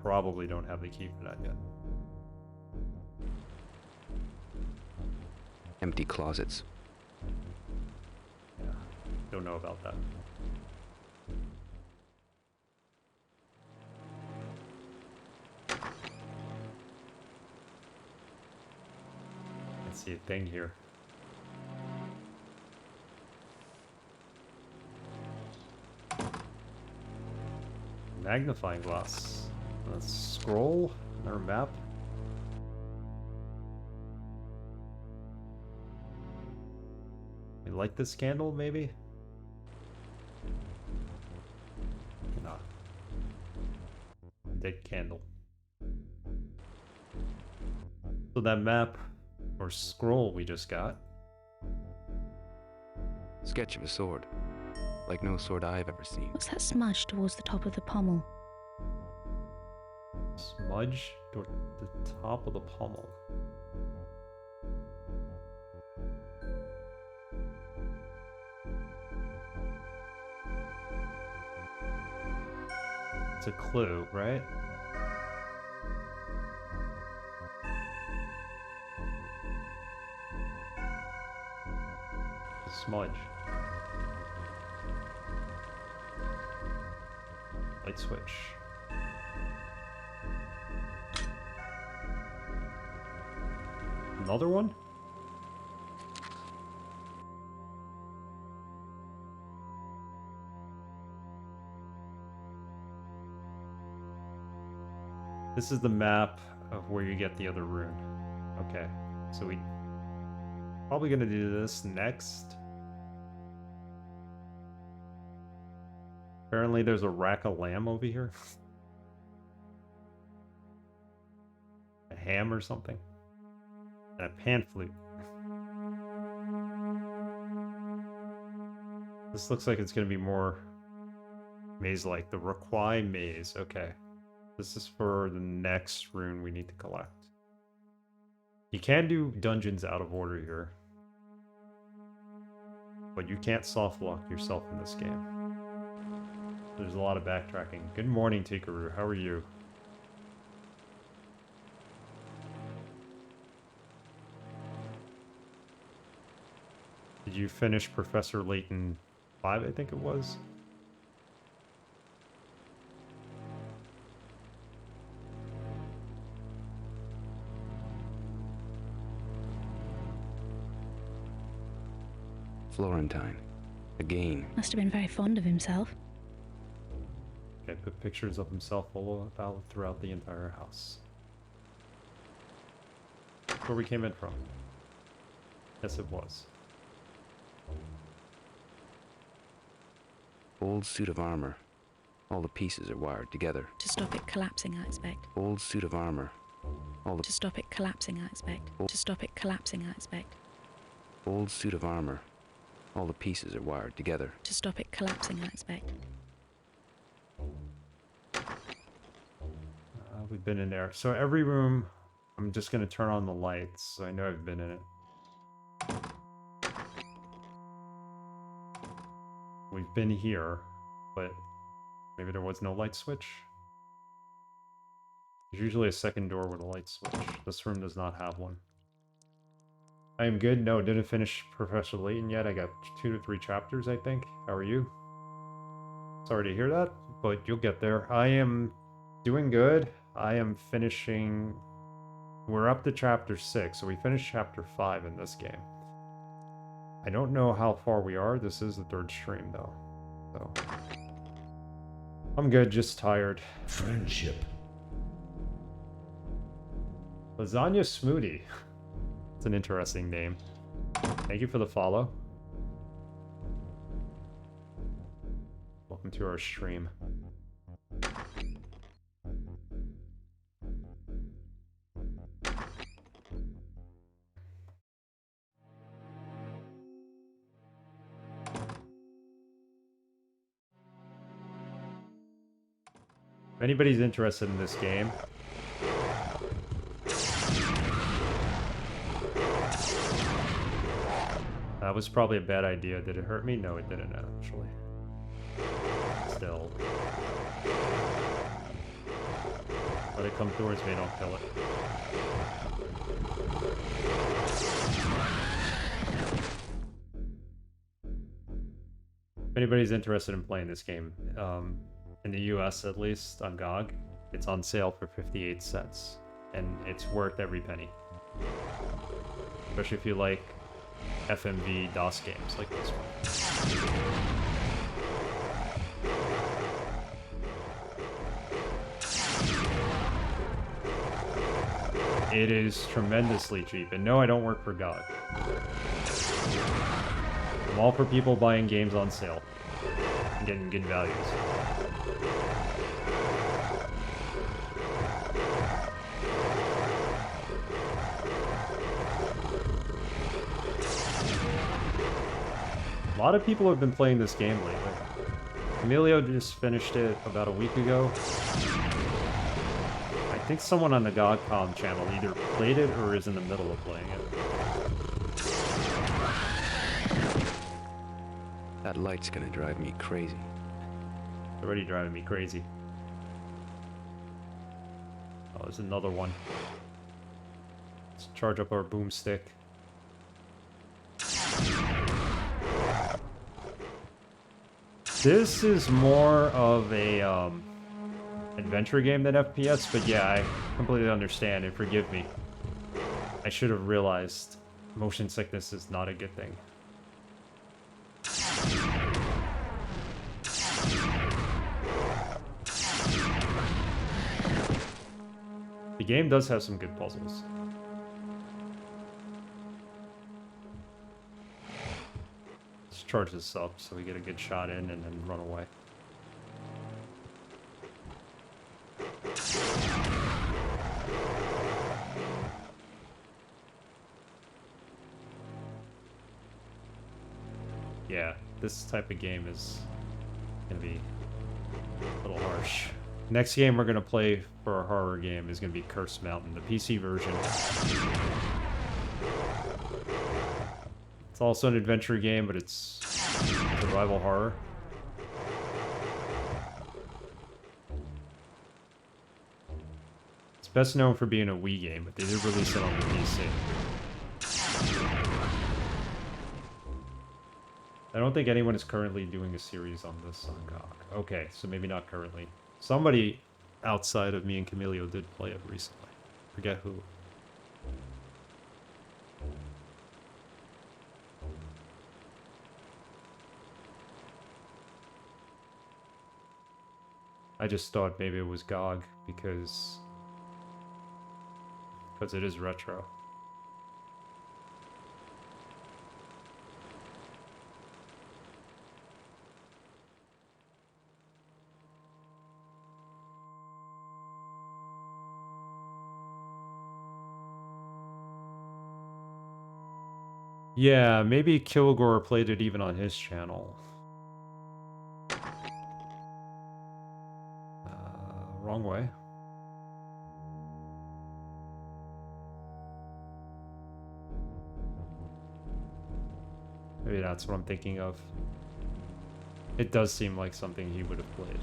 Probably don't have the key for that yet. Empty closets. Yeah, don't know about that. Can't see a thing here. Magnifying glass. Let's scroll. Another map. We light this candle, maybe? No. Dead candle. So that map or scroll we just got. Sketch of a sword. Like no sword I've ever seen. What's that smudge towards the top of the pommel? Smudge toward the top of the pommel. It's a clue, right? A smudge. Light switch. Another one? This is the map of where you get the other rune. Okay, so we probably gonna do this next. Apparently there's a rack of lamb over here. A ham or something. And a pan flute. This looks like it's gonna be more maze-like. The Requai maze. Okay. This is for the next rune we need to collect. You can do dungeons out of order here. But you can't soft lock yourself in this game. There's a lot of backtracking. Good morning, Tikaru. How are you? Did you finish Professor Layton 5, I think it was? Florentine. Again. Must have been very fond of himself. Okay, put pictures of himself all about throughout the entire house. Where we came in from. Yes, it was. Old suit of armor. All the pieces are wired together. To stop it collapsing, I expect. Old suit of armor. All the To stop it collapsing, I expect. To stop it collapsing, I expect. old suit of armor. All the pieces are wired together. To stop it collapsing, I expect. We've been in there. So every room, I'm just going to turn on the lights, so I know I've been in it. We've been here, but maybe there was no light switch? There's usually a second door with a light switch. This room does not have one. I am good. No, didn't finish Professor Layton yet. I got 2 to 3 chapters, I think. How are you? Sorry to hear that, but you'll get there. I am doing good. I am finishing... We're up to chapter 6, so we finished chapter 5 in this game. I don't know how far we are. This is the 3rd stream, though. So... I'm good, just tired. Friendship. Lasagna Smoothie. It's an interesting name. Thank you for the follow. Welcome to our stream. If anybody's interested in this game, that was probably a bad idea. Did it hurt me? No, it didn't, actually. Still. Let it come towards me, don't kill it. If anybody's interested in playing this game, in the US at least, on GOG, it's on sale for 58 cents. And it's worth every penny. Especially if you like FMV DOS games like this one. It is tremendously cheap, and no, I don't work for GOG. I'm all for people buying games on sale and getting good values. A lot of people have been playing this game lately. Emilio just finished it about a week ago. I think someone on the GOG.com channel either played it or is in the middle of playing it. That light's gonna drive me crazy. It's already driving me crazy. Oh, there's another one. Let's charge up our boomstick. This is more of a adventure game than FPS, but yeah, I completely understand and forgive me. I should have realized motion sickness is not a good thing. The game does have some good puzzles. Let's charge this up so we get a good shot in and then run away. Yeah, this type of game is gonna be a little harsh. Next game we're gonna play for a horror game is gonna be Cursed Mountain, the PC version. It's also an adventure game, but it's survival horror. It's best known for being a Wii game, but they did release it on the PC. I don't think anyone is currently doing a series on this on GOG. Okay, so maybe not currently. Somebody outside of me and Camilio did play it recently. Forget who. I just thought maybe it was GOG because it is retro. Yeah, maybe Kilgore played it even on his channel. Wrong way. Maybe that's what I'm thinking of. It does seem like something he would have played.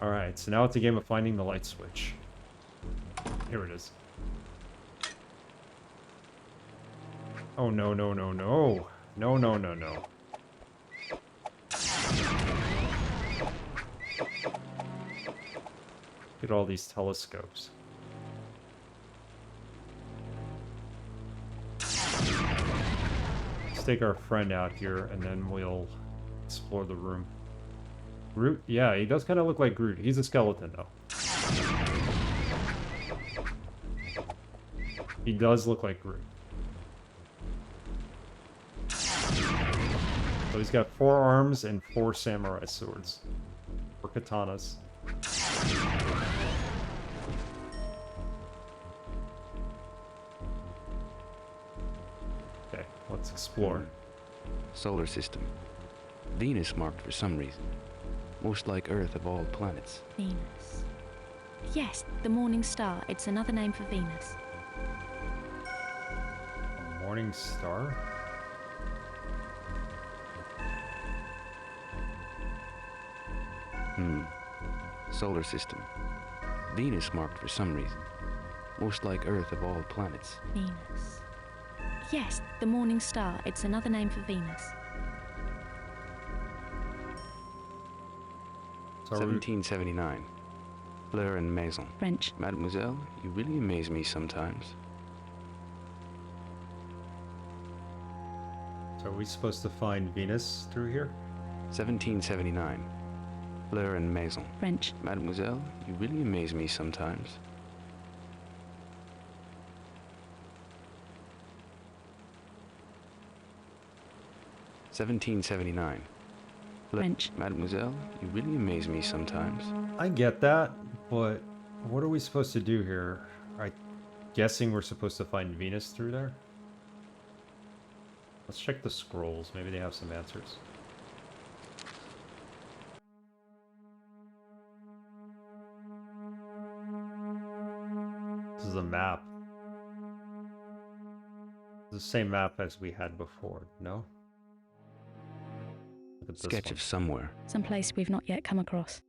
Alright, so now it's a game of finding the light switch. Here it is. Oh no, no, no, no. No, no, no, no. Look at all these telescopes. Let's take our friend out here and then we'll explore the room. Groot? Yeah, he does kind of look like Groot. He's a skeleton, though. He does look like Groot. So he's got 4 arms and 4 samurai swords. 4 katanas. Okay, let's explore. Solar system. Venus marked for some reason. Most like Earth of all planets. Venus. Yes, the morning star. It's another name for Venus. A morning star? Solar system. Venus marked for some reason. Most like Earth of all planets. Venus. Yes, the morning star. It's another name for Venus. 1779. Fleur and Maison. French. Mademoiselle, you really amaze me sometimes. So are we supposed to find Venus through here? 1779. Fleur and Maison. French. Mademoiselle, you really amaze me sometimes. (1779). French. Mademoiselle, you really amaze me sometimes. I get that, but what are we supposed to do here? I'm guessing we're supposed to find Venus through there? Let's check the scrolls. Maybe they have some answers. This is a map. It's the same map as we had before, no? Look at this Sketch one. of somewhere. Some place we've not yet come across.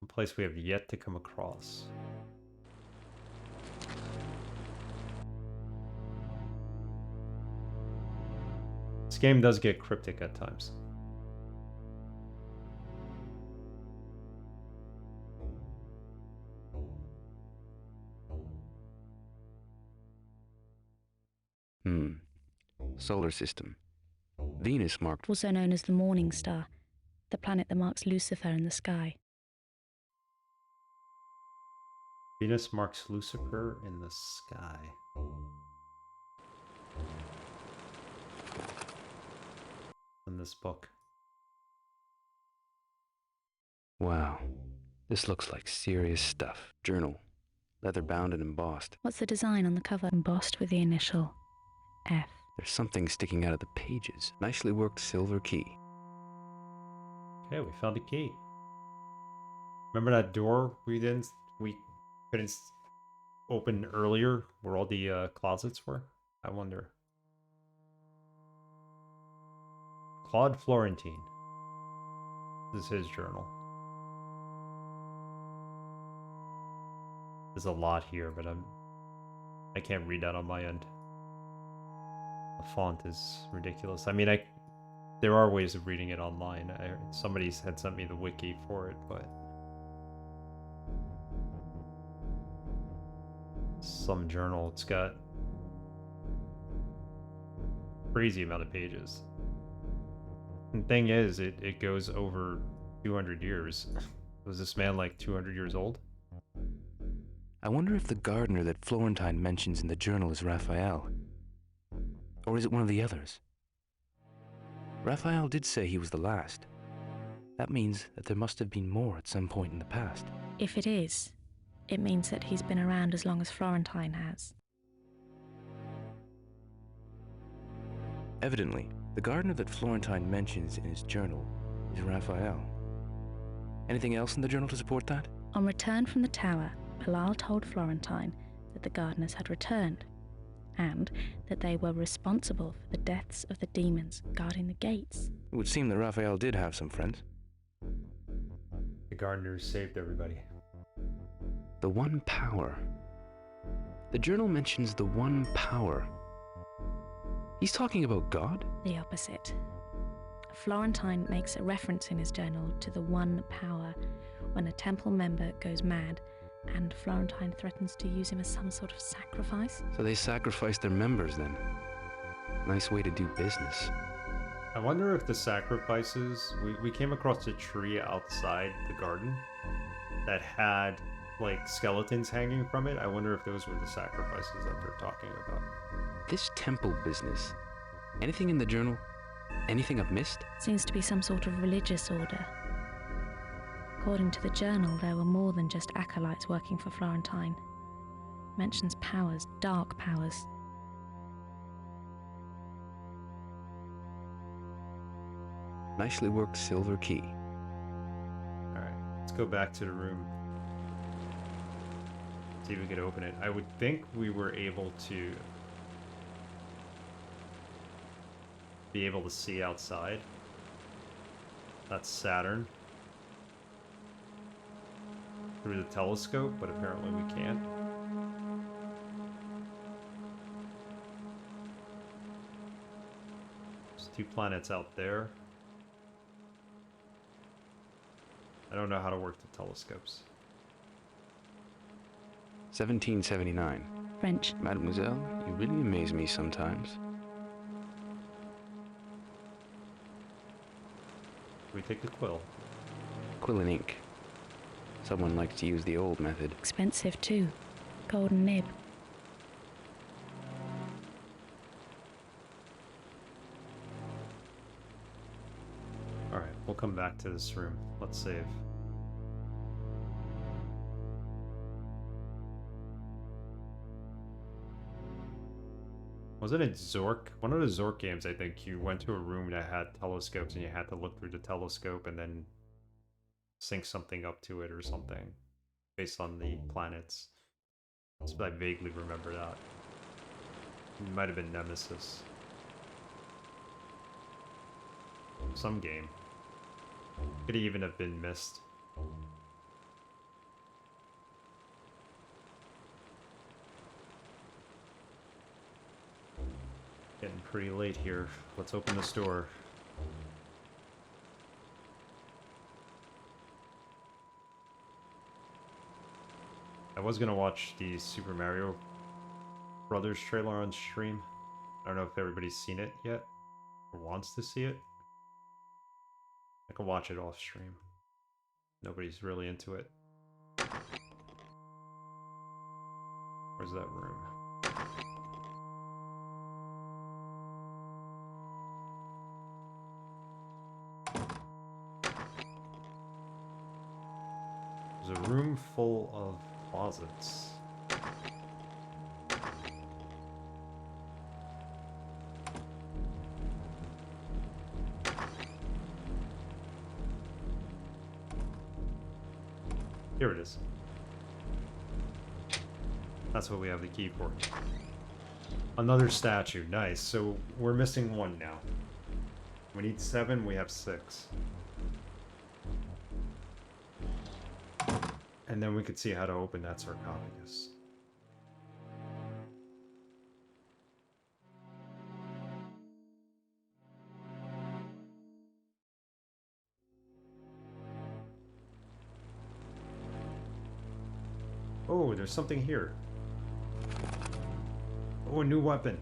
A place we have yet to come across. This game does get cryptic at times. Solar system. Venus marked. Also known as the morning star, the planet that marks Lucifer in the sky. Venus marks Lucifer in the sky. In this book. Wow. This looks like serious stuff. Journal. Leather bound and embossed. What's the design on the cover? Embossed with the initial F. There's something sticking out of the pages. Nicely worked silver key. Okay, we found a key. Remember that door we couldn't open earlier where all the closets were? I wonder. Claude Florentine. This is his journal. There's a lot here, but I can't read that on my end. The font is ridiculous. I mean, there are ways of reading it online. Somebody had sent me the wiki for it, but Some journal. It's got crazy amount of pages. And thing is, it goes over 200 years. Was this man like 200 years old? I wonder if the gardener that Florentine mentions in the journal is Raphael. Or is it one of the others? Raphael did say he was the last. That means that there must have been more at some point in the past. If it is, it means that he's been around as long as Florentine has. Evidently, the gardener that Florentine mentions in his journal is Raphael. Anything else in the journal to support that? On return from the tower, Bilal told Florentine that the gardeners had returned, and that they were responsible for the deaths of the demons guarding the gates. It would seem that Raphael did have some friends. The gardeners saved everybody. The One Power. The journal mentions the One Power. He's talking about God? The opposite. Florentine makes a reference in his journal to the One Power when a temple member goes mad, and Florentine threatens to use him as some sort of sacrifice. So they sacrificed their members then. Nice way to do business. I wonder if the sacrifices... We came across a tree outside the garden that had, like, skeletons hanging from it. I wonder if those were the sacrifices that they're talking about. This temple business. Anything in the journal? Anything I've missed? Seems to be some sort of religious order. According to the journal, there were more than just acolytes working for Florentine. Mentions powers, dark powers. Nicely worked silver key. Alright, let's go back to the room. See if we could open it. I would think we were able to see outside. That's Saturn. Through the telescope, but apparently we can't. There's 2 planets out there. I don't know how to work the telescopes. 1779. French. Mademoiselle, you really amaze me sometimes. We take the quill. Quill and ink. Someone likes to use the old method. Expensive too. Golden nib. Alright, we'll come back to this room. Let's save. Wasn't it Zork? One of the Zork games, I think, you went to a room that had telescopes and you had to look through the telescope and then sync something up to it or something based on the planets. So I vaguely remember that. It might have been Nemesis. Some game. Could even have been Myst. Getting pretty late here. Let's open this door. I was gonna watch the Super Mario Brothers trailer on stream. I don't know if everybody's seen it yet, or wants to see it. I can watch it off stream. Nobody's really into it. Where's that room? There's a room full of closets. Here it is. That's what we have the key for. Another statue. Nice. So we're missing 1 now. We need 7, we have 6. And then we could see how to open that sarcophagus. Oh, there's something here. Oh, a new weapon.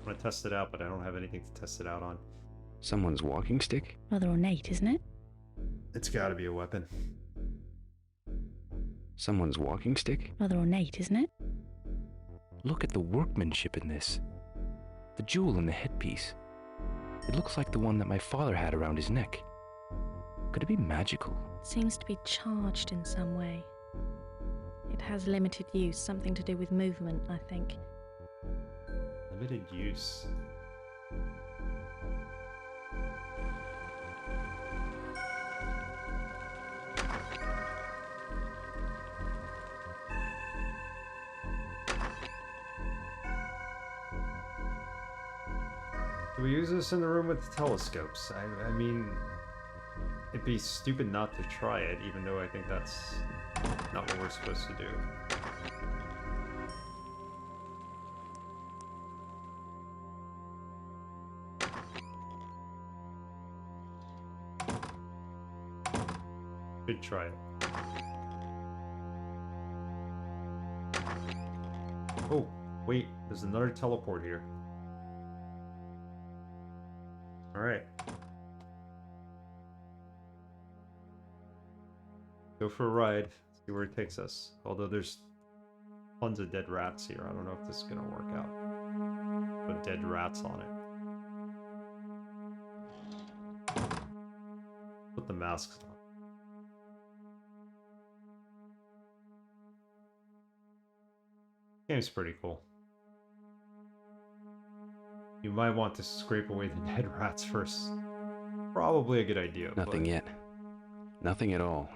I want to test it out, but I don't have anything to test it out on. Someone's walking stick? Rather ornate, isn't it? It's got to be a weapon. Someone's walking stick? Rather ornate, isn't it? Look at the workmanship in this. The jewel in the headpiece. It looks like the one that my father had around his neck. Could it be magical? Seems to be charged in some way. It has limited use, something to do with movement, I think. Limited use. Do we use this in the room with the telescopes? I mean, it'd be stupid not to try it, even though I think that's not what we're supposed to do. Should try it. Oh, wait, there's another teleport here. Alright. Go for a ride, see where it takes us. Although there's tons of dead rats here. I don't know if this is gonna work out. Put dead rats on it. Put the masks on. Game's pretty cool. You might want to scrape away the dead rats first. Probably a good idea. Nothing yet. Nothing at all.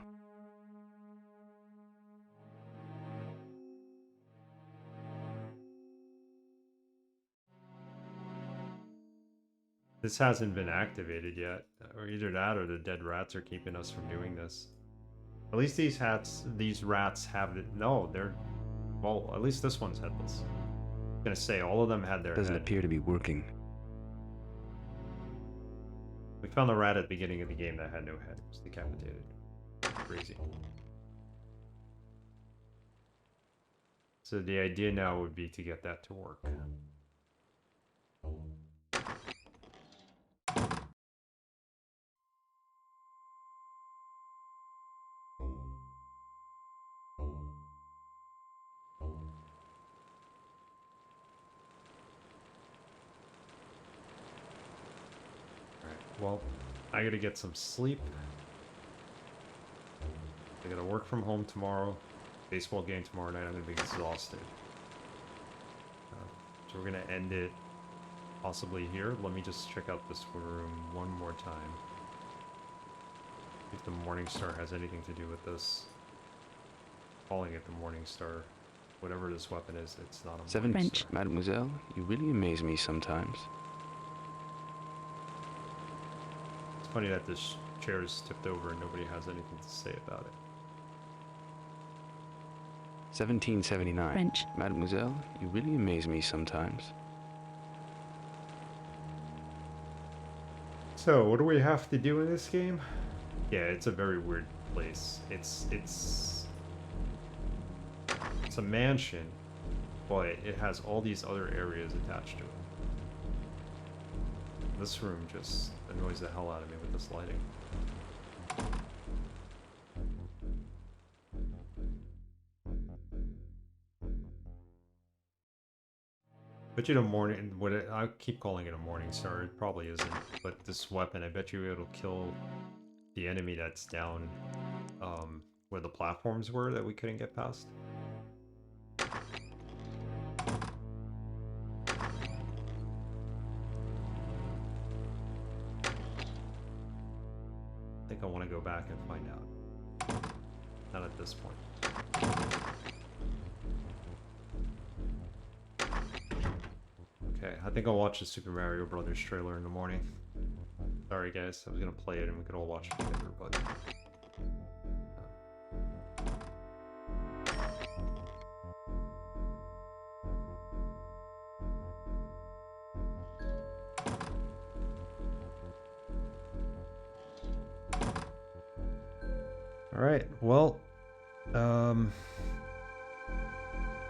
This hasn't been activated yet. Or either that or the dead rats are keeping us from doing this. At least these rats have it. No, they're... Well, at least this one's headless. I'm gonna say, all of them had their Doesn't head. appear to be working. We found a rat at the beginning of the game that had no head. It was decapitated. Crazy. So the idea now would be to get that to work. Well, I gotta get some sleep. I gotta work from home tomorrow. Baseball game tomorrow night. I'm gonna be exhausted. So we're gonna end it possibly here. Let me just check out this room one more time. If the Morning Star has anything to do with this. Calling it the Morning Star. Whatever this weapon is, it's not a Morning Star. Mademoiselle, you really amaze me sometimes. Funny that this chair is tipped over and nobody has anything to say about it. 1779. French. Mademoiselle, you really amaze me sometimes. So, what do we have to do in this game? Yeah, it's a very weird place. It's a mansion, but it has all these other areas attached to it. This room just annoys the hell out of me with this lighting. Bet you the morning, I keep calling it a Morning Star, it probably isn't, but this weapon, I bet you it'll kill the enemy that's down where the platforms were that we couldn't get past. I think I want to go back and find out. Not at this point. Okay, I think I'll watch the Super Mario Brothers trailer in the morning. Sorry guys, I was gonna play it and we could all watch it together, but... Alright, well,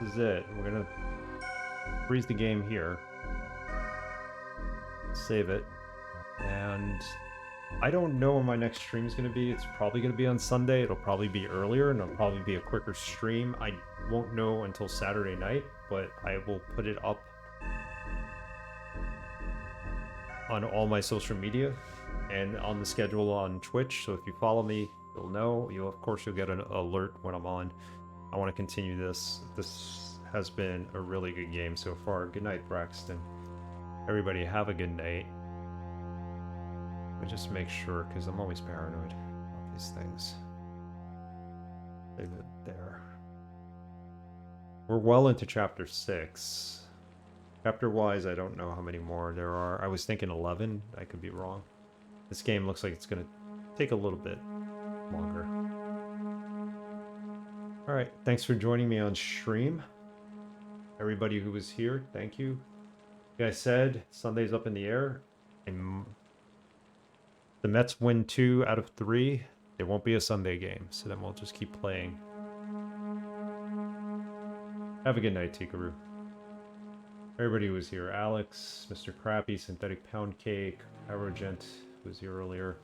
This is it. We're gonna freeze the game here. Save it. And I don't know when my next stream is going to be. It's probably going to be on Sunday. It'll probably be earlier, and it'll probably be a quicker stream. I won't know until Saturday night, but I will put it up on all my social media and on the schedule on Twitch. So if you follow me, you'll know. Of course, you'll get an alert when I'm on. I want to continue this. This has been a really good game so far. Good night, Braxton. Everybody have a good night. Let me just make sure, because I'm always paranoid about these things. Leave it there. We're well into chapter 6. Chapter-wise, I don't know how many more there are. I was thinking 11. I could be wrong. This game looks like it's going to take a little bit longer. Alright, thanks for joining me on stream. Everybody who was here, thank you. Like I said, Sunday's up in the air. And the Mets win 2 out of 3. It won't be a Sunday game, so then we'll just keep playing. Have a good night, Tikaru. Everybody who was here. Alex, Mr. Crappy, Synthetic Pound Cake, Arrogant was here earlier.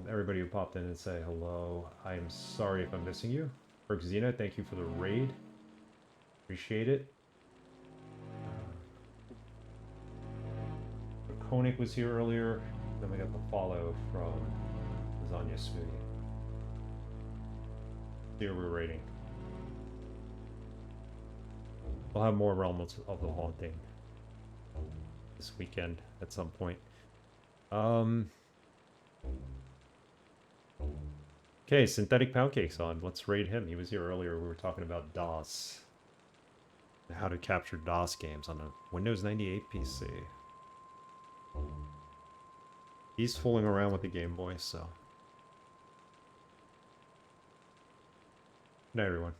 Everybody who popped in and said hello. I am sorry if I'm missing you. Bergzina, thank you for the raid. Appreciate it. Koenig was here earlier. Then we got the follow from Lasagna Smoothie. Here we're rating. We'll have more Realms of the Haunting this weekend at some point. Okay, Synthetic Pound Cake's on. Let's raid him. He was here earlier. We were talking about DOS. And how to capture DOS games on a Windows 98 PC. He's fooling around with the Game Boy, so. Good night, everyone.